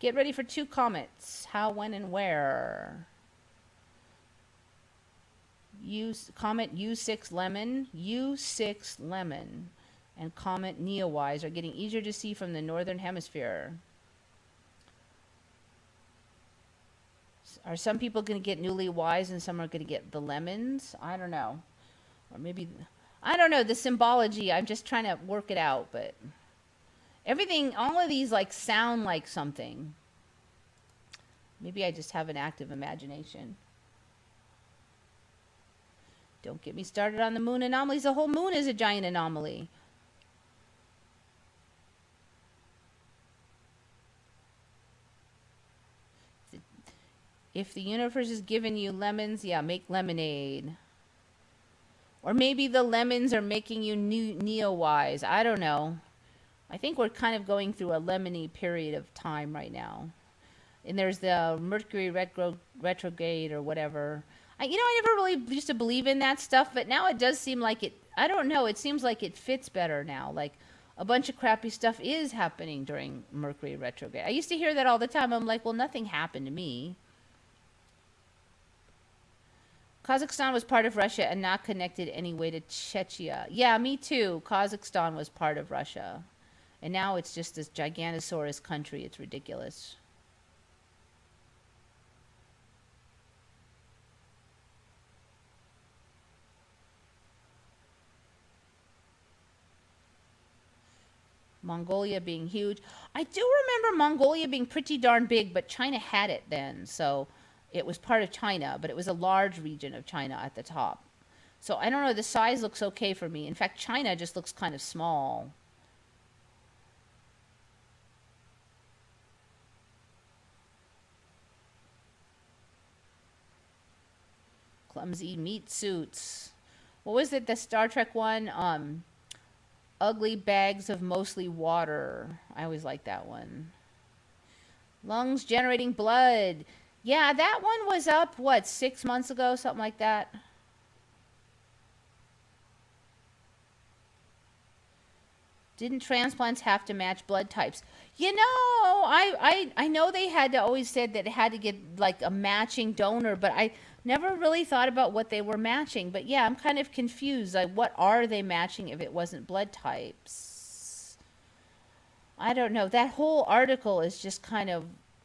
Get ready for 2 comets. How, when, and where? Comet U6 Lemon, and Comet Neowise are getting easier to see from the northern hemisphere. Are some people going to get newly wise and some are going to get the lemons? I don't know. Or maybe, I don't know, the symbology, I'm just trying to work it out, but everything, all of these like sound like something. Maybe I just have an active imagination. Don't get me started on the moon anomalies. The whole moon is a giant anomaly. If the universe is giving you lemons, yeah, make lemonade. Or maybe the lemons are making you neo-wise. I don't know. I think we're kind of going through a lemony period of time right now. And there's the Mercury retrograde or whatever. I never really used to believe in that stuff, but now it does seem like it, I don't know, it seems like it fits better now. Like a bunch of crappy stuff is happening during Mercury retrograde. I used to hear that all the time. I'm like, well, nothing happened to me. Kazakhstan was part of Russia and not connected anyway to Chechnya. Yeah, me too. Kazakhstan was part of Russia. And now it's just this Giganosaurus country. It's ridiculous. Mongolia being huge. I do remember Mongolia being pretty darn big, but China had it then. So it was part of China, but it was a large region of China at the top. So I don't know, the size looks okay for me. In fact, China just looks kind of small. Clumsy meat suits. What was it, the Star Trek one? Ugly bags of mostly water. I always like that one. Lungs generating blood. Yeah, that one was up, what, 6 months ago? Something like that. Didn't transplants have to match blood types? I know they had to always said that it had to get like a matching donor, but I never really thought about what they were matching. But yeah, I'm kind of confused. Like, what are they matching if it wasn't blood types? I don't know. That whole article is just kind of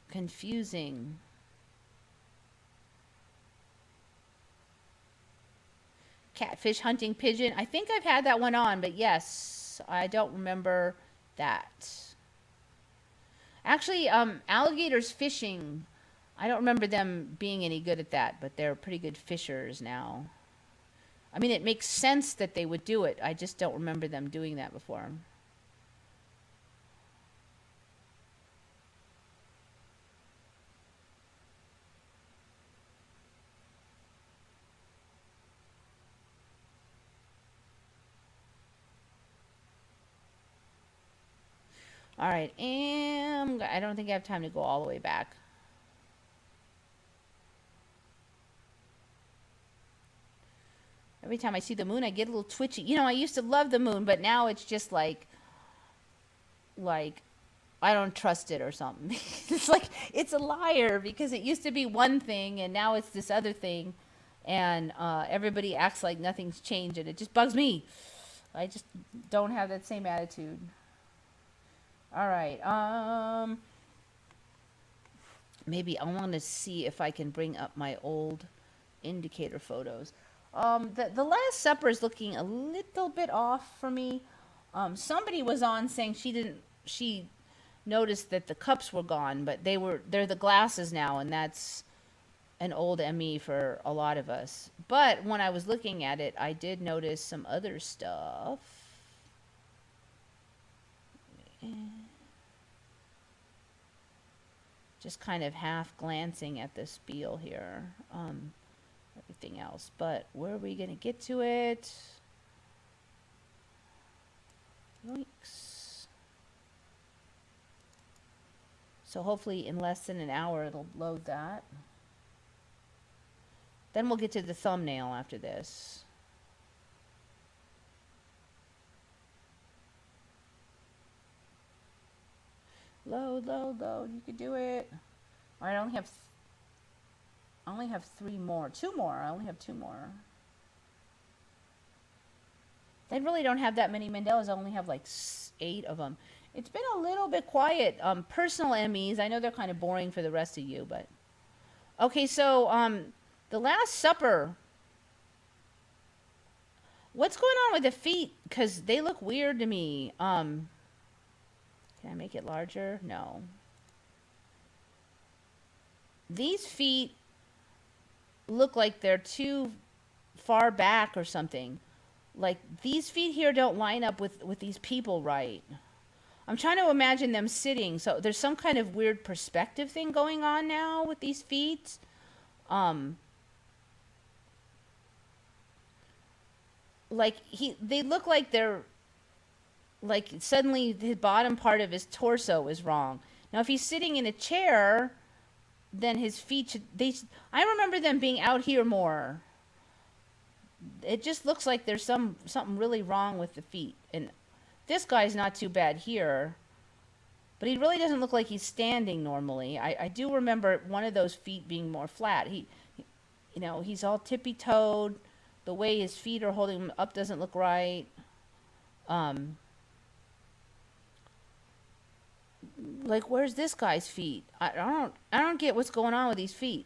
confusing. Catfish hunting pigeon. I think I've had that one on, but yes, I don't remember that. Actually, alligators fishing. I don't remember them being any good at that, but they're pretty good fishers now. I mean, it makes sense that they would do it. I just don't remember them doing that before. All right, and I don't think I have time to go all the way back. Every time I see the moon, I get a little twitchy. I used to love the moon, but now it's just like, I I don't trust it or something. It's like it's a liar because it used to be one thing and now it's this other thing, and everybody acts like nothing's changed, and it just bugs me. I just don't have that same attitude. All right. Maybe I want to see if I can bring up my old indicator photos. The Last Supper is looking a little bit off for me. Somebody was on saying she noticed that the cups were gone, but they're the glasses now, and that's an old ME for a lot of us. But when I was looking at it, I did notice some other stuff. Just kind of half glancing at the spiel here. Everything else. But where are we going to get to it? Yoinks. So hopefully in less than an hour it'll load that. Then we'll get to the thumbnail after this. Load, load, load. You could do it. All right, I only have 3 more. 2 more. I only have 2 more. They really don't have that many Mandelas. I only have like 8 of them. It's been a little bit quiet. Personal MEs. I know they're kind of boring for the rest of you, but okay. So the Last Supper. What's going on with the feet? Because they look weird to me. Can I make it larger? No. These feet look like they're too far back or something. Like these feet here don't line up with these people right. I'm trying to imagine them sitting. So there's some kind of weird perspective thing going on now with these feet. Like they look like they're like suddenly the bottom part of his torso is wrong. Now if he's sitting in a chair, then his feet should, I remember them being out here more. It just looks like there's something really wrong with the feet. And this guy's not too bad here, but he really doesn't look like he's standing normally. I do remember one of those feet being more flat. He's all tippy-toed. The way his feet are holding him up doesn't look right. Like where's this guy's feet? I don't get what's going on with these feet.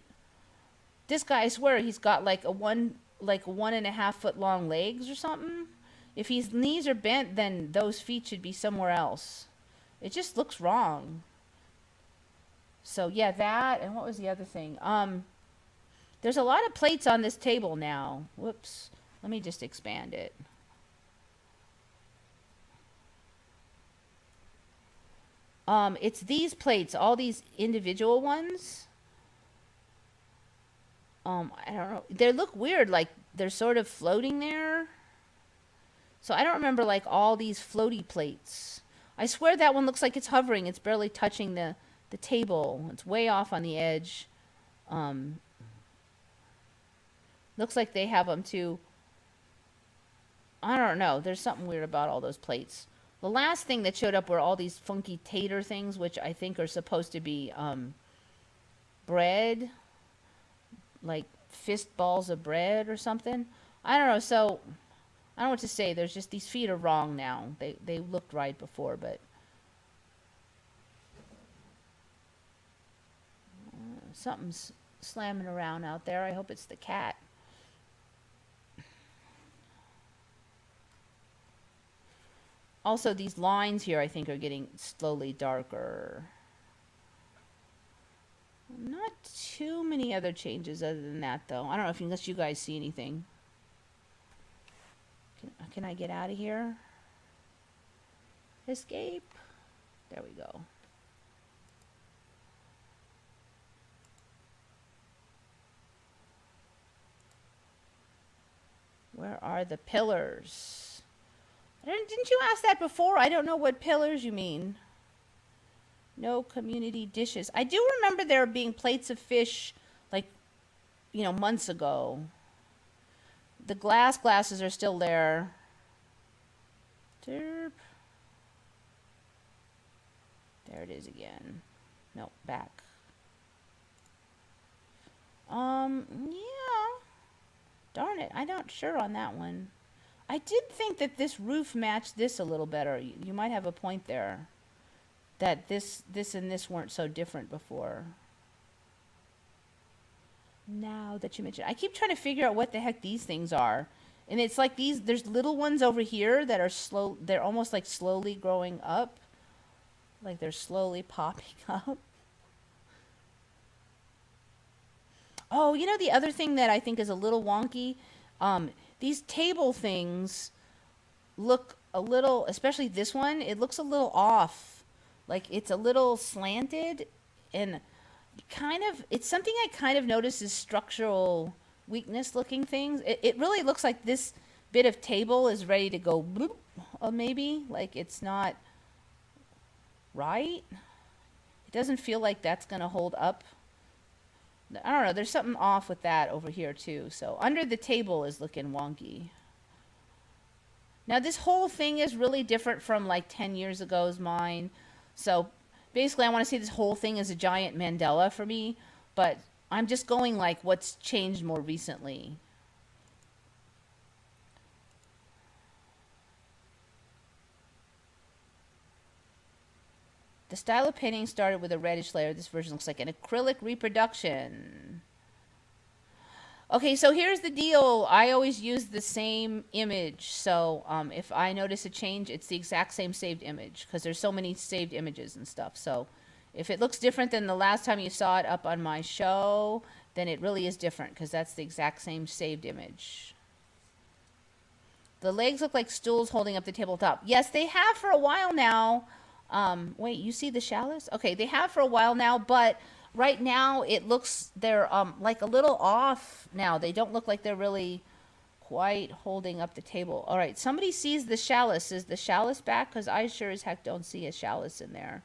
This guy, I swear, he's got like 1.5 foot long legs or something. If his knees are bent, then those feet should be somewhere else. It just looks wrong. So yeah, that, and what was the other thing? There's a lot of plates on this table now. Whoops. Let me just expand it. It's these plates, all these individual ones. I don't know. They look weird, like they're sort of floating there. So I don't remember like all these floaty plates. I swear that one looks like it's hovering. It's barely touching the table. It's way off on the edge. Looks like they have them too. I don't know. There's something weird about all those plates. The last thing that showed up were all these funky tater things, which I think are supposed to be bread. Like fist balls of bread or something. I don't know. So I don't know what to say. There's just, these feet are wrong now. They looked right before, but something's slamming around out there. I hope it's the cat. Also, these lines here, I think, are getting slowly darker. Not too many other changes other than that, though. I don't know unless you guys see anything. Can I get out of here? Escape. There we go. Where are the pillars? Didn't you ask that before? I don't know what pillars you mean. No community dishes. I do remember there being plates of fish, like, months ago. The glasses are still there. Derp. There it is again. No, back. Yeah. Darn it, I'm not sure on that one. I did think that this roof matched this a little better. You might have a point there. That this and this weren't so different before. Now that you mention it, I keep trying to figure out what the heck these things are. And it's like there's little ones over here that are slow, they're almost like slowly growing up. Like they're slowly popping up. Oh, you know the other thing that I think is a little wonky? These table things look a little, especially this one, it looks a little off. Like it's a little slanted and kind of, it's something I kind of notice is structural weakness looking things. It really looks like this bit of table is ready to go bloop, maybe. Like it's not right. It doesn't feel like that's going to hold up. I don't know. There's something off with that over here too. So under the table is looking wonky. Now this whole thing is really different from like 10 years ago's mine. So basically I want to say this whole thing is a giant Mandela for me. But I'm just going like what's changed more recently. The style of painting started with a reddish layer. This version looks like an acrylic reproduction. Okay, so here's the deal. I always use the same image. So if I notice a change, it's the exact same saved image because there's so many saved images and stuff. So if it looks different than the last time you saw it up on my show, then it really is different because that's the exact same saved image. The legs look like stools holding up the tabletop. Yes, they have for a while now. Wait, you see the chalice? Okay, they have for a while now, but right now it looks, they're like a little off now. They don't look like they're really quite holding up the table. All right, somebody sees the chalice. Is the chalice back? Because I sure as heck don't see a chalice in there.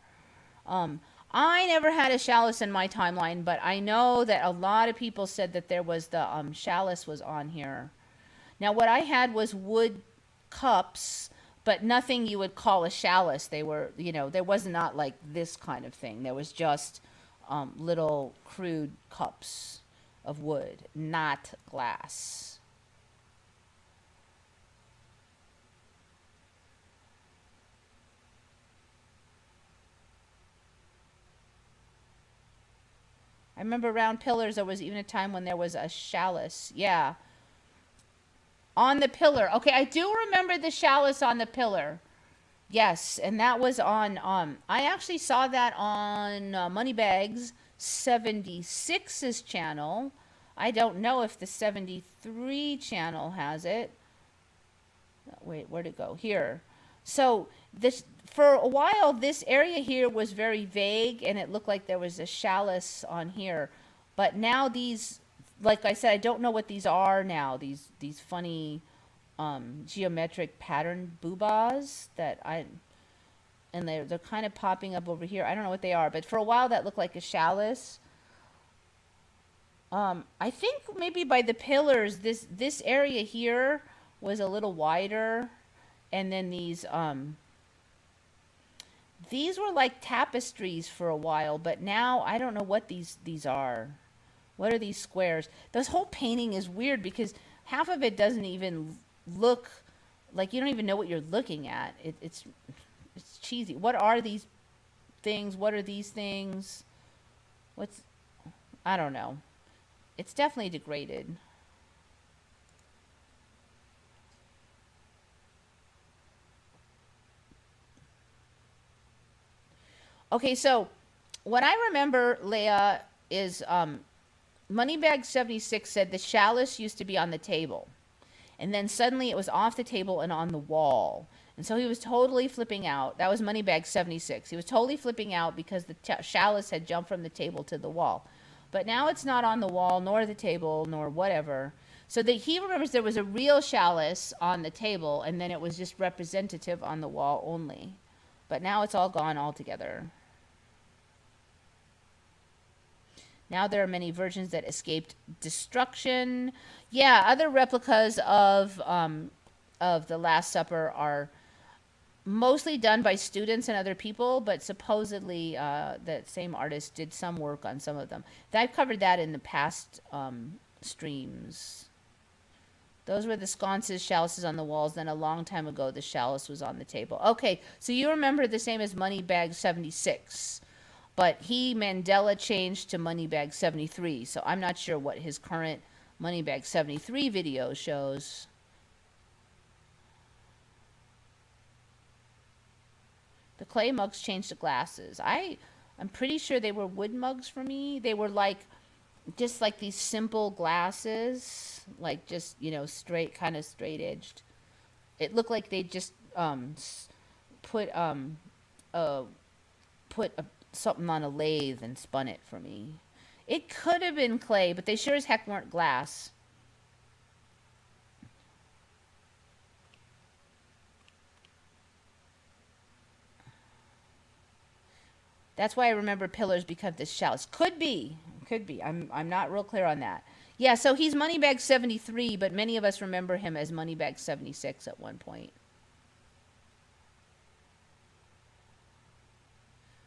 I never had a chalice in my timeline, but I know that a lot of people said that there was the chalice was on here. Now what I had was wood cups, but nothing you would call a chalice. They were, you know, there was not like this kind of thing. There was just little crude cups of wood, not glass. I remember around pillars, there was even a time when there was a chalice. Yeah. On the pillar. Okay, I do remember the chalice on the pillar. Yes, and that was on, I actually saw that on Moneybags 76's channel. I don't know if the 73 channel has it. Wait, where'd it go? Here. So this, for a while, this area here was very vague, and it looked like there was a chalice on here. But now these, like I said, I don't know what these are now. These funny geometric pattern boobas that and they're kind of popping up over here. I don't know what they are, but for a while that looked like a chalice. I think maybe by the pillars, this area here was a little wider, and then these were like tapestries for a while, but now I don't know what these are. What are these squares? This whole painting is weird because half of it doesn't even look like, you don't even know what you're looking at. It's cheesy. What are these things? What are these things? I don't know. It's definitely degraded. Okay, so what I remember, Leah, is Moneybag 76 said the chalice used to be on the table. And then suddenly it was off the table and on the wall. And so he was totally flipping out. That was Moneybag 76. He was totally flipping out because the chalice had jumped from the table to the wall. But now it's not on the wall, nor the table, nor whatever. So that he remembers there was a real chalice on the table, and then it was just representative on the wall only. But now it's all gone altogether. Now there are many versions that escaped destruction. Yeah, other replicas of the Last Supper are mostly done by students and other people, but supposedly that same artist did some work on some of them. I've covered that in the past streams. Those were the sconces, chalices on the walls. Then a long time ago, the chalice was on the table. Okay, so you remember the same as Moneybag 76. But Mandela changed to Moneybag 73. So I'm not sure what his current Moneybag 73 video shows. The clay mugs changed to glasses. I'm pretty sure they were wood mugs for me. They were just like these simple glasses, like just, straight, kind of straight edged. It looked like they just put something on a lathe and spun it for me. It could have been clay, but they sure as heck weren't glass. That's why I remember pillars become this chalice. Could be. I'm not real clear on that. Yeah, so he's Moneybag 73, but many of us remember him as Moneybag 76 at one point.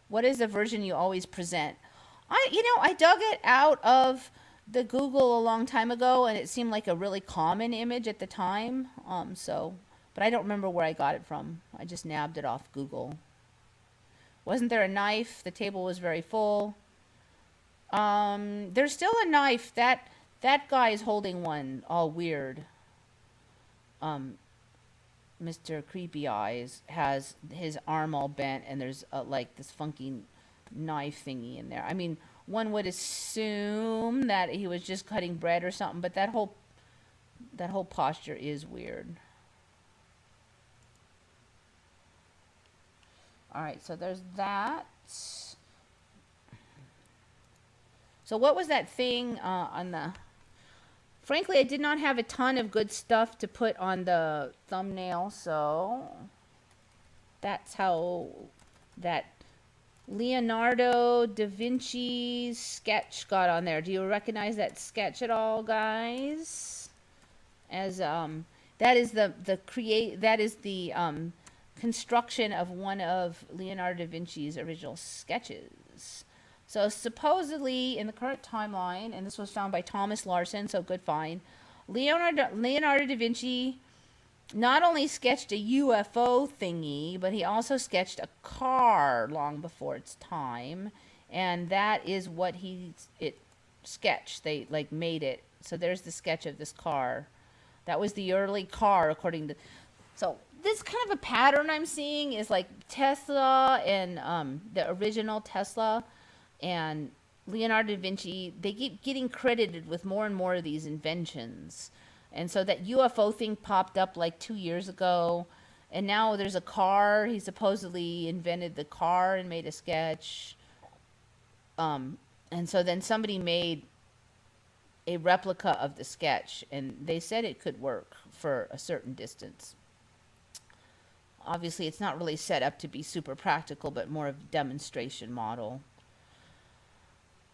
What is the version you always present? I dug it out of the Google a long time ago, and it seemed like a really common image at the time. But I don't remember where I got it from. I just nabbed it off Google. Wasn't there a knife? The table was very full. There's still a knife. That guy is holding one, all weird. Mr. Creepy Eyes has his arm all bent, and there's like this funky knife thingy in there. I mean, one would assume that he was just cutting bread or something, but that whole posture is weird. All right, so there's that. So what was that thing on the... Frankly, I did not have a ton of good stuff to put on the thumbnail, so that's how that Leonardo Da Vinci sketch got on there. Do you recognize that sketch at all, guys? As that is the construction of one of Leonardo da Vinci's original sketches. So supposedly, in the current timeline, and this was found by Thomas Larson, so good find, Leonardo da Vinci not only sketched a UFO thingy, but he also sketched a car long before its time, and that is what it sketched. They made it. So there's the sketch of this car. That was the early car, according to... So this kind of a pattern I'm seeing is like Tesla and the original Tesla and Leonardo da Vinci, they keep getting credited with more and more of these inventions. And so that UFO thing popped up like 2 years ago, and now there's a car. He supposedly invented the car and made a sketch. And so then somebody made a replica of the sketch, and they said it could work for a certain distance. Obviously, it's not really set up to be super practical, but more of a demonstration model.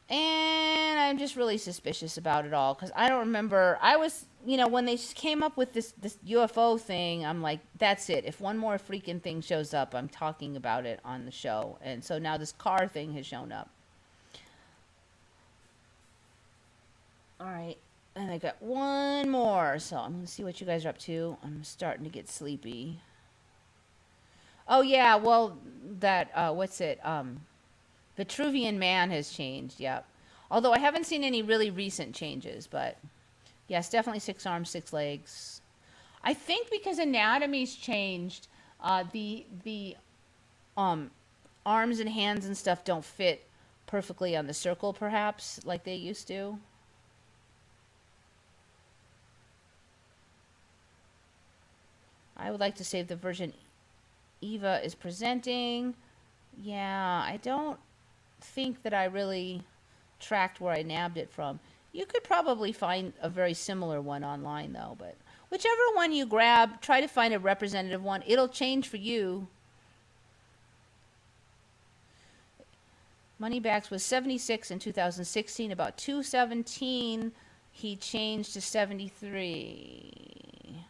And I'm just really suspicious about it all, because I don't remember. I was, when they came up with this UFO thing, I'm like, that's it. If one more freaking thing shows up, I'm talking about it on the show. And so now this car thing has shown up. All right. And I got one more. So I'm going to see what you guys are up to. I'm starting to get sleepy. Oh, yeah. Well, that, Vitruvian Man has changed, yep. Although I haven't seen any really recent changes, but yes, definitely 6 arms, 6 legs. I think because anatomy's changed, the arms and hands and stuff don't fit perfectly on the circle, perhaps, like they used to. I would like to save the version Eva is presenting. Yeah, I don't think that I really tracked where I nabbed it from. You could probably find a very similar one online, though, but whichever one you grab, try to find a representative one. It'll change for you. Moneybags was 76 in 2016. About 2017, he changed to 73.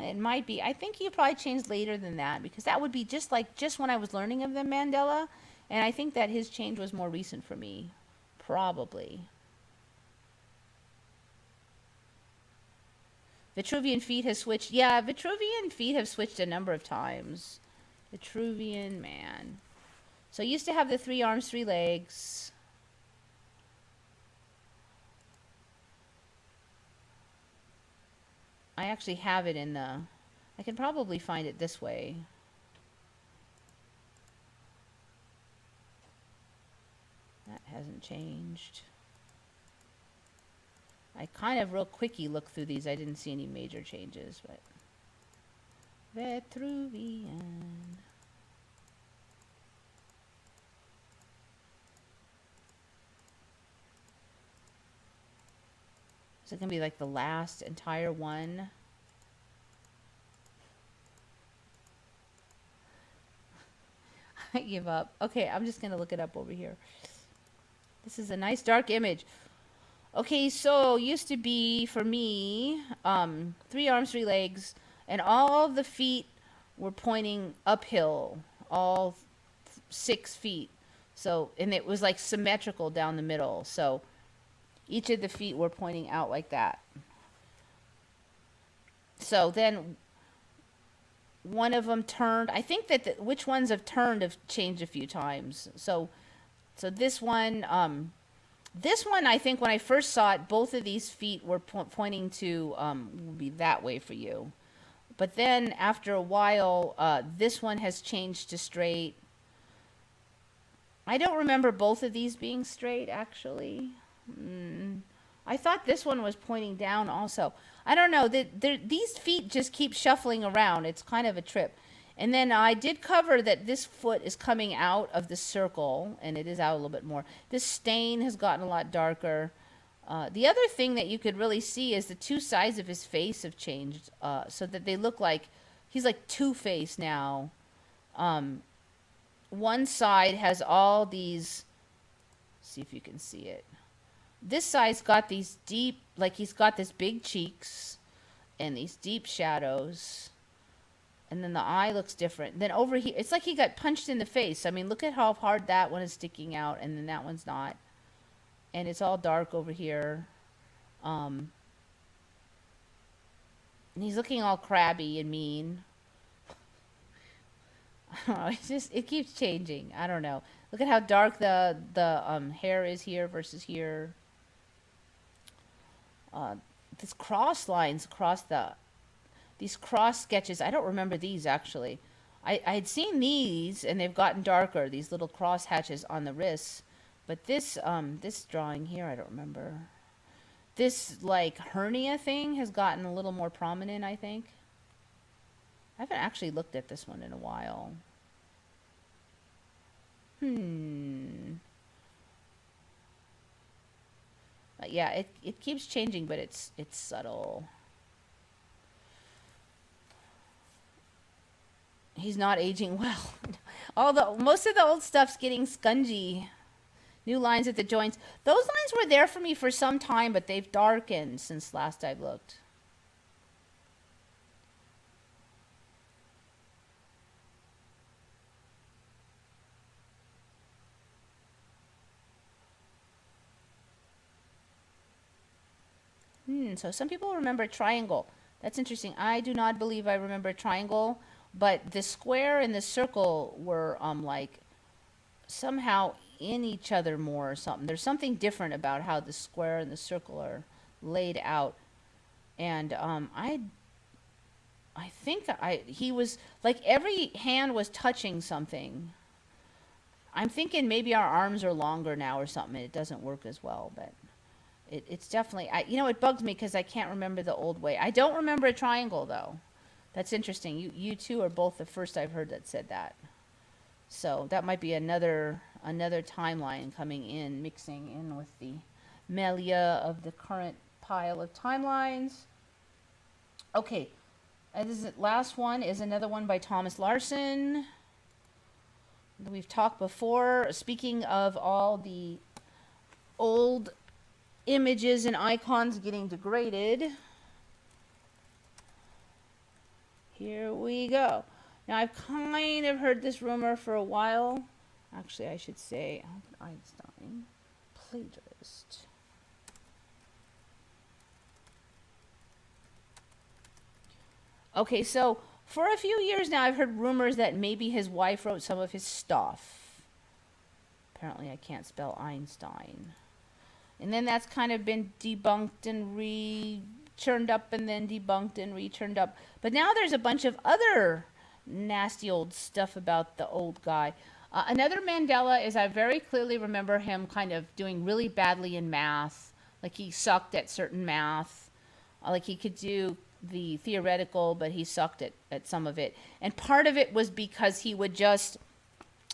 It might be. I think he probably changed later than that because that would be just when I was learning of the Mandela, and I think that his change was more recent for me, probably. Vitruvian feet has switched. Yeah, Vitruvian feet have switched a number of times. Vitruvian man. So I used to have the 3 arms, 3 legs. I actually have it in the... I can probably find it this way. That hasn't changed. I kind of real quickie looked through these. I didn't see any major changes, but... Vitruvian. Is it going to be like the last entire one? I give up. Okay, I'm just going to look it up over here. This is a nice dark image. Okay, so used to be for me 3 arms, 3 legs, and all the feet were pointing uphill, all 6 feet. So, and it was like symmetrical down the middle. So each of the feet were pointing out like that. So then one of them turned. I think that which ones have turned have changed a few times. So this one, I think when I first saw it, both of these feet were pointing to would be that way for you. But then after a while, this one has changed to straight. I don't remember both of these being straight, actually. I thought this one was pointing down also. I don't know. These feet just keep shuffling around. It's kind of a trip. And then I did cover that this foot is coming out of the circle, and it is out a little bit more. This stain has gotten a lot darker. The other thing that you could really see is the 2 sides of his face have changed, so that they look like he's like two-faced now. One side has all these, see if you can see it. This side's got these deep, like he's got this big cheeks and these deep shadows. And then the eye looks different. Then over here, it's like he got punched in the face. I mean, look at how hard that one is sticking out, and then that one's not. And it's all dark over here. And he's looking all crabby and mean. I don't know. It keeps changing. I don't know. Look at how dark the hair is here versus here. This cross lines across these cross sketches. I don't remember these actually. I had seen these and they've gotten darker. These little cross hatches on the wrists, but this drawing here I don't remember. This like hernia thing has gotten a little more prominent, I think. I haven't actually looked at this one in a while. Yeah, it keeps changing, but it's subtle. He's not aging well. Most of the old stuff's getting scungy. New lines at the joints. Those lines were there for me for some time, but they've darkened since last I've looked. So some people remember triangle. That's interesting. I do not believe I remember triangle, but the square and the circle were like somehow in each other more or something. There's something different about how the square and the circle are laid out. And I think he was like every hand was touching something. I'm thinking maybe our arms are longer now or something. It doesn't work as well, but it's definitely, it bugs me because I can't remember the old way. I don't remember a triangle though. That's interesting. You two are both the first I've heard that said that. So that might be another timeline coming in, mixing in with the melia of the current pile of timelines. Okay, this last one is another one by Thomas Larson. We've talked before. Speaking of all the old images and icons getting degraded, Here we go. Now, I've kind of heard this rumor for a while. Actually, I should say Einstein, plagiarist. Okay, so for a few years now, I've heard rumors that maybe his wife wrote some of his stuff. Apparently, I can't spell Einstein. And then that's kind of been debunked and churned up and then debunked and returned up. But now there's a bunch of other nasty old stuff about the old guy. Another Mandela is I very clearly remember him kind of doing really badly in math. Like he sucked at certain math. Like he could do the theoretical, but he sucked at some of it. And part of it was because he would just,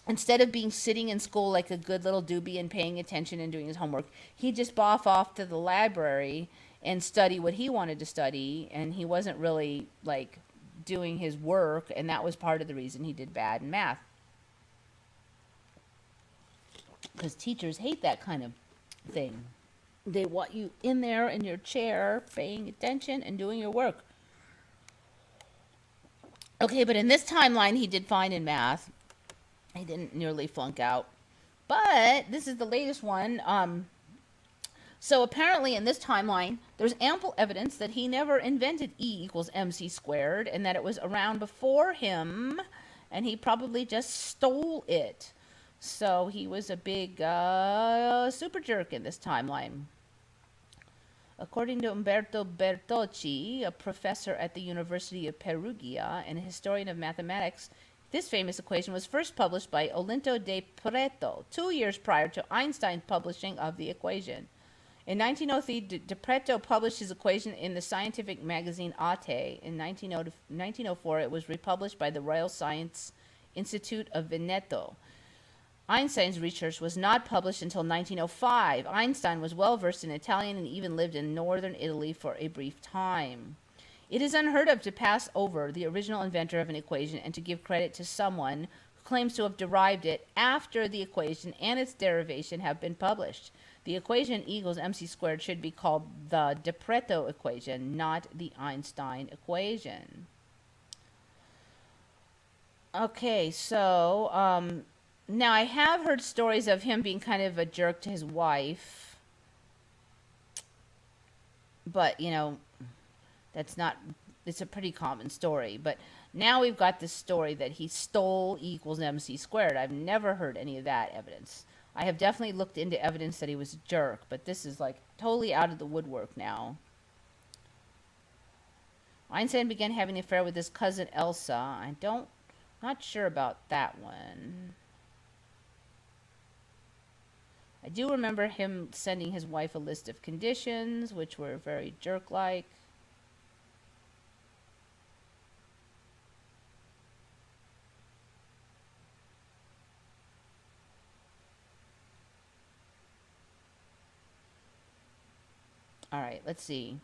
instead of being sitting in school like a good little doobie and paying attention and doing his homework, he'd just boff off to the library and study what he wanted to study. And he wasn't really like doing his work. And that was part of the reason he did bad in math. Because teachers hate that kind of thing. They want you in there in your chair, paying attention and doing your work. Okay, but in this timeline, he did fine in math. He didn't nearly flunk out. But this is the latest one. So apparently in this timeline, there's ample evidence that he never invented E equals MC squared and that it was around before him and he probably just stole it. So he was a big super jerk in this timeline. According to Umberto Bertocci, a professor at the University of Perugia and a historian of mathematics, this famous equation was first published by Olinto de Pretto 2 years prior to Einstein's publishing of the equation. In 1903, de Pretto published his equation in the scientific magazine Ate. In 1904, it was republished by the Royal Science Institute of Veneto. Einstein's research was not published until 1905. Einstein was well versed in Italian and even lived in northern Italy for a brief time. It is unheard of to pass over the original inventor of an equation and to give credit to someone who claims to have derived it after the equation and its derivation have been published. The equation E equals mc squared should be called the de Pretto equation, not the Einstein equation. Okay, so now I have heard stories of him being kind of a jerk to his wife, but you know, that's not, it's a pretty common story. But now we've got this story that he stole E equals mc squared. I've never heard any of that evidence. I have definitely looked into evidence that he was a jerk, but this is like totally out of the woodwork now. Einstein began having an affair with his cousin Elsa. Not sure about that one. I do remember him sending his wife a list of conditions, which were very jerk-like. All right, let's see.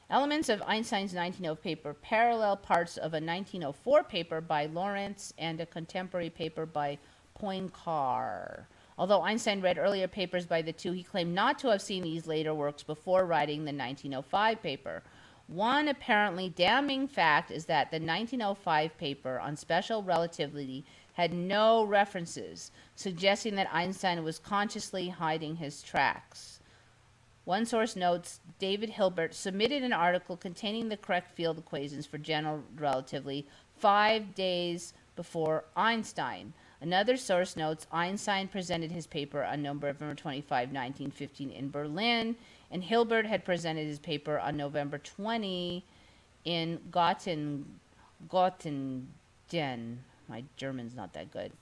Elements of Einstein's 1900 paper parallel parts of a 1904 paper by Lorentz and a contemporary paper by Poincaré. Although Einstein read earlier papers by the two, he claimed not to have seen these later works before writing the 1905 paper. One apparently damning fact is that the 1905 paper on special relativity had no references, suggesting that Einstein was consciously hiding his tracks. One source notes David Hilbert submitted an article containing the correct field equations for general relativity 5 days before Einstein. Another source notes Einstein presented his paper on November 25, 1915 in Berlin, and Hilbert had presented his paper on November 20 in Göttingen. My German's not that good.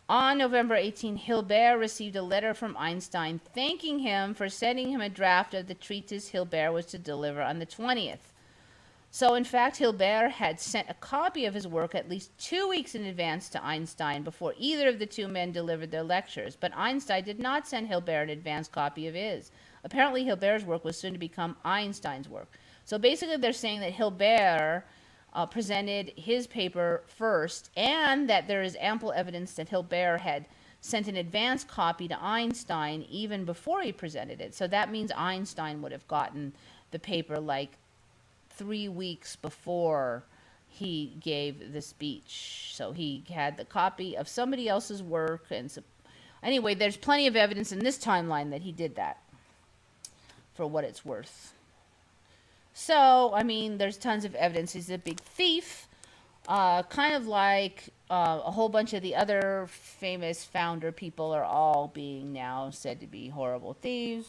On November 18, Hilbert received a letter from Einstein thanking him for sending him a draft of the treatise Hilbert was to deliver on the 20th. So, in fact, Hilbert had sent a copy of his work at least 2 weeks in advance to Einstein before either of the two men delivered their lectures. But Einstein did not send Hilbert an advance copy of his. Apparently, Hilbert's work was soon to become Einstein's work. So basically, they're saying that Hilbert presented his paper first, and that there is ample evidence that Hilbert had sent an advance copy to Einstein even before he presented it. So that means Einstein would have gotten the paper like 3 weeks before he gave the speech. So he had the copy of somebody else's work. And so, anyway, there's plenty of evidence in this timeline that he did that, for what it's worth. So, I mean, there's tons of evidence he's a big thief. Kind of like a whole bunch of the other famous founder people are all being now said to be horrible thieves.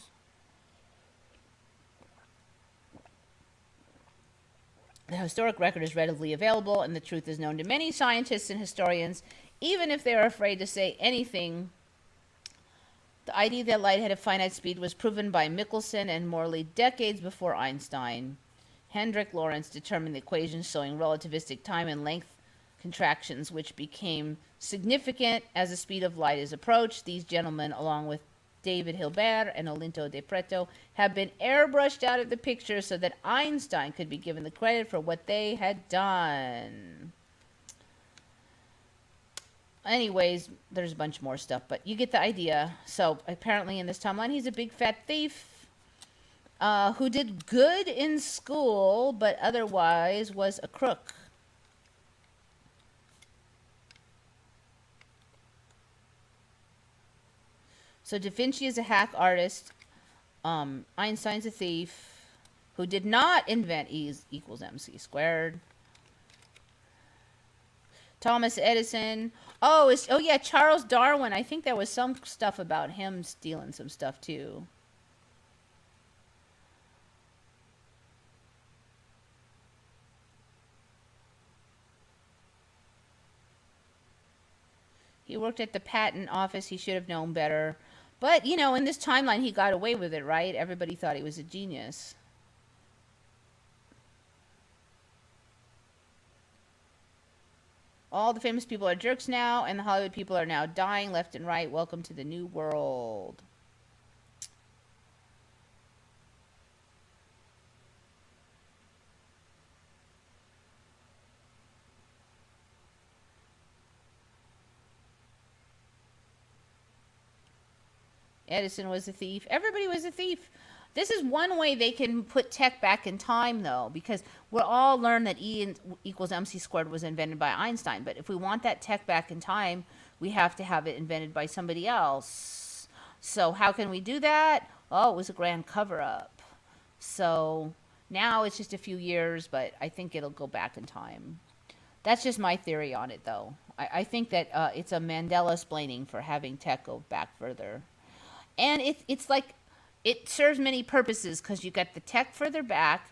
The historic record is readily available, and the truth is known to many scientists and historians, even if they are afraid to say anything. The idea that light had a finite speed was proven by Michelson and Morley decades before Einstein. Hendrik Lorentz determined the equations showing relativistic time and length contractions, which became significant as the speed of light is approached. These gentlemen, along with David Hilbert and Olinto de Pretto, have been airbrushed out of the picture so that Einstein could be given the credit for what they had done. Anyways, there's a bunch more stuff, but you get the idea. So apparently in this timeline, he's a big fat thief who did good in school, but otherwise was a crook. So Da Vinci is a hack artist. Einstein's a thief who did not invent E equals MC squared. Thomas Edison. Oh yeah, Charles Darwin. I think there was some stuff about him stealing some stuff too. He worked at the patent office. He should have known better. But, you know, in this timeline, he got away with it, right? Everybody thought he was a genius. All the famous people are jerks now, and the Hollywood people are now dying left and right. Welcome to the new world. Edison was a thief. Everybody was a thief. This is one way they can put tech back in time, though, because we'll all learn that E equals MC squared was invented by Einstein. But if we want that tech back in time, we have to have it invented by somebody else. So how can we do that? Oh, it was a grand cover-up. So now it's just a few years, but I think it'll go back in time. That's just my theory on it, though. I think that it's a Mandela splaining for having tech go back further. And it's like, it serves many purposes, because you got the tech further back,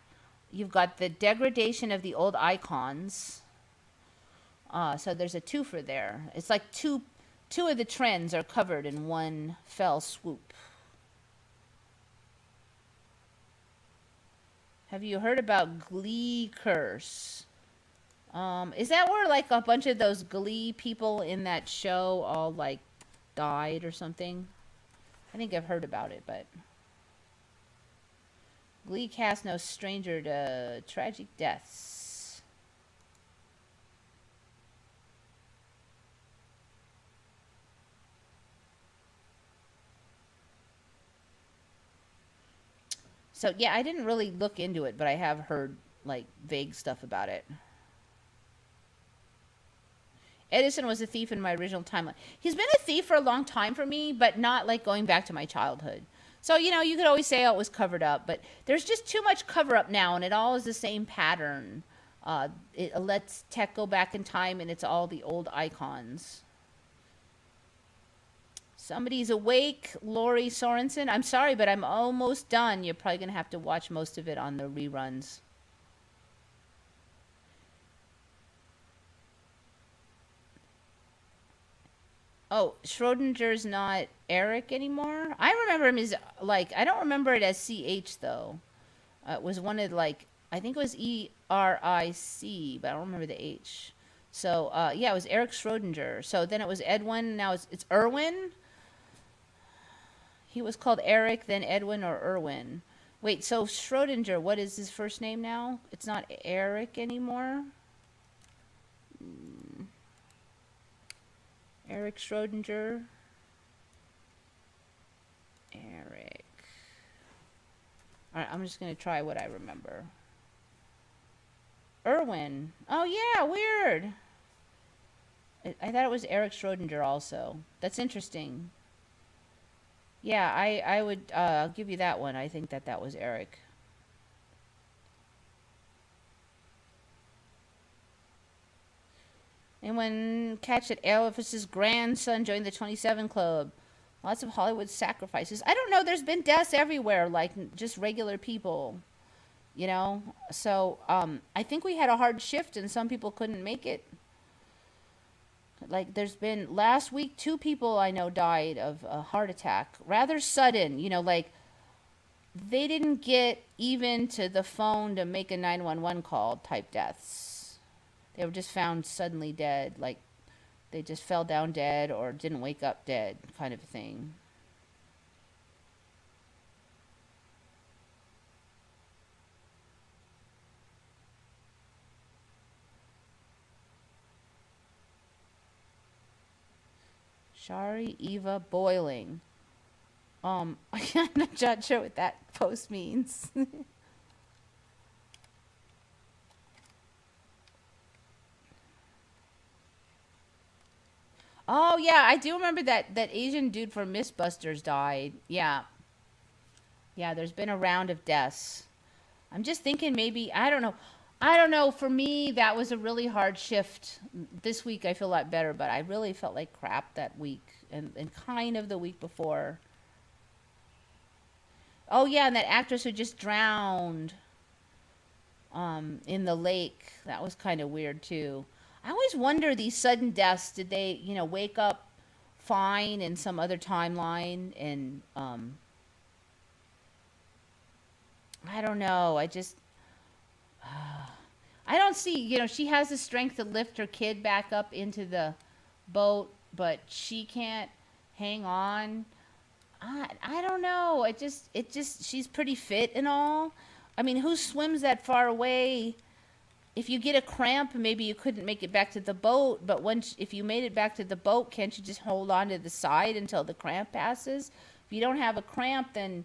you've got the degradation of the old icons. So there's a twofer there. It's like two of the trends are covered in one fell swoop. Have you heard about Glee Curse? Is that where like a bunch of those Glee people in that show all like died or something? I think I've heard about it, but Glee cast no stranger to tragic deaths. So yeah, I didn't really look into it, but I have heard like vague stuff about it. Edison was a thief in my original timeline. He's been a thief for a long time for me, but not like going back to my childhood. So, you know, you could always say, oh, it was covered up, but there's just too much cover up now, and it all is the same pattern. It lets tech go back in time, and it's all the old icons. Somebody's awake, Lori Sorensen. I'm sorry, but I'm almost done. You're probably going to have to watch most of it on the reruns. Oh, Schrodinger's not Eric anymore? I remember him as, like, I don't remember it as CH, though. It was one of, like, I think it was ERIC, but I don't remember the H. So, yeah, it was Eric Schrodinger. So then it was Edwin, now it's Erwin? He was called Eric, then Edwin or Erwin. Wait, so Schrodinger, what is his first name now? It's not Eric anymore? Eric Schrodinger. Eric. All right, I'm just going to try what I remember. Irwin. Oh yeah, weird. I thought it was Eric Schrodinger also. That's interesting. Yeah, I would I'll give you that one. I think that that was Eric. And when catch that Elvis's grandson joined the 27 Club. Lots of Hollywood sacrifices. I don't know. There's been deaths everywhere, like just regular people, you know. So I think we had a hard shift, and some people couldn't make it. Like there's been last week, 2 people I know died of a heart attack, rather sudden. You know, like they didn't get even to the phone to make a 911 call type deaths. They were just found suddenly dead, like they just fell down dead or didn't wake up dead, kind of thing. Shari Eva Boiling. I'm not sure what that post means. Oh yeah, I do remember that Asian dude from Mythbusters died. Yeah. Yeah, there's been a round of deaths. I'm just thinking maybe I don't know. I don't know. For me, that was a really hard shift. This week I feel a lot better, but I really felt like crap that week and kind of the week before. Oh yeah, and that actress who just drowned in the lake. That was kind of weird too. I always wonder these sudden deaths, did they, wake up fine in some other timeline and I don't know. I don't see, she has the strength to lift her kid back up into the boat, but she can't hang on. I don't know. She's pretty fit and all. I mean, who swims that far away? If you get a cramp, maybe you couldn't make it back to the boat, but if you made it back to the boat, can't you just hold on to the side until the cramp passes? If you don't have a cramp, then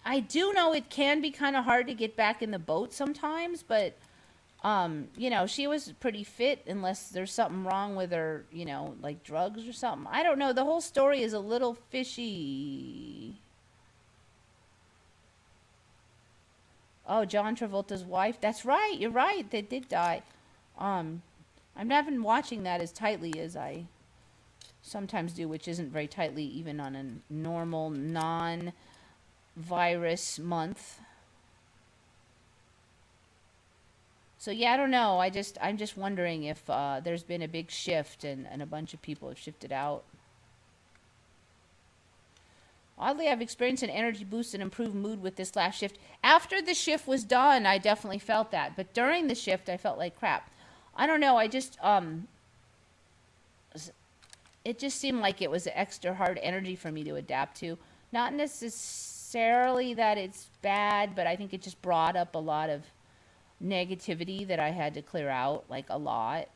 I do know it can be kind of hard to get back in the boat sometimes, but she was pretty fit unless there's something wrong with her, like drugs or something. I don't know. The whole story is a little fishy. Oh, John Travolta's wife. That's right. You're right. They did die. I'm not been watching that as tightly as I sometimes do, which isn't very tightly even on a normal non-virus month. So yeah, I don't know. I'm just wondering if there's been a big shift and a bunch of people have shifted out. Oddly, I've experienced an energy boost and improved mood with this last shift. After the shift was done, I definitely felt that. But during the shift, I felt like crap. I don't know. It just seemed like it was extra hard energy for me to adapt to. Not necessarily that it's bad, but I think it just brought up a lot of negativity that I had to clear out, like a lot.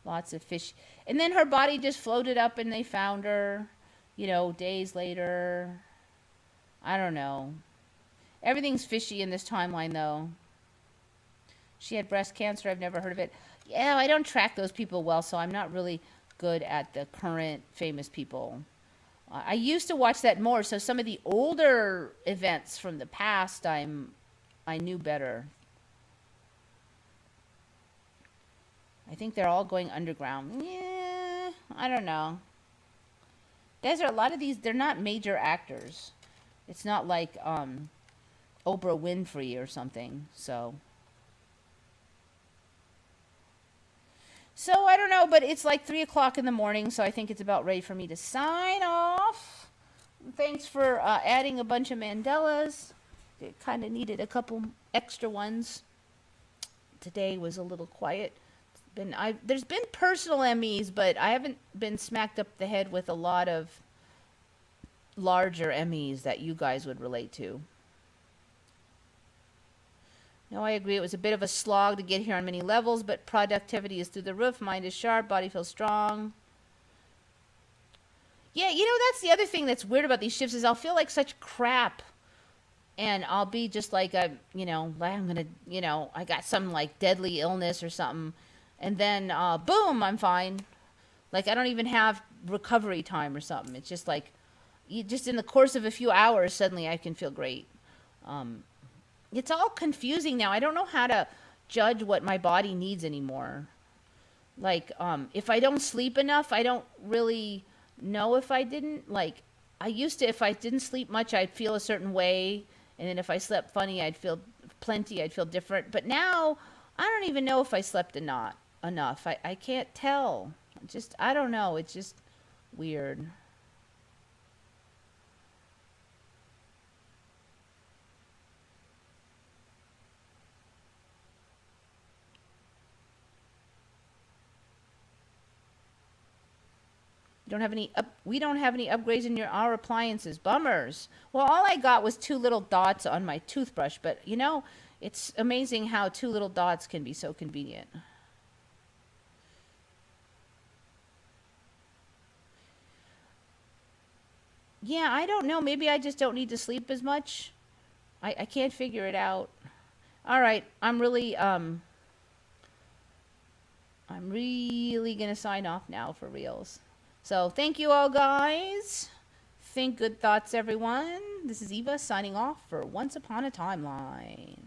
Lots of fish. And then her body just floated up and they found her, days later. I don't know. Everything's fishy in this timeline, though. She had breast cancer. I've never heard of it. Yeah, I don't track those people well, so I'm not really good at the current famous people. I used to watch that more, so some of the older events from the past I knew better. I think they're all going underground. Yeah, I don't know. A lot of these, they're not major actors. It's not like Oprah Winfrey or something. So I don't know, but it's like 3 o'clock in the morning, so I think it's about ready for me to sign off. Thanks for adding a bunch of Mandelas. It kind of needed a couple extra ones. Today was a little quiet. There's been personal Emmys, but I haven't been smacked up the head with a lot of larger Emmys that you guys would relate to. No, I agree. It was a bit of a slog to get here on many levels, but productivity is through the roof. Mind is sharp. Body feels strong. Yeah, that's the other thing that's weird about these shifts is I'll feel like such crap and I'll be just like like I'm gonna, I got some like deadly illness or something, and then boom, I'm fine. Like I don't even have recovery time or something. It's just like, just in the course of a few hours, suddenly I can feel great. Um, it's all confusing now. I don't know how to judge what my body needs anymore. Like, if I don't sleep enough, I don't really know if I didn't. Like, I used to, if I didn't sleep much, I'd feel a certain way. And then if I slept funny, I'd feel plenty, I'd feel different. But now, I don't even know if I slept enough. I can't tell. Just, I don't know. It's just weird. We don't have any upgrades in our appliances. Bummers. Well, all I got was two little dots on my toothbrush, but it's amazing how two little dots can be so convenient. Yeah, I don't know. Maybe I just don't need to sleep as much. I can't figure it out. All right, I'm really gonna sign off now for reals. So thank you all, guys. Think good thoughts, everyone. This is Eva signing off for Once Upon a Timeline.